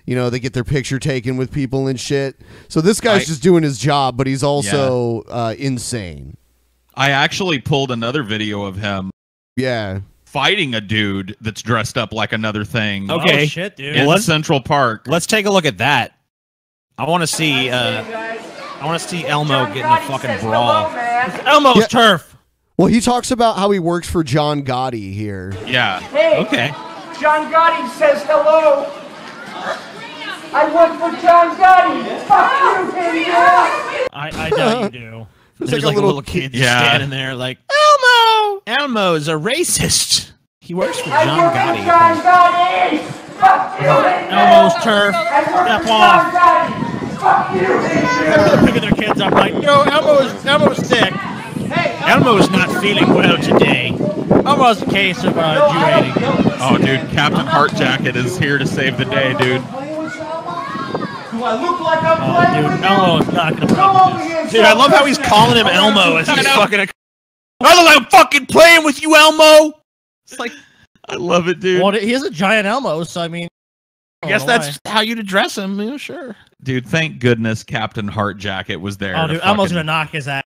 You know, they get their picture taken with people and shit. So this guy's just doing his job, but he's also insane. I actually pulled another video of him. Yeah. Fighting a dude that's dressed up like another thing. Okay. Oh, shit, dude. In Central Park. Let's take a look at that. I want to see. Elmo getting a fucking brawl. Elmo's turf. Well, he talks about how he works for John Gotti here. Yeah. Hey. Okay. John Gotti says hello. I work for John Gotti. Fuck you, Hindu. I doubt you do. There's like a little kid standing there like, Elmo! Elmo is a racist. He works for John Gotti. John Gotti. Fuck you, Hindu. Elmo's turf. Step off. Fuck you, They're picking their kids up like, yo, Elmo's sick. Hey, Elmo is not feeling well today. Almost a case of Jew hating. Oh, dude, Captain Heartjacket is here to save the day, dude. Do I look like I'm playing with Dude, Elmo's not gonna Come play over with here, this. Dude, I love how he's calling him Elmo as he's fucking I look like I'm fucking playing with you, Elmo! It's like, I love it, dude. Well, he is a giant Elmo, so I mean, I guess that's how you'd address him. Yeah, sure. Dude, thank goodness Captain Heartjacket was there. Oh, dude, Elmo's gonna knock his ass.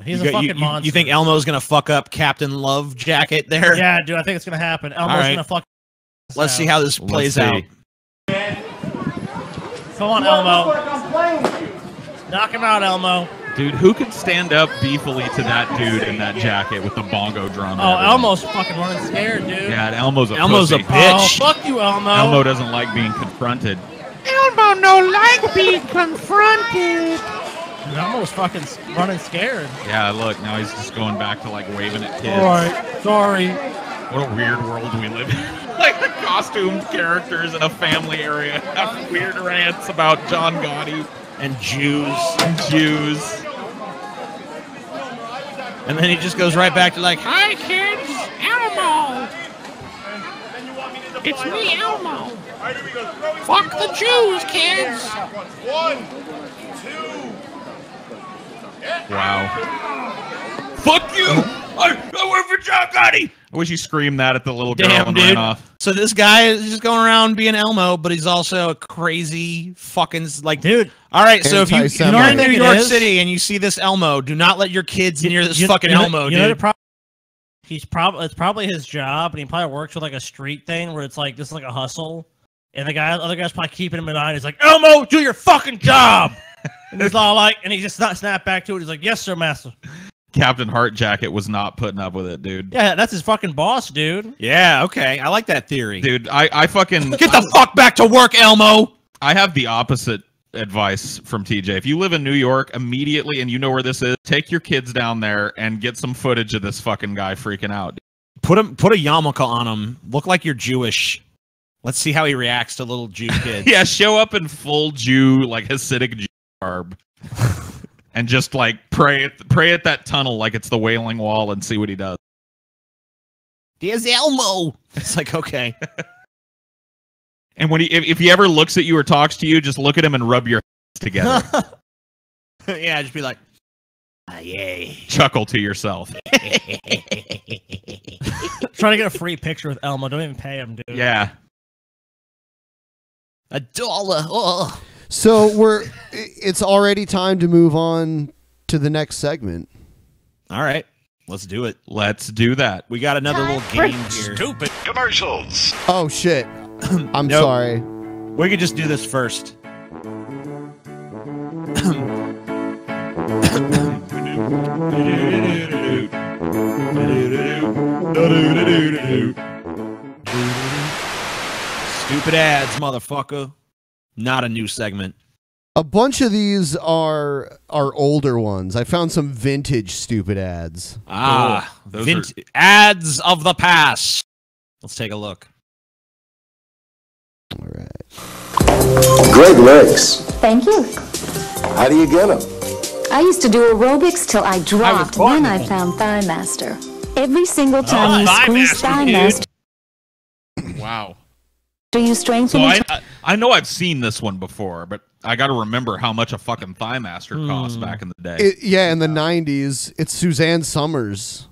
He's a fucking monster. You think Elmo's gonna fuck up Captain Love Jacket there? Yeah, dude, I think it's gonna happen. Elmo's gonna fuck Let's see how this plays out. Come on, Elmo. Knock him out, Elmo. Dude, who could stand up beefily to that dude in that jacket with the bongo drum? Oh, Elmo's fucking running scared, dude. Yeah, Elmo's a bitch. Oh, fuck you, Elmo. Elmo doesn't like being confronted. Elmo no like being confronted. Dude, Elmo's fucking running scared. Yeah, look, now he's just going back to like waving at kids. Alright, sorry. What a weird world we live in. Like the costumed characters in a family area have weird rants about John Gotti. And Jews. And then he just goes right back to like, Hi, kids. Elmo. It's me, Elmo. Fuck the Jews, kids. 1, 2. wow. Fuck you! I work for John Gotti! I wish he screamed that at the little girl and ran off. So this guy is just going around being Elmo, but he's also a crazy fucking like dude. All right, so if you're in New York is? City and you see this Elmo, do not let your kids near this fucking Elmo, you know dude. It's probably his job, and he probably works with like a street thing where it's like this is like a hustle, and other guy's probably keeping him in line. He's like, Elmo, do your fucking job, and he's all like, and he just not snap back to it. He's like, yes, sir, master. Captain Heart Jacket was not putting up with it, dude. Yeah, that's his fucking boss, dude. Yeah, okay, I like that theory, dude. I fucking get the fuck back to work, Elmo. I have the opposite advice from TJ. If you live in New York immediately and you know where this is, take your kids down there and get some footage of this fucking guy freaking out. Put a yarmulke on him. Look like you're Jewish. Let's see how he reacts to little Jew kids. Yeah, show up in full Jew, like Hasidic Jew garb. And just like pray at that tunnel like it's the Wailing Wall and see what he does. There's Elmo. It's like, okay. And when if he ever looks at you or talks to you, just look at him and rub your hands together. Yeah, just be like, yay. Chuckle to yourself. Trying to get a free picture with Elmo. Don't even pay him, dude. Yeah. $1. Oh. So it's already time to move on to the next segment. All right, let's do it. Let's do that. We got another little game here. Stupid commercials. Oh shit! I'm sorry. We could just do this first. Stupid ads, motherfucker. Not a new segment. A bunch of these are older ones. I found some vintage stupid ads. Ads of the past. Let's take a look. All right. Great legs. Thank you. How do you get them? I used to do aerobics till I dropped. Then I found Thigh Master. Every single time you squeeze Thigh Master. Wow. Do you strengthen? So I know I've seen this one before, but I got to remember how much a fucking Thigh Master cost back in the day. Yeah, in the 90s, it's Suzanne Summers.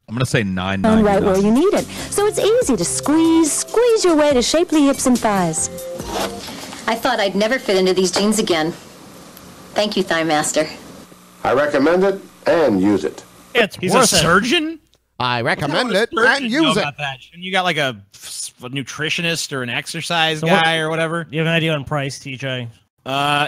I'm gonna say $9.99. Right where you need it, so it's easy to squeeze your way to shapely hips and thighs. I thought I'd never fit into these jeans again. Thank you, Thigh Master. I recommend it and use it. He's a surgeon? I recommend it and use it. You got like a nutritionist or an exercise guy or whatever? You have an idea on price, TJ?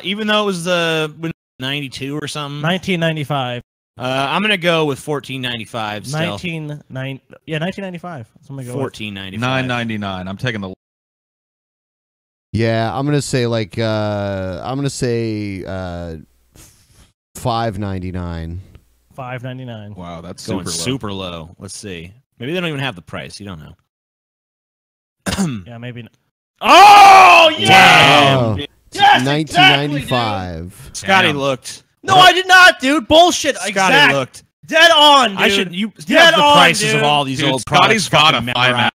Even though it was the 92 or something? 1995. I'm gonna go with $14.95 still. 1995. That's what I'm gonna go $14.95. $9.99. I'm taking the. Yeah, I'm gonna say like $5.99. $5.99. Wow, that's going super low. Super low. Let's see. Maybe they don't even have the price. You don't know. Yeah, maybe. Not. Oh yeah! Wow. Yes, 1995. Exactly, Scotty looked. No, I did not, dude. Bullshit. Scotty looked. Dead on, dude. I should. You have the prices of all these old Scotty's products. got a Thigh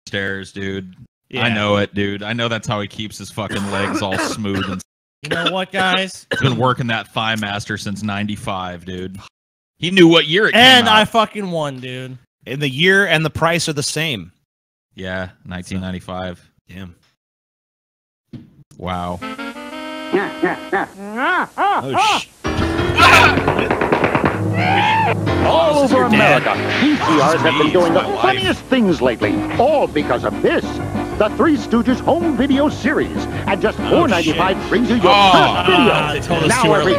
stairs, dude. Yeah. I know it, dude. I know that's how he keeps his fucking legs all smooth and. You know what, guys? He's been working that Thigh Master since '95, dude. He knew what year it came out. And I fucking won, dude. And the year and the price are the same. Yeah, 1995. Damn. Wow. All over America, VCRs have been doing the funniest things lately, all because of this. the Three Stooges home video series. And just $4.95 brings you your first video. Now every...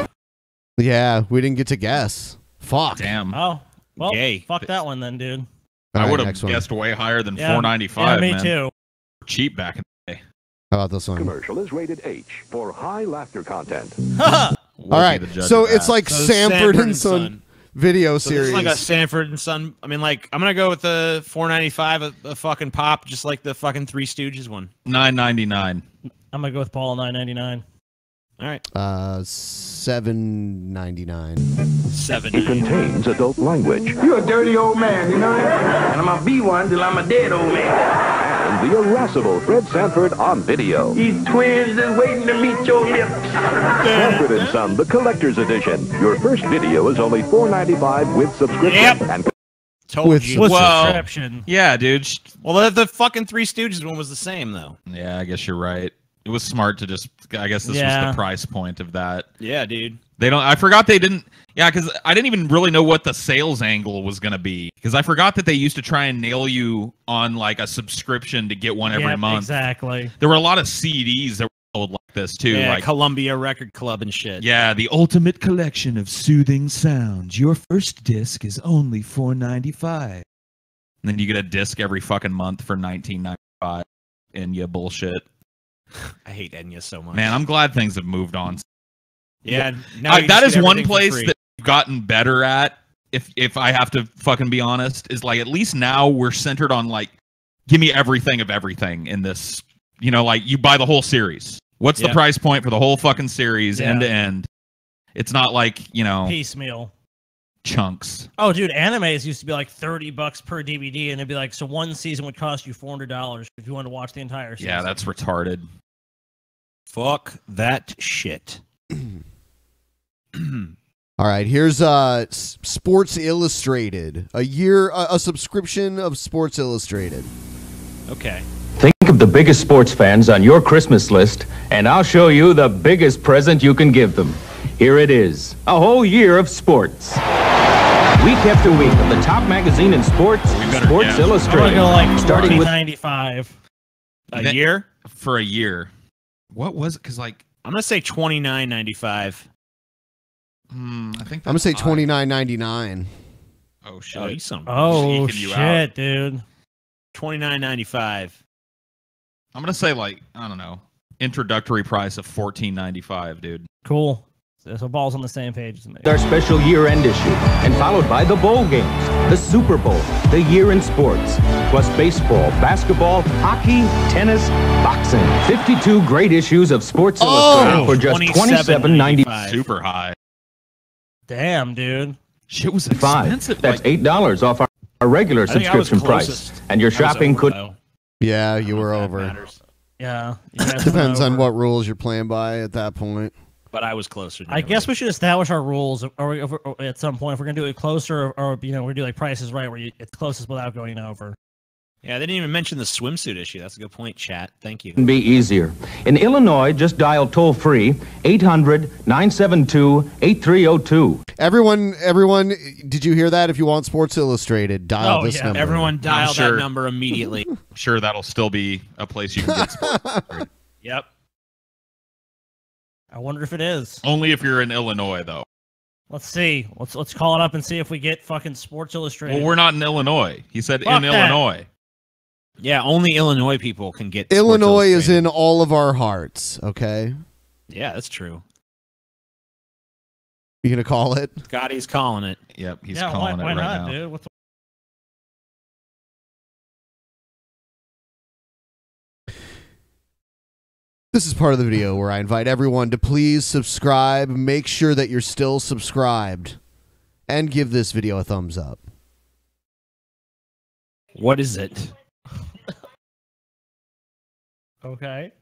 Yeah, we didn't get to guess. Fuck. Damn. Oh, well, Yay. fuck that one then, dude. I would have guessed way higher than $4.95. Yeah, me man. too. Cheap back in the day. How about this one? Commercial is rated H for high laughter content. All right, so it's like Sanford and Son video series. It's like a Sanford and Son. I mean, like, I'm gonna go with the $4.95 a fucking pop, just like the fucking Three Stooges one. $9.99. I'm gonna go with Paul $9.99. All right. $7.99. It contains adult language. You're a dirty old man, you know that? And I'm gonna be one till I'm a dead old man. And the irascible Fred Sanford on video. These twins is waiting to meet your lips. Sanford and Son, the collector's edition. Your first video is only $4.95 with subscription. Yep. And Told you. With Well, subscription. yeah, dude. Well, the fucking Three Stooges one was the same, though. Yeah, I guess you're right. It was smart to just. I guess this was the price point of that. Yeah, dude. They don't. I forgot they didn't. Yeah, because I didn't even really know what the sales angle was going to be. Because I forgot that they used to try and nail you on like a subscription to get one every month. Exactly. There were a lot of CDs that were sold like this too. Yeah, like Columbia Record Club and shit. Yeah, the ultimate collection of soothing sounds. Your first disc is only $4.95. And then you get a disc every fucking month for $19.95. And you bullshit. I hate Enya so much. Man, I'm glad things have moved on. Yeah, now you that just is get one everything for place free. that we've gotten better at. If I have to fucking be honest, is like at least now we're centered on like, give me everything of everything in this. You know, like you buy the whole series. What's the price point for the whole fucking series end to end? It's not like, you know, piecemeal chunks. Oh, dude, animes used to be like $30 per DVD, and it'd be like, so one season would cost you $400 if you wanted to watch the entire season. Yeah, that's retarded. Fuck that shit. All right, here's Sports Illustrated. A subscription of Sports Illustrated. Okay. Think of the biggest sports fans on your Christmas list, and I'll show you the biggest present you can give them. Here it is, a whole year of sports. Week after week of the top magazine in sports, Sports Illustrated. I'm gonna go like starting with $95 a year for a year. What was it? Because like I'm gonna say $29.95. I think I'm gonna say $29.99. Oh shit! Oh, you son of a Oh shaking you shit, out. dude. $29.95. I'm gonna say like I don't know, introductory price of $14.95, dude. Cool. So ball's on the same page as me. our special year-end issue, and followed by the bowl games, the Super Bowl, the year in sports, plus baseball, basketball, hockey, tennis, boxing. 52 great issues of Sports Illustrated for just $27.95. Super high. Damn, dude. Shit was expensive. That's $8 off our regular I think I was subscription price, closest. and your I was shopping over, could. though. Yeah, you were over. Yeah. you guys Depends went on over. what rules you're playing by at that point. But I was closer. I guess we should establish our rules or at some point if we're gonna do it closer, or you know, we're gonna do like Price is Right, where it's closest without going over. Yeah, they didn't even mention the swimsuit issue. That's a good point, chat. Thank you. Be easier. In Illinois, just dial toll-free 800-972-8302. Everyone, did you hear that? If you want Sports Illustrated, dial this number. Everyone dial sure. that number immediately. I'm sure that'll still be a place you can get sports. Yep. I wonder if it is. Only if you're in Illinois, though. Let's see. Let's call it up and see if we get fucking Sports Illustrated. Well, we're not in Illinois. He said Fuck in that. Illinois. Yeah, only Illinois people can get Sports Illinois is Illustrated. in all of our hearts, okay? Yeah, that's true. You gonna call it? Scotty's calling it. Yep, he's yeah, calling why it right not, now. dude? What's This is part of the video where I invite everyone to please subscribe. Make sure that you're still subscribed. And give this video a thumbs up. What is it? Okay.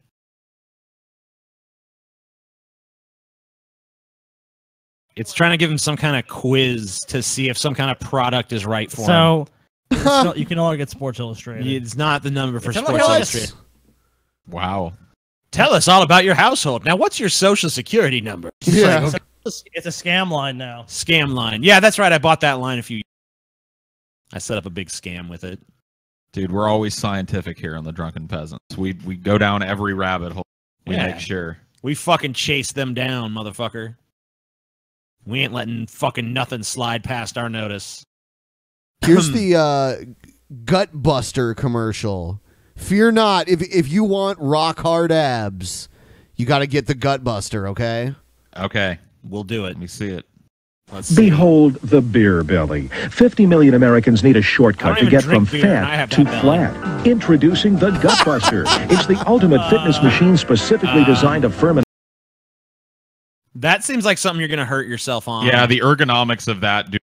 It's trying to give him some kind of quiz to see if some kind of product is right for him. So you can only get Sports Illustrated. It's not the number for It's Sports MLS. Illustrated. Wow. Tell us all about your household. Now, what's your social security number? Yeah. It's a scam line now. Scam line. Yeah, that's right. I bought that line a few years ago. I set up a big scam with it. Dude, we're always scientific here on the Drunken Peasants. We go down every rabbit hole. We make sure. We fucking chase them down, motherfucker. We ain't letting fucking nothing slide past our notice. Here's the Gut Buster commercial. Fear not, if you want rock hard abs, you got to get the Gut Buster, okay? Okay. We'll do it. Let me see it. Behold the beer belly. 50 million Americans need a shortcut to get from fat to flat. Introducing the Gut Buster. It's the ultimate fitness machine specifically designed to ferment. That seems like something you're going to hurt yourself on. Yeah, the ergonomics of that do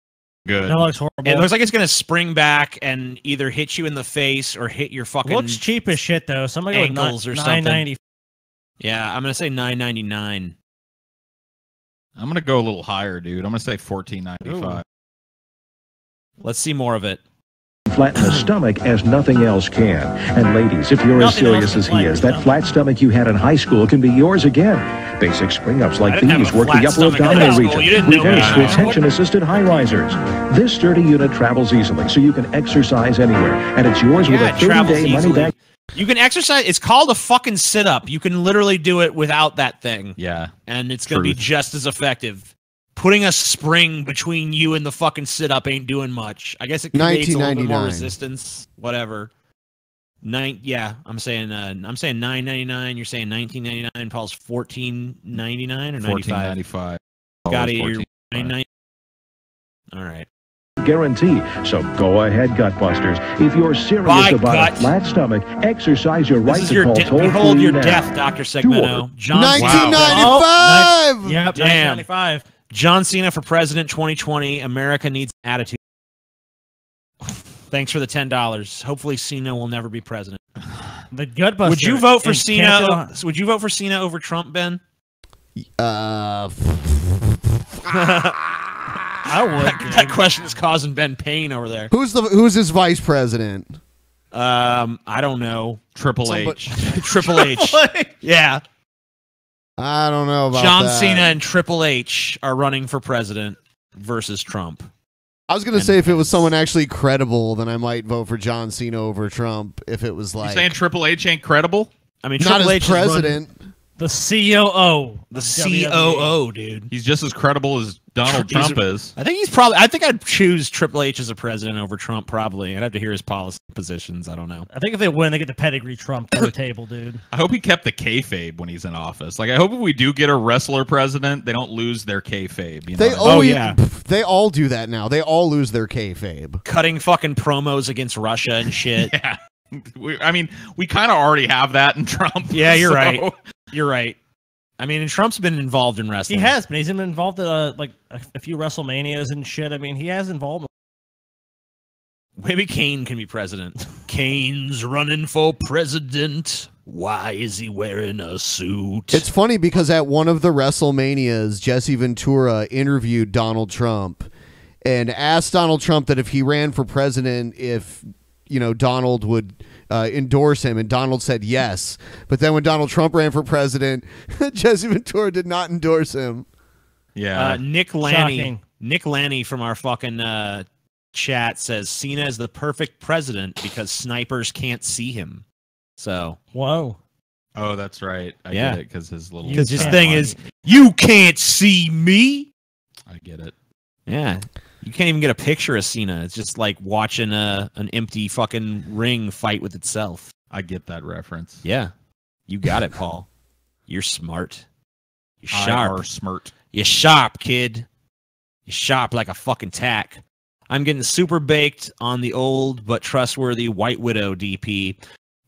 good. That looks horrible. It looks like it's going to spring back and either hit you in the face or hit your fucking looks cheap as shit, though. Somebody ankles or something. $9.90. Yeah, I'm going to say $9.99. I'm gonna go a little higher, dude. I'm gonna say $14.95. Let's see more of it. Flatten the stomach as nothing else can. And ladies, if you're as serious as he is, that flat stomach you had in high school can be yours again. Basic spring-ups like these work the upper abdominal region. Reverse with tension-assisted high risers. This sturdy unit travels easily, so you can exercise anywhere. And it's yours with a 30-day money-back. You can exercise. It's called a fucking sit-up. You can literally do it without that thing. Yeah. And it's going to be just as effective. Putting a spring between you and the fucking sit-up ain't doing much. I guess it creates a little bit more resistance. Whatever. Yeah, I'm saying $9.99. You're saying $19.99. Paul's $14.99 or $95. Got it. You're $9.99. All right. Guarantee. So go ahead, Gutbusters. If you're serious about a flat stomach, exercise your right to call toll-free behold your now. death, Dr. Segmento. John 1995. Wow. Yep, 1995. John Cena for president 2020. America needs attitude. Thanks for the $10. Hopefully Cena will never be president. The Gutbuster. Would you vote for Cena? Would you vote for Cena over Trump, Ben? I would. That question is causing Ben pain over there. Who's his vice president? I don't know. Triple H. Triple H. Yeah. I don't know about John that. Cena and Triple H are running for president versus Trump. I was going to say if it was someone actually credible, then I might vote for John Cena over Trump. If it was like... You saying Triple H ain't credible? I mean, not Triple as H president. The COO. The COO, dude. He's just as credible as Donald Trump is. I think he's probably... I think I'd choose Triple H as a president over Trump, probably. I'd have to hear his policy positions. I don't know. I think if they win, they get the pedigree Trump to the table, dude. I hope he kept the kayfabe when he's in office. Like, I hope if we do get a wrestler president, they don't lose their kayfabe. You know yeah. They all do that now. They all lose their kayfabe. Cutting fucking promos against Russia and shit. Yeah. I mean, we kind of already have that in Trump. Yeah, you're right. You're right. I mean, and Trump's been involved in wrestling. He has been. He's been involved in like a few WrestleManias and shit. I mean, he has involvement. Maybe Kane can be president. Kane's running for president. Why is he wearing a suit? It's funny because at one of the WrestleManias, Jesse Ventura interviewed Donald Trump and asked Donald Trump that if he ran for president, if Donald would endorse him, and Donald said yes. But then when Donald Trump ran for president, Jesse Ventura did not endorse him. Yeah. Nick Lanny from our fucking chat says Cena is the perfect president because snipers can't see him. So whoa. Oh, that's right. I get it because his little his thing is you can't see me. I get it. Yeah. You can't even get a picture of Cena. It's just like watching an empty fucking ring fight with itself. I get that reference. Yeah. You got it, Paul. You're smart. You're sharp. Smart. You're sharp, kid. You're sharp like a fucking tack. I'm getting super baked on the old but trustworthy White Widow DP.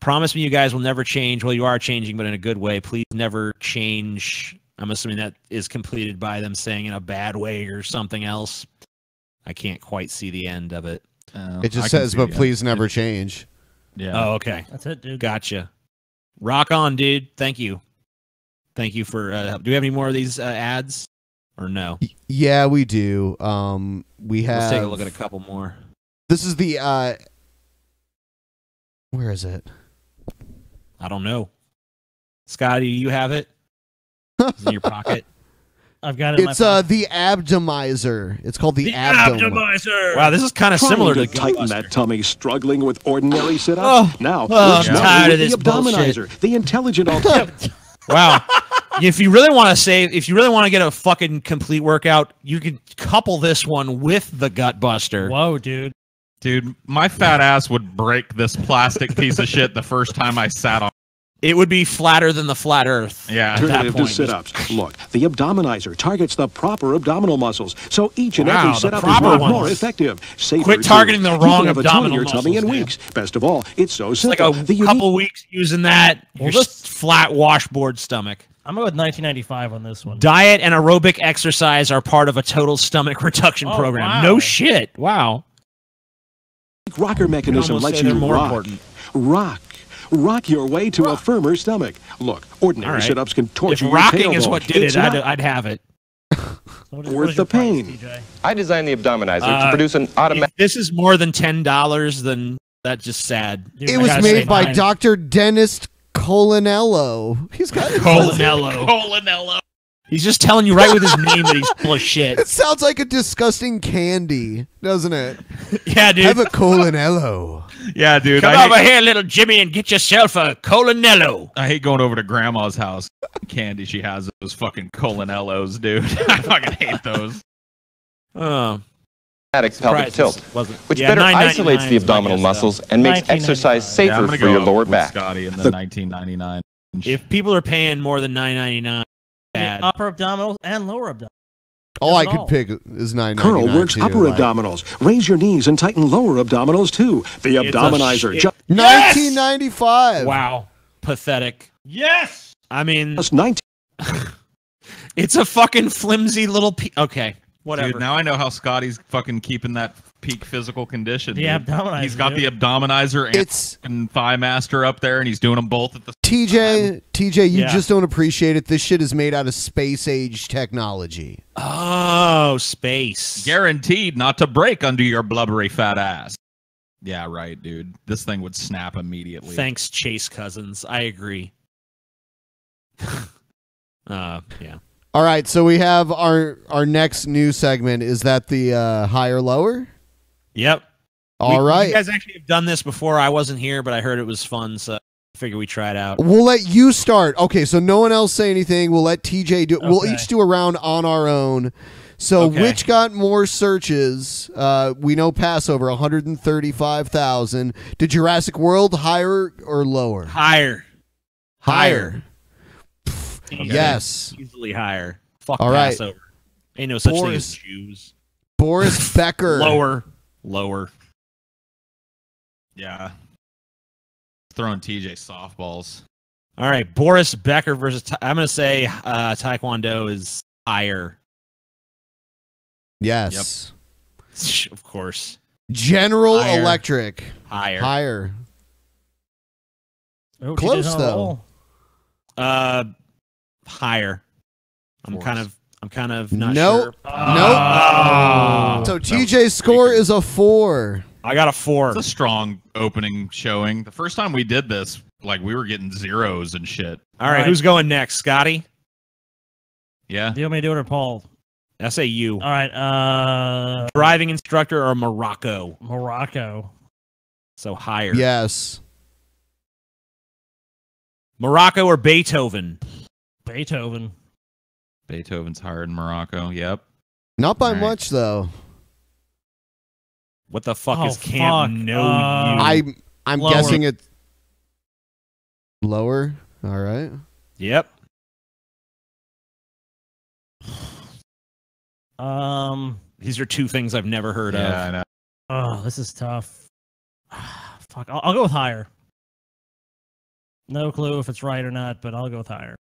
Promise me you guys will never change. Well, you are changing, but in a good way. Please never change. I'm assuming that is completed by them saying in a bad way or something else. I can't quite see the end of it. It just says, but please never change. Yeah. Oh, okay. That's it, dude. Gotcha. Rock on, dude. Thank you. Thank you for... do we have any more of these ads? Or no? Yeah, we do. We have... Let's take a look at a couple more. This is the... Where is it? I don't know. Scotty, do you have it? Is it in your pocket? I've got it. It's the Abdomizer. It's called the Abdomizer. Wow, this is kind of similar to tighten that tummy, struggling with ordinary sit-ups. Now, I'm tired of this Abdominizer, the intelligent alternative. Wow. If you really want to get a fucking complete workout, you can couple this one with the Gut Buster. Whoa, dude. Dude, my fat ass would break this plastic piece of shit the first time I sat on. It would be flatter than the flat Earth. Yeah. Alternative to sit-ups. Look, the Abdominizer targets the proper abdominal muscles, so each and every sit-up is more effective. Safer Quit targeting the wrong abdominal muscles. Tummy in weeks. Best of all, it's so simple. Like a couple weeks using that, you're just flat washboard stomach. I'm going with 1995 on this one. Diet and aerobic exercise are part of a total stomach reduction program. Wow. No shit. Wow. Rocker mechanism lets you rock your way to a firmer stomach. Look, ordinary sit-ups can torture if your rocking tailbone. is what did it, I'd have it. Worth the pain. I designed the Abdominizer to produce an automatic... If this is more than $10, then that's just sad. It was made by Dr. Dennis Colanello. He's got Colanello. He's just telling you right with his name that he's full of shit. It sounds like a disgusting candy, doesn't it? Yeah, dude. Have a Colanello. Yeah, dude. Come over here, little Jimmy, and get yourself a Colanello. I hate going over to Grandma's house. Candy she has those fucking Colanellos, dude. I fucking hate those. Pelvic tilt, which better isolates the abdominal muscles and makes exercise safer for your lower back. Scotty in the 1999. If people are paying more than $9.99, upper abdominals and lower abdominals. All I could pick is $9.99. Curl works upper abdominals. Raise your knees and tighten lower abdominals too. The Abdominizer. 1995. Wow. Pathetic. Yes. I mean, That's 19. It's a fucking flimsy little okay. Whatever. Dude, now I know how Scotty's fucking keeping that peak physical condition. The Abdominizer. He's got the Abdominizer and Thigh Master up there, and he's doing them both at the TJ, you just don't appreciate it. This shit is made out of space-age technology. Oh, space. Guaranteed not to break under your blubbery fat ass. Yeah, right, dude. This thing would snap immediately. Thanks, Chase Cousins. I agree. Yeah. All right, so we have our next news segment. Is that the high or lower? Yep. All right. You guys actually have done this before. I wasn't here, but I heard it was fun, so I figure we try it out. We'll let you start. Okay, so no one else say anything. We'll let TJ do it. We'll each do a round on our own. So which got more searches? We know Passover, 135,000. Did Jurassic World higher or lower? Higher. Yes. Easily higher. Fuck all right. Passover. Ain't no such thing as Jews. Boris Becker. Lower. Yeah. Throwing TJ softballs. All right, Boris Becker versus... I'm going to say Taekwondo is higher. Yes. Yep. Of course. General Electric. Higher. Oh, close, though. Higher. I'm kind of not nope. sure. Nope. So TJ's score is a 4. I got a 4. It's a strong opening showing. The first time we did this, like, we were getting zeros and shit. All right, who's going next? Scotty? Yeah. Do you want me to do it or Paul? I say you. All right. Driving instructor or Morocco? Morocco. So higher. Yes. Morocco or Beethoven? Beethoven. Beethoven's higher in Morocco. Yep. Not by much, though. What the fuck is Camp No You? I'm guessing it's lower. All right. Yep. These are two things I've never heard of. I know. Oh, this is tough. Fuck. I'll go with higher. No clue if it's right or not, but I'll go with higher.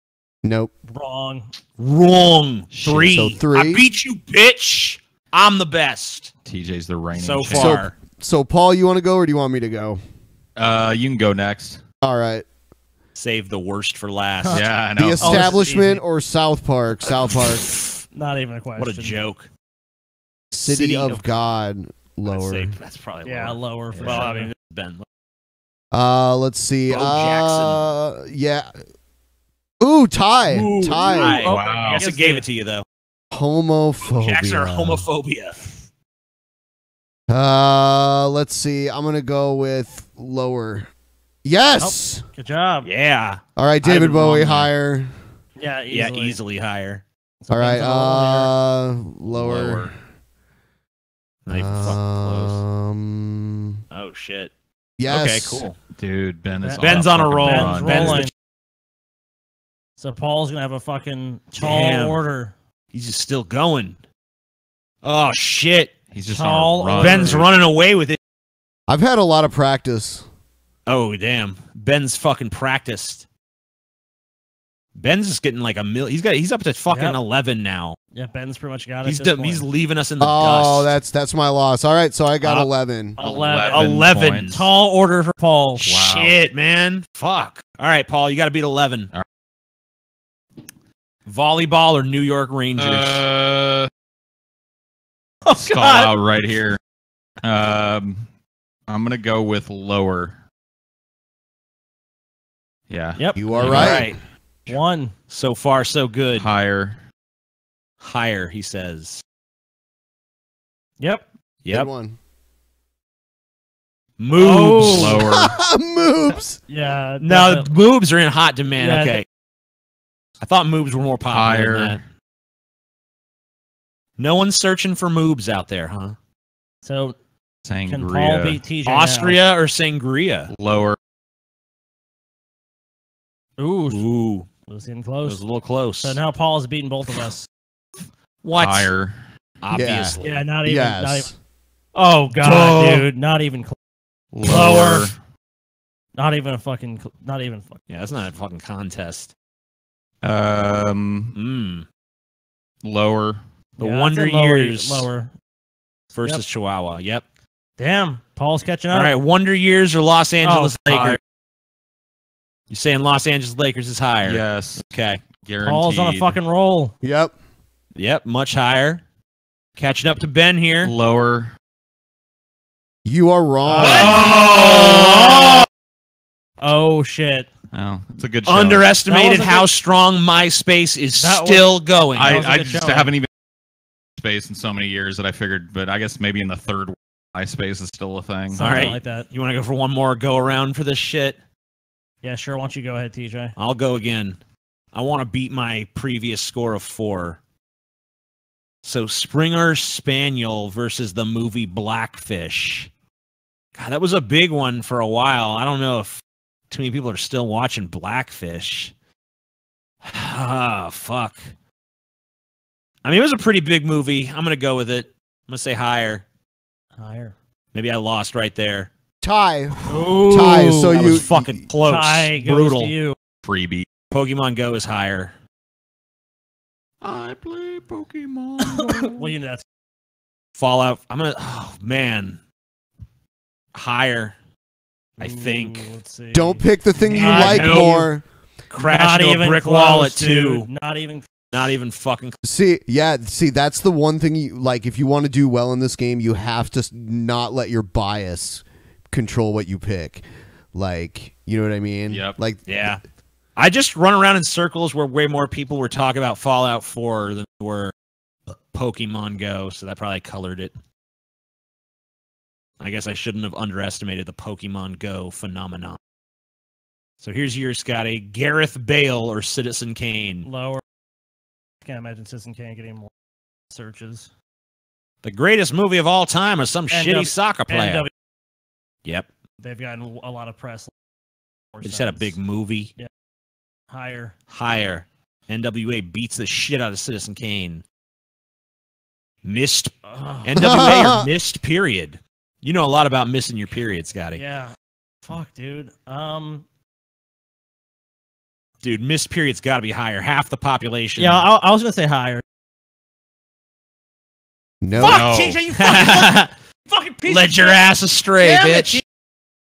Nope. Wrong. 3. So 3. I beat you, bitch. I'm the best. TJ's the reigning so champ. far. So Paul, you want to go or do you want me to go? You can go next. All right. Save the worst for last. Yeah, I know. The Establishment or South Park? South Park. Not even a question. What a joke. City of God. Lower. That's probably lower. Yeah, lower for well, sure. I mean, Ben. Let's see. Jackson. Yeah. Ooh, tie. Tie. Wow. Oh, I guess I gave it to you, though. Homophobia. Jacks are homophobia. Let's see. I'm gonna go with lower. Yes. Oh, good job. Yeah. All right, David Bowie higher. Yeah, easily. Yeah, easily higher. All right, lower. Not even fucking close. Oh shit. Yes. Okay, cool. Dude, Ben's on a roll. Ben's rolling. So Paul's gonna have a fucking tall order. He's just still going. Oh shit. He's just tall on a run. Ben's running away with it. I've had a lot of practice. Oh damn. Ben's fucking practiced. Ben's just getting like a he's up to fucking 11 now. Yeah, Ben's pretty much got it. He's leaving us in the dust. dust. That's my loss. All right, so I got 11. 11. Tall order for Paul. Wow. Shit, man. Fuck. All right, Paul, you got to beat 11. All right. Volleyball or New York Rangers? Call out right here. I'm gonna go with lower. Yeah. Yep. You are right. 1. So far, so good. Higher. Higher, he says. Yep. Good one. Moves. Lower. Moves. Yeah. No, moves are in hot demand. Yeah, okay. I thought moves were more popular than that. No one's searching for moves out there, huh? So, Sangria. can Paul beat TJ Austria now? or sangria? Lower. Ooh. It was getting close. It was a little close. So now Paul's beating both of us. What? Higher. Obviously. Yeah, not even. Yes. Not even. Oh god, dude, not even close. Lower. Not even a fucking. Not even. Yeah, that's not a fucking contest. Lower. The Yeah, Wonder that's a Years lower versus Chihuahua. Yep. Damn, Paul's catching up. All right, Wonder Years or Los Angeles Oh, Lakers? You saying Los Angeles Lakers is higher? Yes. Okay. Guaranteed. Paul's on a fucking roll. Yep. Yep, much higher. Catching up to Ben here. Lower. You are wrong. Oh shit. Oh, it's a good show. Underestimated how strong MySpace is still going. I just haven't even space in so many years that I figured, but I guess maybe in the third MySpace is still a thing. All right. Like that. You want to go for one more go around for this shit? Yeah, sure. Why don't you go ahead, TJ? I'll go again. I want to beat my previous score of 4. So Springer Spaniel versus the movie Blackfish. God, that was a big one for a while. I don't know if too many people are still watching Blackfish. Ah, fuck. I mean, it was a pretty big movie. I'm going to go with it. I'm going to say higher. Higher. Maybe I lost right there. Tie. Ooh, Tie. So that you was fucking close. Tie goes Brutal. to you. Freebie. Pokemon Go is higher. I play Pokemon. Well, you know that's Fallout. I'm gonna. Oh man. Higher. I think. Let's see. don't pick the thing you like more. Crash into a brick wall at 2. Not even. Not even fucking. See, that's the one thing you like. If you want to do well in this game, you have to not let your bias control what you pick. Like, you know what I mean? Yep. Like, Yeah. I just run around in circles where way more people were talking about Fallout 4 than were Pokemon Go, so that probably colored it. I guess I shouldn't have underestimated the Pokemon Go phenomenon. So here's yours, Scotty. Gareth Bale or Citizen Kane? Lower. I can't imagine Citizen Kane getting more searches. The greatest movie of all time is some shitty soccer player. NW. Yep. They've gotten a lot of press. They just had a big movie. Yeah. Higher. Higher. NWA beats the shit out of Citizen Kane. Missed. NWA or missed period. You know a lot about missing your period, Scotty. Yeah. Fuck, dude. Dude, missed period's got to be higher. Half the population. Yeah, I was gonna say higher. no. Fuck, TJ, you fucking piece Led of your shit. ass astray, Damn it, bitch.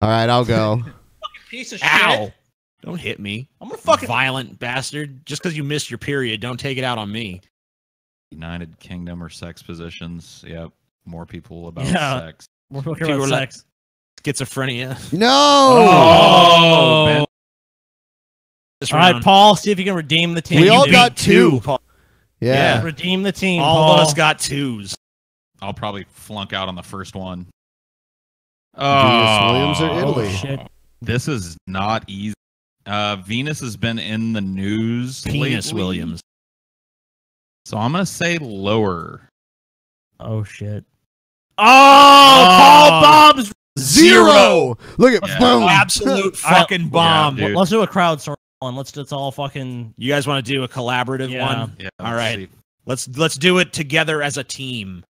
All right, I'll go. Fucking piece of shit. Ow. Don't hit me. I'm gonna fucking Violent bastard. Just because you missed your period, don't take it out on me. United Kingdom or sex positions. Yep. More people about Yeah. sex. We're talking People about are like- sex. Schizophrenia. No. Oh, Ben. This All right, round. Paul. See if you can redeem the team. We all got 2. Paul. Yeah. Redeem the team. All Paul. of us got 2s. I'll probably flunk out on the first one. Venus Williams or Italy? Shit. This is not easy. Venus has been in the news. Venus lately, Williams. So I'm gonna say lower. Oh shit. Oh, Paul Bob's 0. Look at boom. Absolute fucking bomb. Yeah, let's do a crowdsourcing one. Let's all fucking. You guys want to do a collaborative one? Yeah. All right. Let's do it together as a team.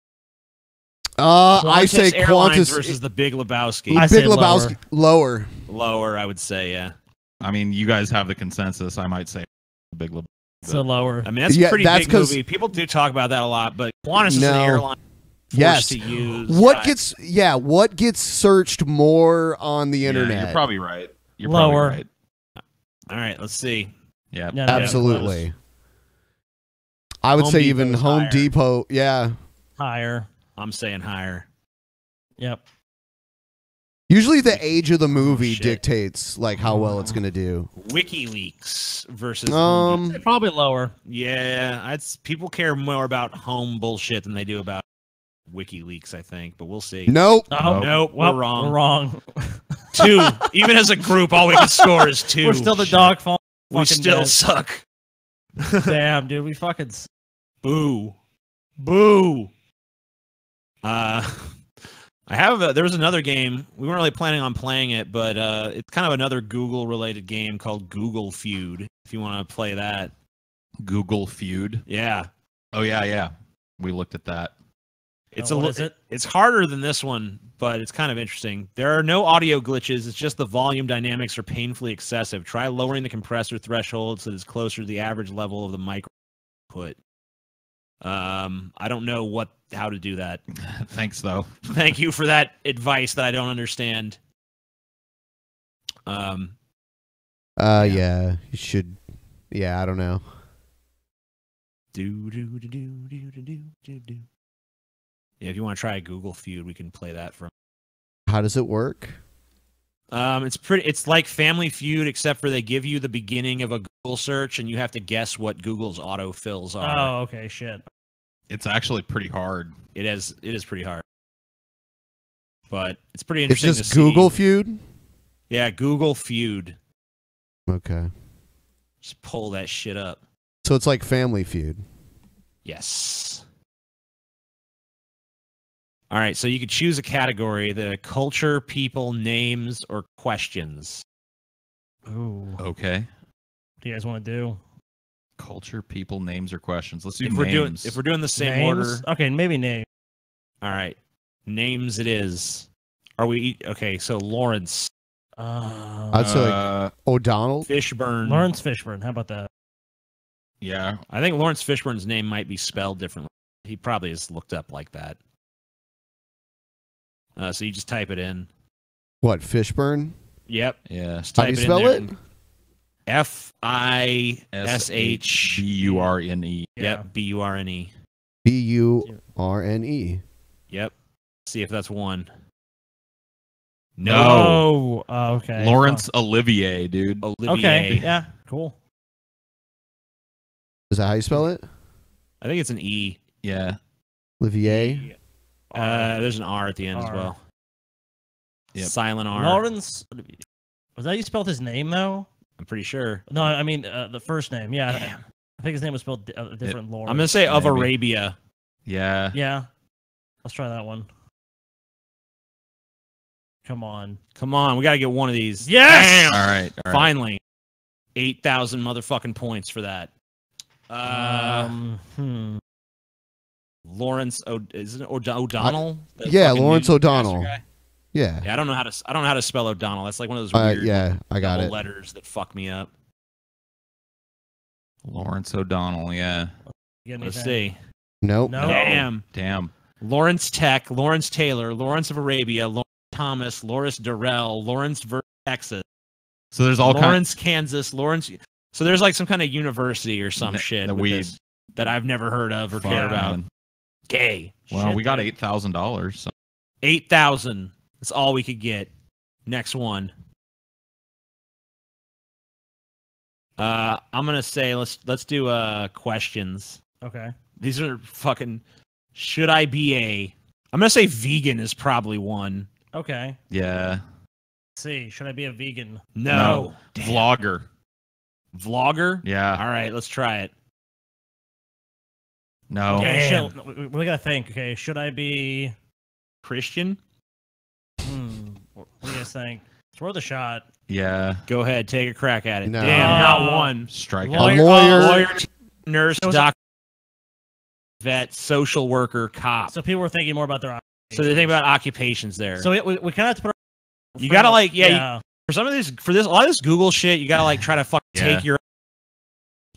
I say Airlines Qantas versus the Big Lebowski. Big Lebowski lower. Lower, I would say, yeah. I mean, you guys have the consensus. I might say Big Lebowski. So lower. I mean, that's a pretty big movie. People do talk about that a lot, but Qantas is an airline. Yes. To use. What gets searched more on the internet? You're probably right. You're lower. Probably right. All right, let's see. Yeah, absolutely. I would say even Home higher. Depot. Yeah, higher. I'm saying higher. Yep. Usually the age of the movie dictates like how well it's gonna do. WikiLeaks versus probably lower. Yeah, people care more about home bullshit than they do about WikiLeaks, I think, but we'll see. Nope. Nope. Well, we're wrong. We're wrong. 2. Even as a group, all we can score is 2. We're still the dog phone. We still dead. suck. Damn, dude, we fucking. Boo. Boo. There was another game. We weren't really planning on playing it, but it's kind of another Google-related game called Google Feud. If you want to play that. Google Feud. Yeah. Oh yeah. We looked at that. It's harder than this one, but it's kind of interesting. There are no audio glitches. It's just the volume dynamics are painfully excessive. Try lowering the compressor threshold so that it's closer to the average level of the micro output. I don't know how to do that. Thanks, though. Thank you for that advice that I don't understand. Yeah, you should. Yeah, I don't know. Yeah, if you want to try a Google Feud, we can play that from. How does it work? It's like Family Feud, except for they give you the beginning of a Google search, and you have to guess what Google's autofills are. Oh, okay, shit. It's actually pretty hard. It is pretty hard, but it's pretty interesting. It's just to Google see. Feud. Yeah, Google Feud. Okay. Just pull that shit up. So it's like Family Feud. Yes. All right, so you could choose a category: the culture, people, names, or questions. Ooh. Okay. What do you guys want to do? Culture, people, names, or questions. Let's do names. If we're doing the same order. Okay, maybe name. All right, names it is. Are we okay? So Lawrence. I'd say like O'Donnell. Fishburne. Lawrence Fishburne. How about that? Yeah, I think Lawrence Fishburne's name might be spelled differently. He probably is looked up like that. So you just type it in. What, Fishburne? Yep. Yeah. Just How type do you spell it? Fishburne. Yep. Burne. Burne. Yep. See if that's one. No. Oh, okay. Laurence Olivier, dude. Olivier. Okay. Yeah. Cool. Is that how you spell it? I think it's an E. Yeah. Olivier. There's an R at the end as well. Yep. Silent R. Lawrence. Was that how you spelled his name though? I'm pretty sure. No, I mean the first name. Yeah. Damn. I think his name was spelled different. Lawrence. I'm gonna say of Arabia. Yeah. Yeah. Let's try that one. Come on. Come on. We gotta get one of these. Yes. Damn! All right. Finally. 8,000 motherfucking points for that. Lawrence is it O'Donnell? Yeah, Lawrence O'Donnell. Yeah. I don't know how to spell O'Donnell. That's like one of those weird yeah, I got it. letters that fuck me up. Lawrence O'Donnell, yeah. Let's see. Nope. No. Damn. Lawrence Tech, Lawrence Taylor, Lawrence of Arabia, Lawrence Thomas, Lawrence Durrell, Lawrence Texas. So there's all Lawrence, Kansas, Lawrence. So there's like some kind of university or some shit that I've never heard of or cared about. Gay. Well, we got $8,000. So. 8,000. That's all we could get. Next one. I'm gonna say let's do questions. Okay. These are fucking. Should I be a? I'm gonna say vegan is probably one. Okay. Yeah. Let's see, should I be a vegan? No. Vlogger. Vlogger? Yeah. All right, let's try it. No. Okay, we gotta think. Okay, should I be Christian? What do you guys think? It's worth a shot. Yeah. Go ahead, take a crack at it. No. Damn, not one. Strike A lawyer, nurse, doctor, vet, social worker, cop. So people were thinking more about their. So they think about occupations there. So we kind of have to put. You gotta like, for some of this, a lot of this Google shit, you gotta like try to take your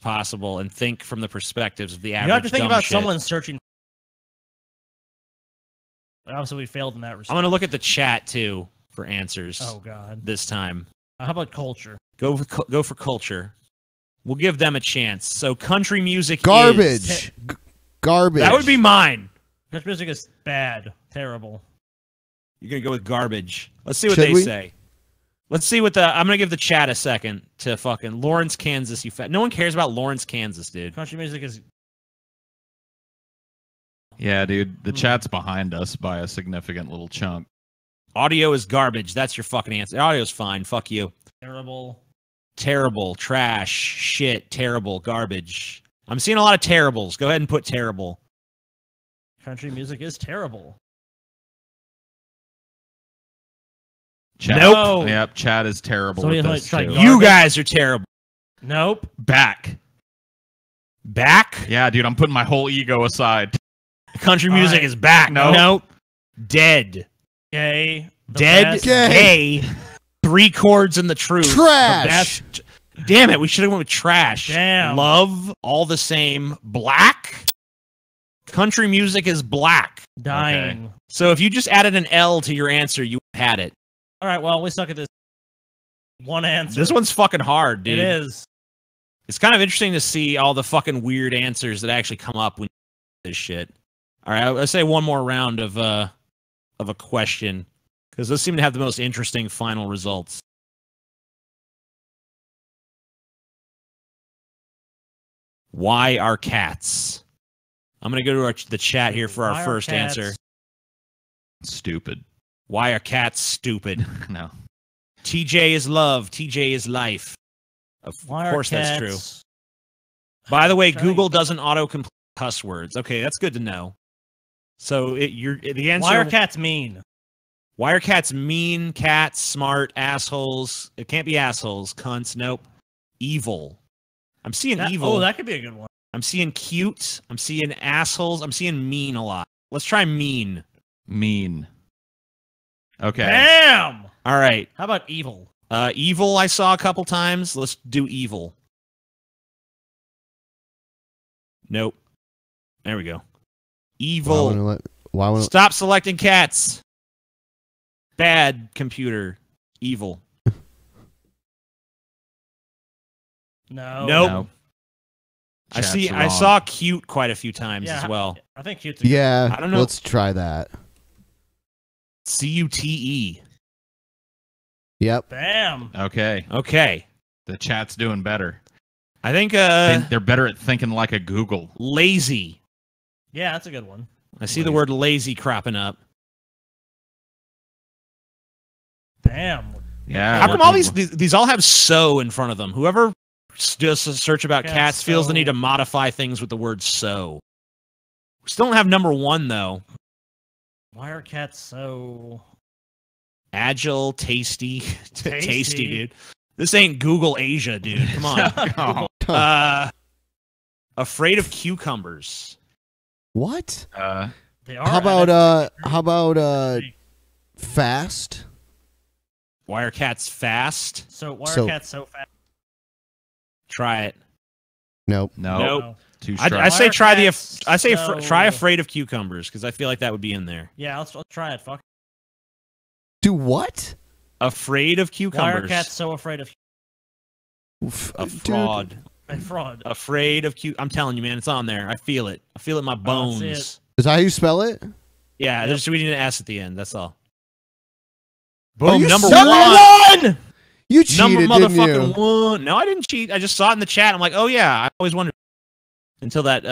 possible and think from the perspectives of the average. You have to think about shit. someone searching. Obviously, we failed in that respect. I'm gonna look at the chat too for answers. Oh God! This time. How about culture? Go for culture. We'll give them a chance. So country music, garbage. Garbage. That would be mine. Country music is bad, terrible. You're gonna go with garbage. Let's see what they say. Let's see what I'm gonna give the chat a second to fucking Lawrence, Kansas. No one cares about Lawrence, Kansas, dude. Country music is. Yeah, dude. The chat's behind us by a significant little chunk. Audio is garbage. That's your fucking answer. Audio's fine. Fuck you. Terrible. Terrible. Trash. Shit. Terrible. Garbage. I'm seeing a lot of terribles. Go ahead and put terrible. Country music is terrible. Chat. Nope. Yep, chat is terrible. So you guys are terrible. Nope. Back. Back? Yeah, dude, I'm putting my whole ego aside. Country music is back. Nope. Dead. Gay. Dead. Gay. 3 chords in the truth. Trash. Damn it, we should have went with trash. Damn. Love, all the same. Black. Country music is black. Dying. Okay. So if you just added an L to your answer, you had it. All right, well, we suck at this one answer. This one's fucking hard, dude. It is. It's kind of interesting to see all the fucking weird answers that actually come up when you do this shit. All right, let's say one more round of a question, because those seem to have the most interesting final results. Why are cats? I'm going to go to the chat here for our first answer. Stupid. Why are cats stupid? No. TJ is love. TJ is life. Of course that's true. By the way, Google doesn't auto-complete cuss words. Okay, that's good to know. So the answer. Why are cats mean? Why are cats mean? Cats, smart, assholes. It can't be assholes. Cunts. Nope. Evil. I'm seeing evil. Oh, that could be a good one. I'm seeing cute. I'm seeing assholes. I'm seeing mean a lot. Let's try mean. Mean. Okay. Damn! All right. How about evil? Evil I saw a couple times. Let's do evil. Nope. There we go. Evil. Stop selecting cats. Bad computer. Evil. No. Nope. No. I saw cute quite a few times as well. I think cute's Yeah. I don't know. Let's try that. CUTE. Yep. Bam. Okay. Okay. The chat's doing better. I think they're better at thinking like a Google. Lazy. Yeah, that's a good one. I see the word lazy cropping up. Damn. Yeah. How come all these all have so in front of them? Whoever does a search about cats feels the need to modify things with the word so. We still don't have number 1 though. Why are cats so agile, tasty, tasty, dude? This ain't Google Asia, dude. Come on. Afraid of cucumbers. What? They are. How about fast? Why are cats fast? So why are cats so fast? Try it. Nope. Nope. Too strong. I say try try afraid of cucumbers because I feel like that would be in there. Yeah, let's try it. Fuck. Do what? Afraid of cucumbers. Why are cats so afraid of? A fraud. A fraud. Afraid of I'm telling you, man, it's on there. I feel it. I feel it in my bones. Is that how you spell it? Yeah, we need an S at the end. That's all. Boom, number 1. You cheated, number didn't you? 1. No, I didn't cheat. I just saw it in the chat. I'm like, oh yeah, I always wondered. Until that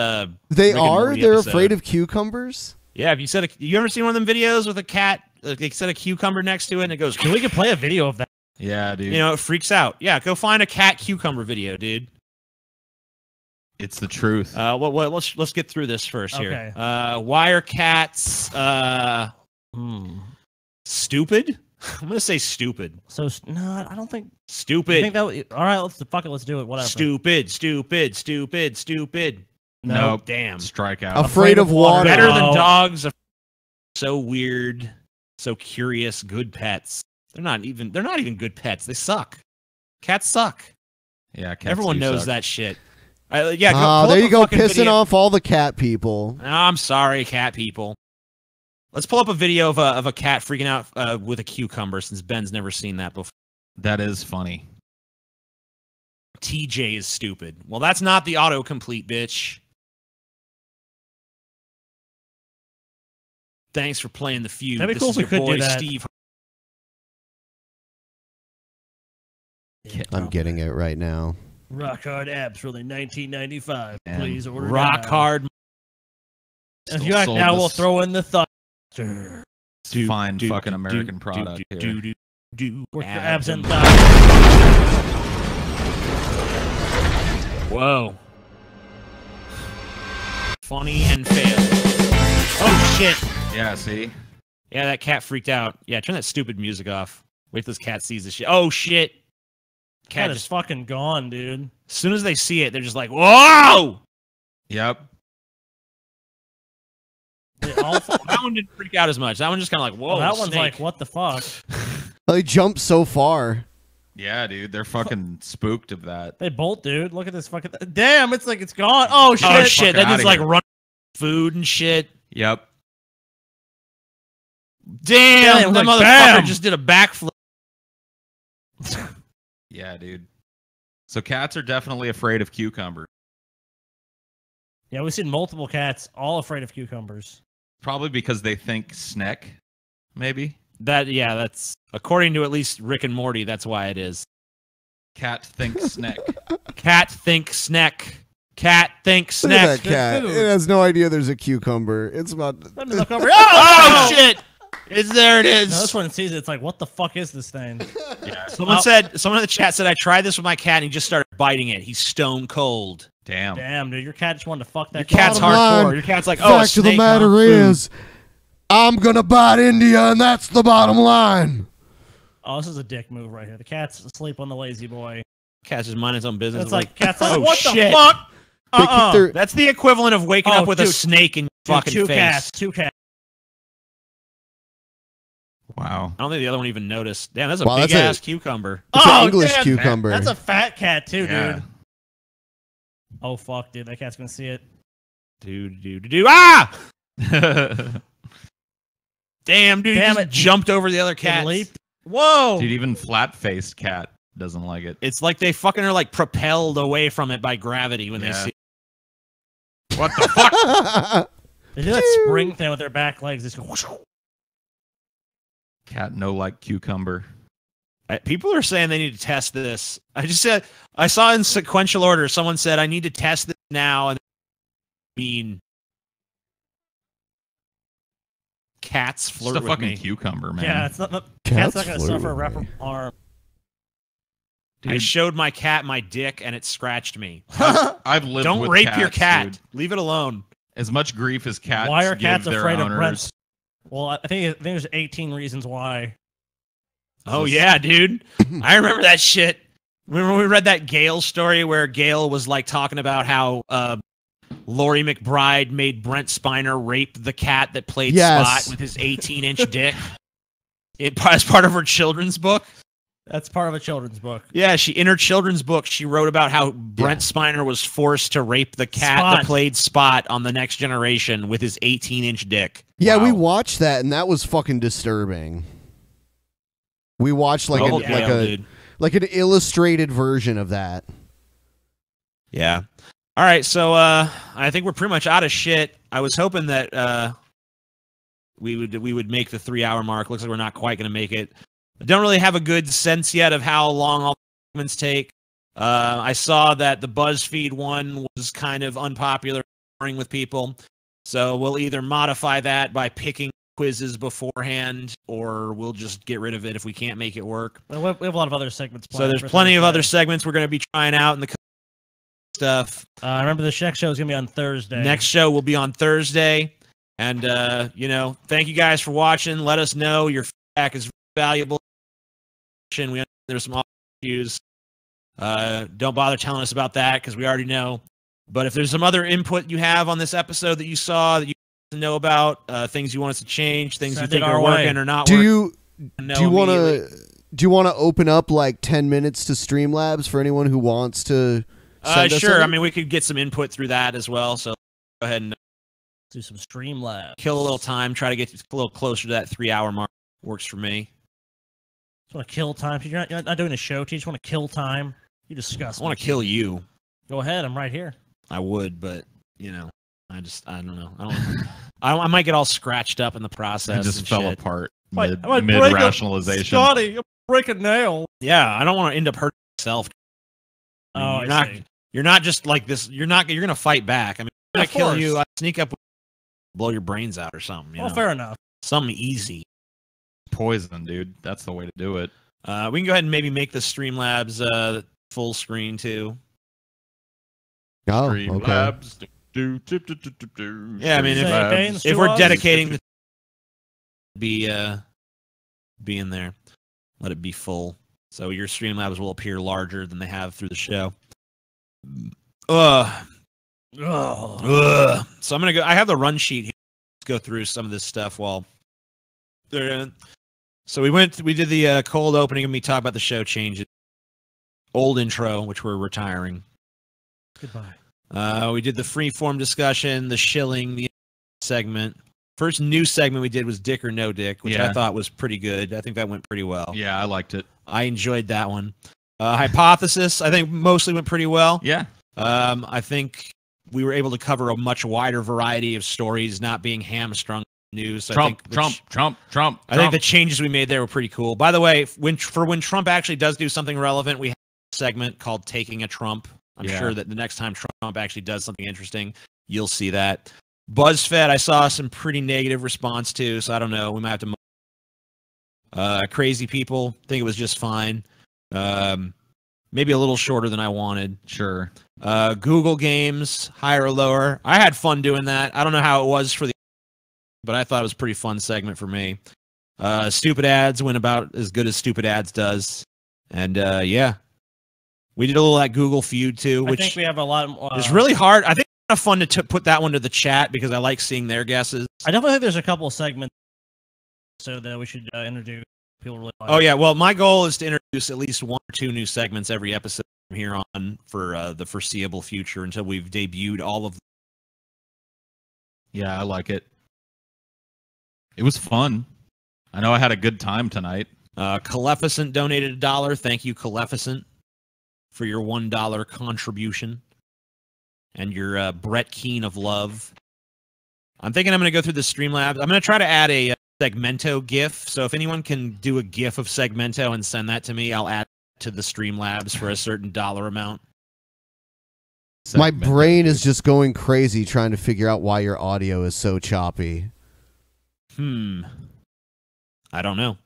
They Rick and are? Morty They're episode. afraid of cucumbers? Yeah, if you ever seen one of them videos with a cat, they set a cucumber next to it and it goes, we could play a video of that. Yeah, dude. You know, it freaks out. Yeah, go find a cat cucumber video, dude. It's the truth. Let's get through this first Okay. here. Why are cats stupid? I'm gonna say stupid. So no, I don't think stupid. You think that? All right, let's do it. Whatever. Stupid. Nope. Damn. Strike out. Afraid of water. Better than dogs. So weird. So curious. Good pets. They're not even good pets. They suck. Cats suck. Yeah, cats everyone do knows suck. that shit. Yeah. There you go, pissing video. off all the cat people. Oh, I'm sorry, cat people. Let's pull up a video of a cat freaking out with a cucumber, since Ben's never seen that before. That is funny. TJ is stupid. Well, that's not the autocomplete, bitch. Thanks for playing the feud. That'd be cool This if is we your could do boy, that. Steve. I'm getting it right now. Rock hard abs for only $19.95. And Please order Rock now. hard. If you act now, we'll throw in the thought. Fine fucking American product here. Work your abs and thighs. Whoa. Funny and fail. Oh shit. Yeah, see? Yeah, that cat freaked out. Yeah, turn that stupid music off. Wait till this cat sees this shit. Oh shit. Cat is fucking gone, dude. As soon as they see it, they're just like, whoa! Yep. That one didn't freak out as much. That one just kind of like, whoa. That one's snake. like, what the fuck? They jumped so far. Yeah, dude, they're fucking spooked of that. They bolt, dude. Look at this fucking. Damn, it's like it's gone. Oh shit! Oh shit! That outta is like here. run food and shit. Yep. Damn, that like, motherfucker bam! just did a backflip. Yeah, dude. So cats are definitely afraid of cucumbers. Yeah, we've seen multiple cats all afraid of cucumbers. Probably because they think snack, maybe. That's according to at least Rick and Morty. That's why it is. Cat thinks snack. Cat thinks snack. Cat thinks Look at snack. that cat. It has no idea there's a cucumber. It's about. Let me look over. Oh shit! There it is. No, this one sees it. It's like, what the fuck is this thing? Yeah. Someone in the chat said, I tried this with my cat and he just started biting it. He's stone cold. Damn. Damn, dude, your cat just wanted to fuck that. Your cat's Bottom hardcore. line, Your cat's like, oh, a fact of the snake, matter huh? is, I'm gonna bite India, and that's the bottom line. Oh, this is a dick move right here. The cat's asleep on the lazy boy. Cat's just minding his own business. It's like, cat's like, oh, what shit. the fuck? That's the equivalent of waking up with a snake in your fucking two face. Two cats. Wow. I don't think the other one even noticed. Damn, that's a Wow, big that's ass cucumber. It's an English damn, cucumber. That's a fat cat too, Yeah. dude. Oh fuck, dude, that cat's gonna see it. Ah! Damn, dude, Damn he it. just jumped over the other cat. leaped. Whoa! Dude, even flat-faced cat doesn't like it. It's like they fucking are like propelled away from it by gravity when they see it. What the fuck? They do that spring thing with their back legs. They just go whoosh. Cat no like cucumber. People are saying they need to test this. I saw in sequential order, someone said, I need to test this now. And cats flirt Just a with fucking me. cucumber, man. Yeah, it's not. Cats Cat's not gonna flirt suffer with irreparable me. harm. I showed my cat my dick and it scratched me. I've lived Don't with rape cats, your cat. dude. Leave it alone. As much grief as cats Why are give cats their afraid of owners. Brent's? Well, I think there's 18 reasons why. Oh yeah, dude. I remember that shit. Remember when we read that Gale story where Gale was like talking about how Laurie McBride made Brent Spiner rape the cat that played Yes. Spot with his 18-inch dick? As part of her children's book. That's part of a children's book. Yeah, in her children's book, she wrote about how Brent Spiner was forced to rape the cat that played Spot on The Next Generation with his 18-inch dick. Yeah, we watched that, and that was fucking disturbing. We watched like like an illustrated version of that. Yeah. All right, so I think we're pretty much out of shit. I was hoping that we would make the 3-hour mark. Looks like we're not quite going to make it. I don't really have a good sense yet of how long all the segments take. I saw that the BuzzFeed one was kind of unpopular with people, so we'll either modify that by picking quizzes beforehand, or we'll just get rid of it if we can't make it work. We have a lot of other segments planned. So there's plenty of other segments we're going to be trying out in the stuff. I remember the next show is going to be on Thursday. Next show will be on Thursday. And, you know, thank you guys for watching. Let us know. Your feedback is valuable. There's some issues. Don't bother telling us about that because we already know. But if there's some other input you have on this episode that you saw that you know about, things you want us to change, things you think are working or not working. Do you want to open up like 10 minutes to Streamlabs for anyone who wants to send us sure. any? I mean, we could get some input through that as well. So go ahead and do some Streamlabs. Kill a little time. Try to get a little closer to that 3-hour mark. Works for me. Just want to kill time. You're not doing a show. You just want to kill time. You disgust me. I want to kill you. Go ahead. I'm right here. I would, but you know, I don't know. I might get all scratched up in the process. It just fell shit. apart mid rationalization. Scotty, break a nail. Yeah, I don't want to end up hurting myself. I mean, you're not just like this. You're gonna fight back. I mean, I'm gonna kill you. I sneak up, blow your brains out or something. You know? Fair enough. Something easy. Poison, dude. That's the way to do it. We can go ahead and maybe make the Streamlabs full screen too. Oh, Streamlabs. okay. Yeah, I mean, if we're dedicating the be in there, let it be full. So your Streamlabs will appear larger than they have through the show. So I'm gonna go. I have the run sheet here. Let's go through some of this stuff while they're in. So we did the cold opening and we talked about the show changes. Old intro, which we're retiring. Goodbye. We did the freeform discussion, the shilling, the segment. First new segment we did was Dick or No Dick, which I thought was pretty good. I think that went pretty well. Yeah, I liked it. I enjoyed that one. Hypothesis, I think mostly went pretty well. Yeah. I think we were able to cover a much wider variety of stories, not being hamstrung news. So Trump. I think the changes we made there were pretty cool. By the way, when Trump actually does do something relevant, we have a segment called Taking a Trump. I'm sure that the next time Trump actually does something interesting, you'll see that. BuzzFed, I saw some pretty negative response to, so I don't know. We might have to... Crazy People, think it was just fine. Maybe a little shorter than I wanted. Sure. Google Games, higher or lower. I had fun doing that. I don't know how it was for the... But I thought it was a pretty fun segment for me. Stupid Ads went about as good as Stupid Ads does. And, yeah. We did a little that Google feud, too, which I think we have a lot more... It's really hard. I think it's kind of fun to put that one to the chat because I like seeing their guesses. I definitely think there's a couple of segments so that we should introduce people really like. Oh, yeah. Well, my goal is to introduce at least 1 or 2 new segments every episode from here on for the foreseeable future until we've debuted all of them. Yeah, I like it. It was fun. I know I had a good time tonight. Caleficent donated $1. Thank you, Caleficent, for your $1 contribution and your Brett Keane of love. I'm thinking I'm going to go through the Streamlabs. I'm going to try to add a Segmento GIF. So if anyone can do a GIF of Segmento and send that to me, I'll add it to the Streamlabs for a certain dollar amount. My brain is just going crazy trying to figure out why your audio is so choppy. I don't know.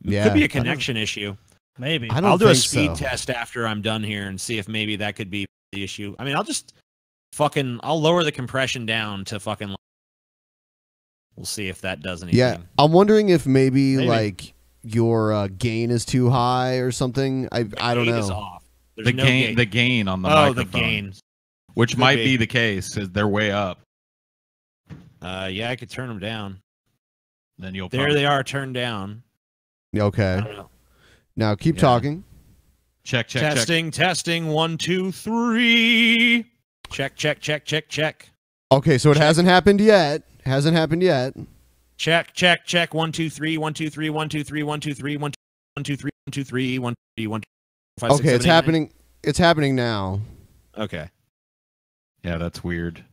Yeah, Could be a connection issue. Maybe. I'll do a speed test after I'm done here and see if maybe that could be the issue. I mean, I'll lower the compression down to fucking... We'll see if that does anything. Yeah, I'm wondering if maybe. Like your gain is too high or something. I don't know. Is off. The gain on the microphone. The gain. Which might be the case. They're way up. Yeah, I could turn them down. Then you'll. There they are, turned down. Okay. Now keep talking. Check. Testing. 1, 2, 3. Check. Okay, so it hasn't happened yet. Check. 1, 2, 3. 1, 2, 3. 1, 2, 3. 1, 2, 3. 1, 2, 3. 1, 2, 3. 1, 2, 3. 1, 2, 3. 5, okay, 6, 7, it's 8, happening. 9. It's happening now. Okay. Yeah, that's weird.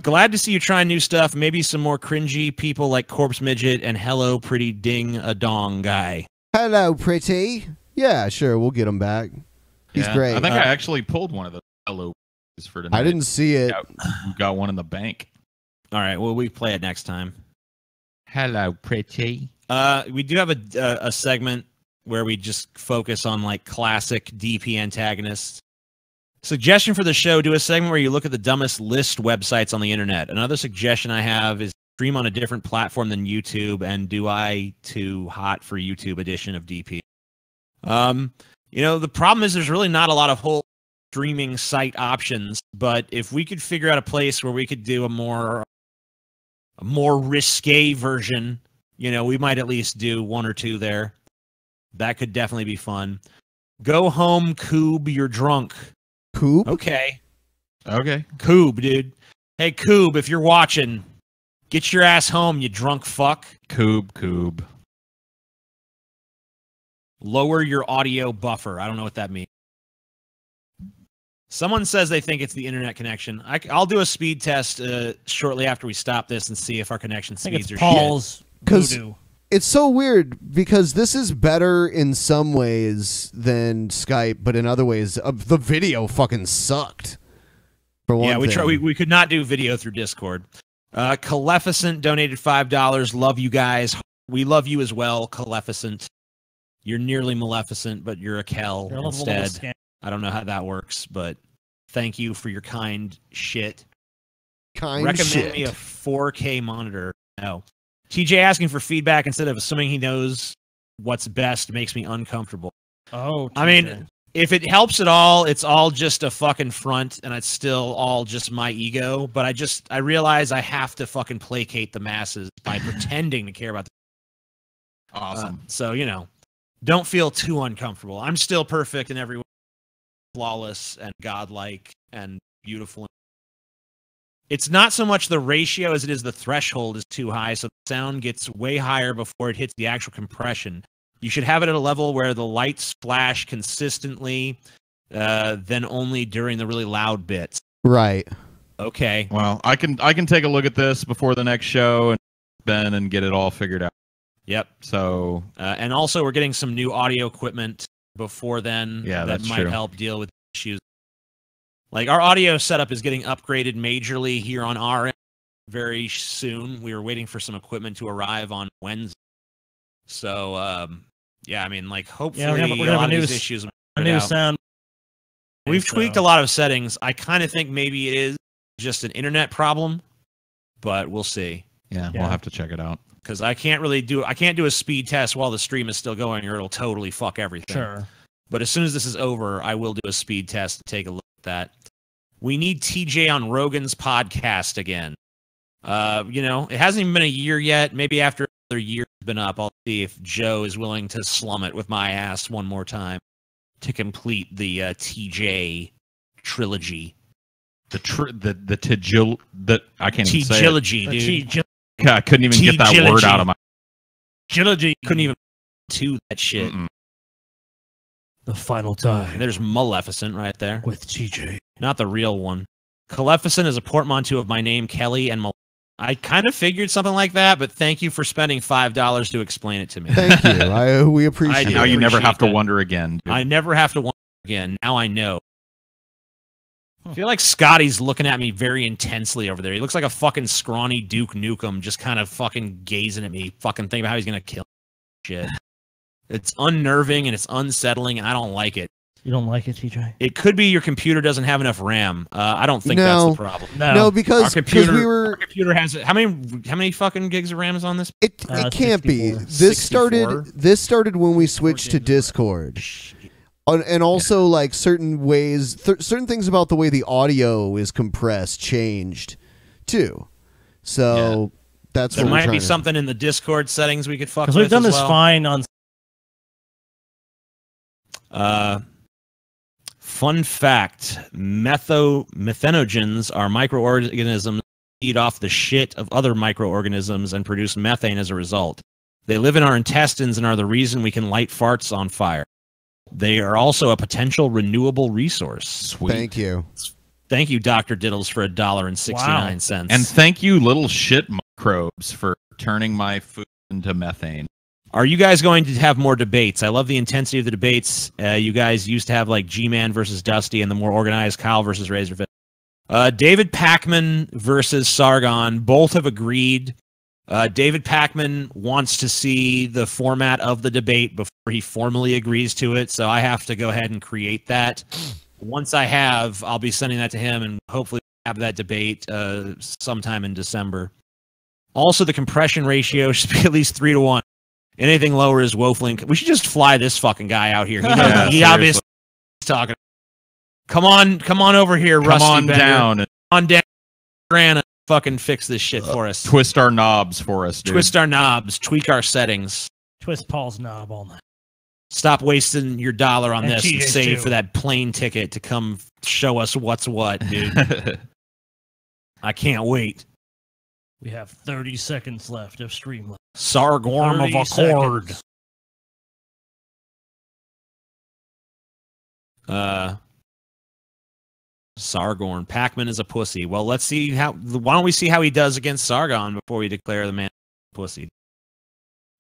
Glad to see you trying new stuff. Maybe some more cringy people like Corpse Midget and Hello Pretty Ding a Dong guy. Hello, pretty. Yeah, sure, we'll get them back. He's great. I think I actually pulled one of the hello for tonight. I didn't see it. We got one in the bank. All right, well, we play it next time. Hello, pretty. We do have a segment where we just focus on like classic DP antagonists. Suggestion for the show: do a segment where you look at the dumbest list websites on the internet. Another suggestion I have is stream on a different platform than YouTube, and do I too hot for YouTube edition of DP. You know, the problem is there's really not a lot of whole streaming site options, but if we could figure out a place where we could do a more risque version, you know, we might at least do one or two there. That could definitely be fun. Go home, Coob, you're drunk. Coob? Okay. Okay. Coob, dude. Hey, Coob, if you're watching, get your ass home, you drunk fuck. Coob. Lower your audio buffer. I don't know what that means. Someone says they think it's the internet connection. I'll do a speed test shortly after we stop this and see if our connection speeds are Paul's voodoo. It's so weird because this is better in some ways than Skype, but in other ways, the video fucking sucked. For one thing. We could not do video through Discord. Caleficent donated $5. Love you guys. We love you as well, Caleficent. You're nearly Maleficent, but you're a Kel instead. I don't know how that works, but thank you for your kind shit. Recommend me a 4K monitor. No. TJ asking for feedback instead of assuming he knows what's best makes me uncomfortable. Oh, TJ. I mean, if it helps at all, it's all just a fucking front, and it's still all just my ego. But I realize I have to fucking placate the masses by pretending to care about the awesome. So, you know, don't feel too uncomfortable. I'm still perfect in every way. Flawless and godlike and beautiful. It's not so much the ratio as it is the threshold is too high, so the sound gets way higher before it hits the actual compression. You should have it at a level where the lights flash consistently, then only during the really loud bits. Right. Okay. Well, I can take a look at this before the next show and get it all figured out. Yep. So and also we're getting some new audio equipment before then that might help deal with issues. Like our audio setup is getting upgraded majorly here on our end very soon. We were waiting for some equipment to arrive on Wednesday. So yeah, I mean, like hopefully we're gonna have these issues a new sound. We've tweaked a lot of settings. I kind of think maybe it is just an internet problem, but we'll see. Yeah, we'll have to check it out. Because I can't do a speed test while the stream is still going, or it'll totally fuck everything. Sure. But as soon as this is over, I will do a speed test to take a look at that. We need TJ on Rogan's podcast again. You know, it hasn't even been a year yet. Maybe after another year's been up, I'll see if Joe is willing to slum it with my ass one more time to complete the TJ trilogy. I can't even say it. Dude. I couldn't even get that word out of my. Trilogy. Couldn't even do that shit. The final time. And there's Maleficent right there. With TJ. Not the real one. Caleficent is a portmanteau of my name, Kelly, and I kind of figured something like that, but thank you for spending $5 to explain it to me. Thank you. We appreciate it. Now you never have to wonder again. Dude. I never have to wonder again. Now I know. I feel like Scotty's looking at me very intensely over there. He looks like a fucking scrawny Duke Nukem, just kind of fucking gazing at me, fucking thinking about how he's going to kill shit. It's unnerving and it's unsettling, and I don't like it. You don't like it, TJ? It could be your computer doesn't have enough RAM. I don't think that's the problem. No, because our computer, our computer has how many fucking gigs of RAM is on this? It can't 64. Be. This 64? started when we switched to Discord. And also, like, certain ways, certain things about the way the audio is compressed changed, too. So, that's there what might be something in the Discord settings we could fuck with. Because we've done this fine on. Fun fact: methanogens are microorganisms that feed off the shit of other microorganisms and produce methane as a result. They live in our intestines and are the reason we can light farts on fire. They are also a potential renewable resource. Sweet. Thank you. Thank you, Dr. Diddles, for $1.69. And thank you, little shit microbes, for turning my food into methane. Are you guys going to have more debates? I love the intensity of the debates. You guys used to have like G-Man versus Dusty and the more organized Kyle versus Razorfist. David Pakman versus Sargon. Both have agreed. David Pakman wants to see the format of the debate before he formally agrees to it, so I have to go ahead and create that. Once I have, I'll be sending that to him and hopefully have that debate sometime in December. Also, the compression ratio should be at least 3 to 1. Anything lower is woefully. We should just fly this fucking guy out here. He obviously is talking. Come on over here, Rusty. Come on Bender. down. On down, Grana. Fucking fix this shit for us. Twist our knobs for us, dude. Twist our knobs. Tweak our settings. Twist Paul's knob all night. Stop wasting your dollar on And this and TJ save too. for that plane ticket to come show us what's what, dude. I can't wait. We have 30 seconds left of stream. Sargorn of 30 Accord. seconds. Sargorn. Pac-Man is a pussy. Well, let's see how. Why don't we see how he does against Sargon before we declare the man a pussy?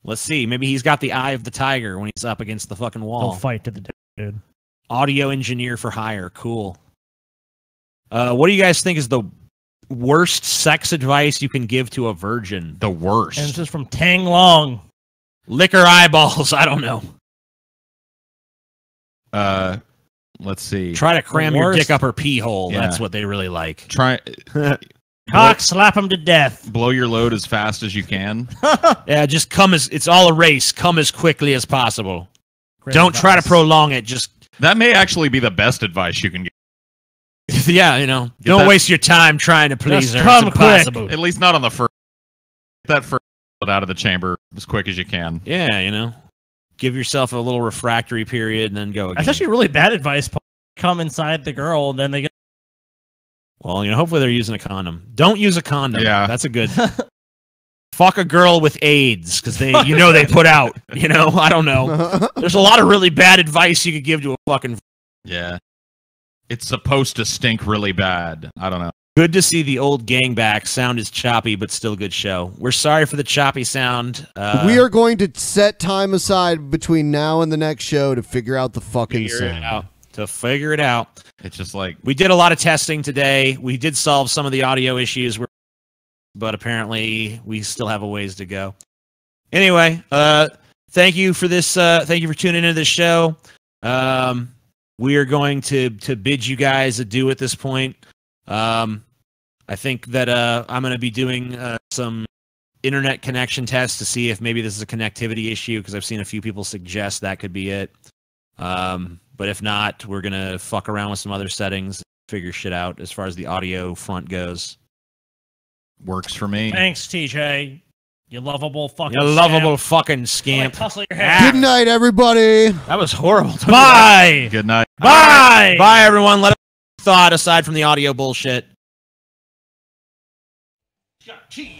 Let's see. Maybe he's got the eye of the tiger when he's up against the fucking wall. They'll fight to the death, dude. Audio engineer for hire. Cool. What do you guys think is the worst sex advice you can give to a virgin? The worst. And this is from Tang Long. Lick her eyeballs. I don't know. Let's see. Try to cram your worst- dick up her pee hole. Yeah. That's what they really like. Try. Cock slap him to death. Blow your load as fast as you can. Yeah, just come as it's all a race. Come as quickly as possible. Great Don't try to advice. prolong it. Just That may actually be the best advice you can get. yeah, don't that- waste your time trying to please Just her. come It's impossible. At least not on the first. Get that first out of the chamber as quick as you can. Yeah, give yourself a little refractory period and then go again. That's actually really bad advice, Paul. Come inside the girl, and then they get. Well, hopefully they're using a condom. Don't use a condom. Yeah. That's a good. Fuck a girl with AIDS because they put out. I don't know. There's a lot of really bad advice you could give to a fucking. Yeah. It's supposed to stink really bad. I don't know. Good to see the old gang back. Sound is choppy, but still good show. We're sorry for the choppy sound. We are going to set time aside between now and the next show to figure out the fucking figure it sound. out. To figure it out. It's just like We did a lot of testing today. We did solve some of the audio issues, but apparently we still have a ways to go. Anyway, thank you for this. Thank you for tuning into this show. We are going to bid you guys adieu at this point. I think that I'm going to be doing some internet connection tests to see if maybe this is a connectivity issue because I've seen a few people suggest that could be it. But if not, we're going to fuck around with some other settings, figure shit out as far as the audio front goes. Works for me. Thanks, TJ. You lovable fucking. You lovable fucking scamp. Tussle your hair. Good night, everybody. That was horrible. Bye. Good night. Bye. Bye, everyone. Let us thought aside from the audio bullshit. Cheese.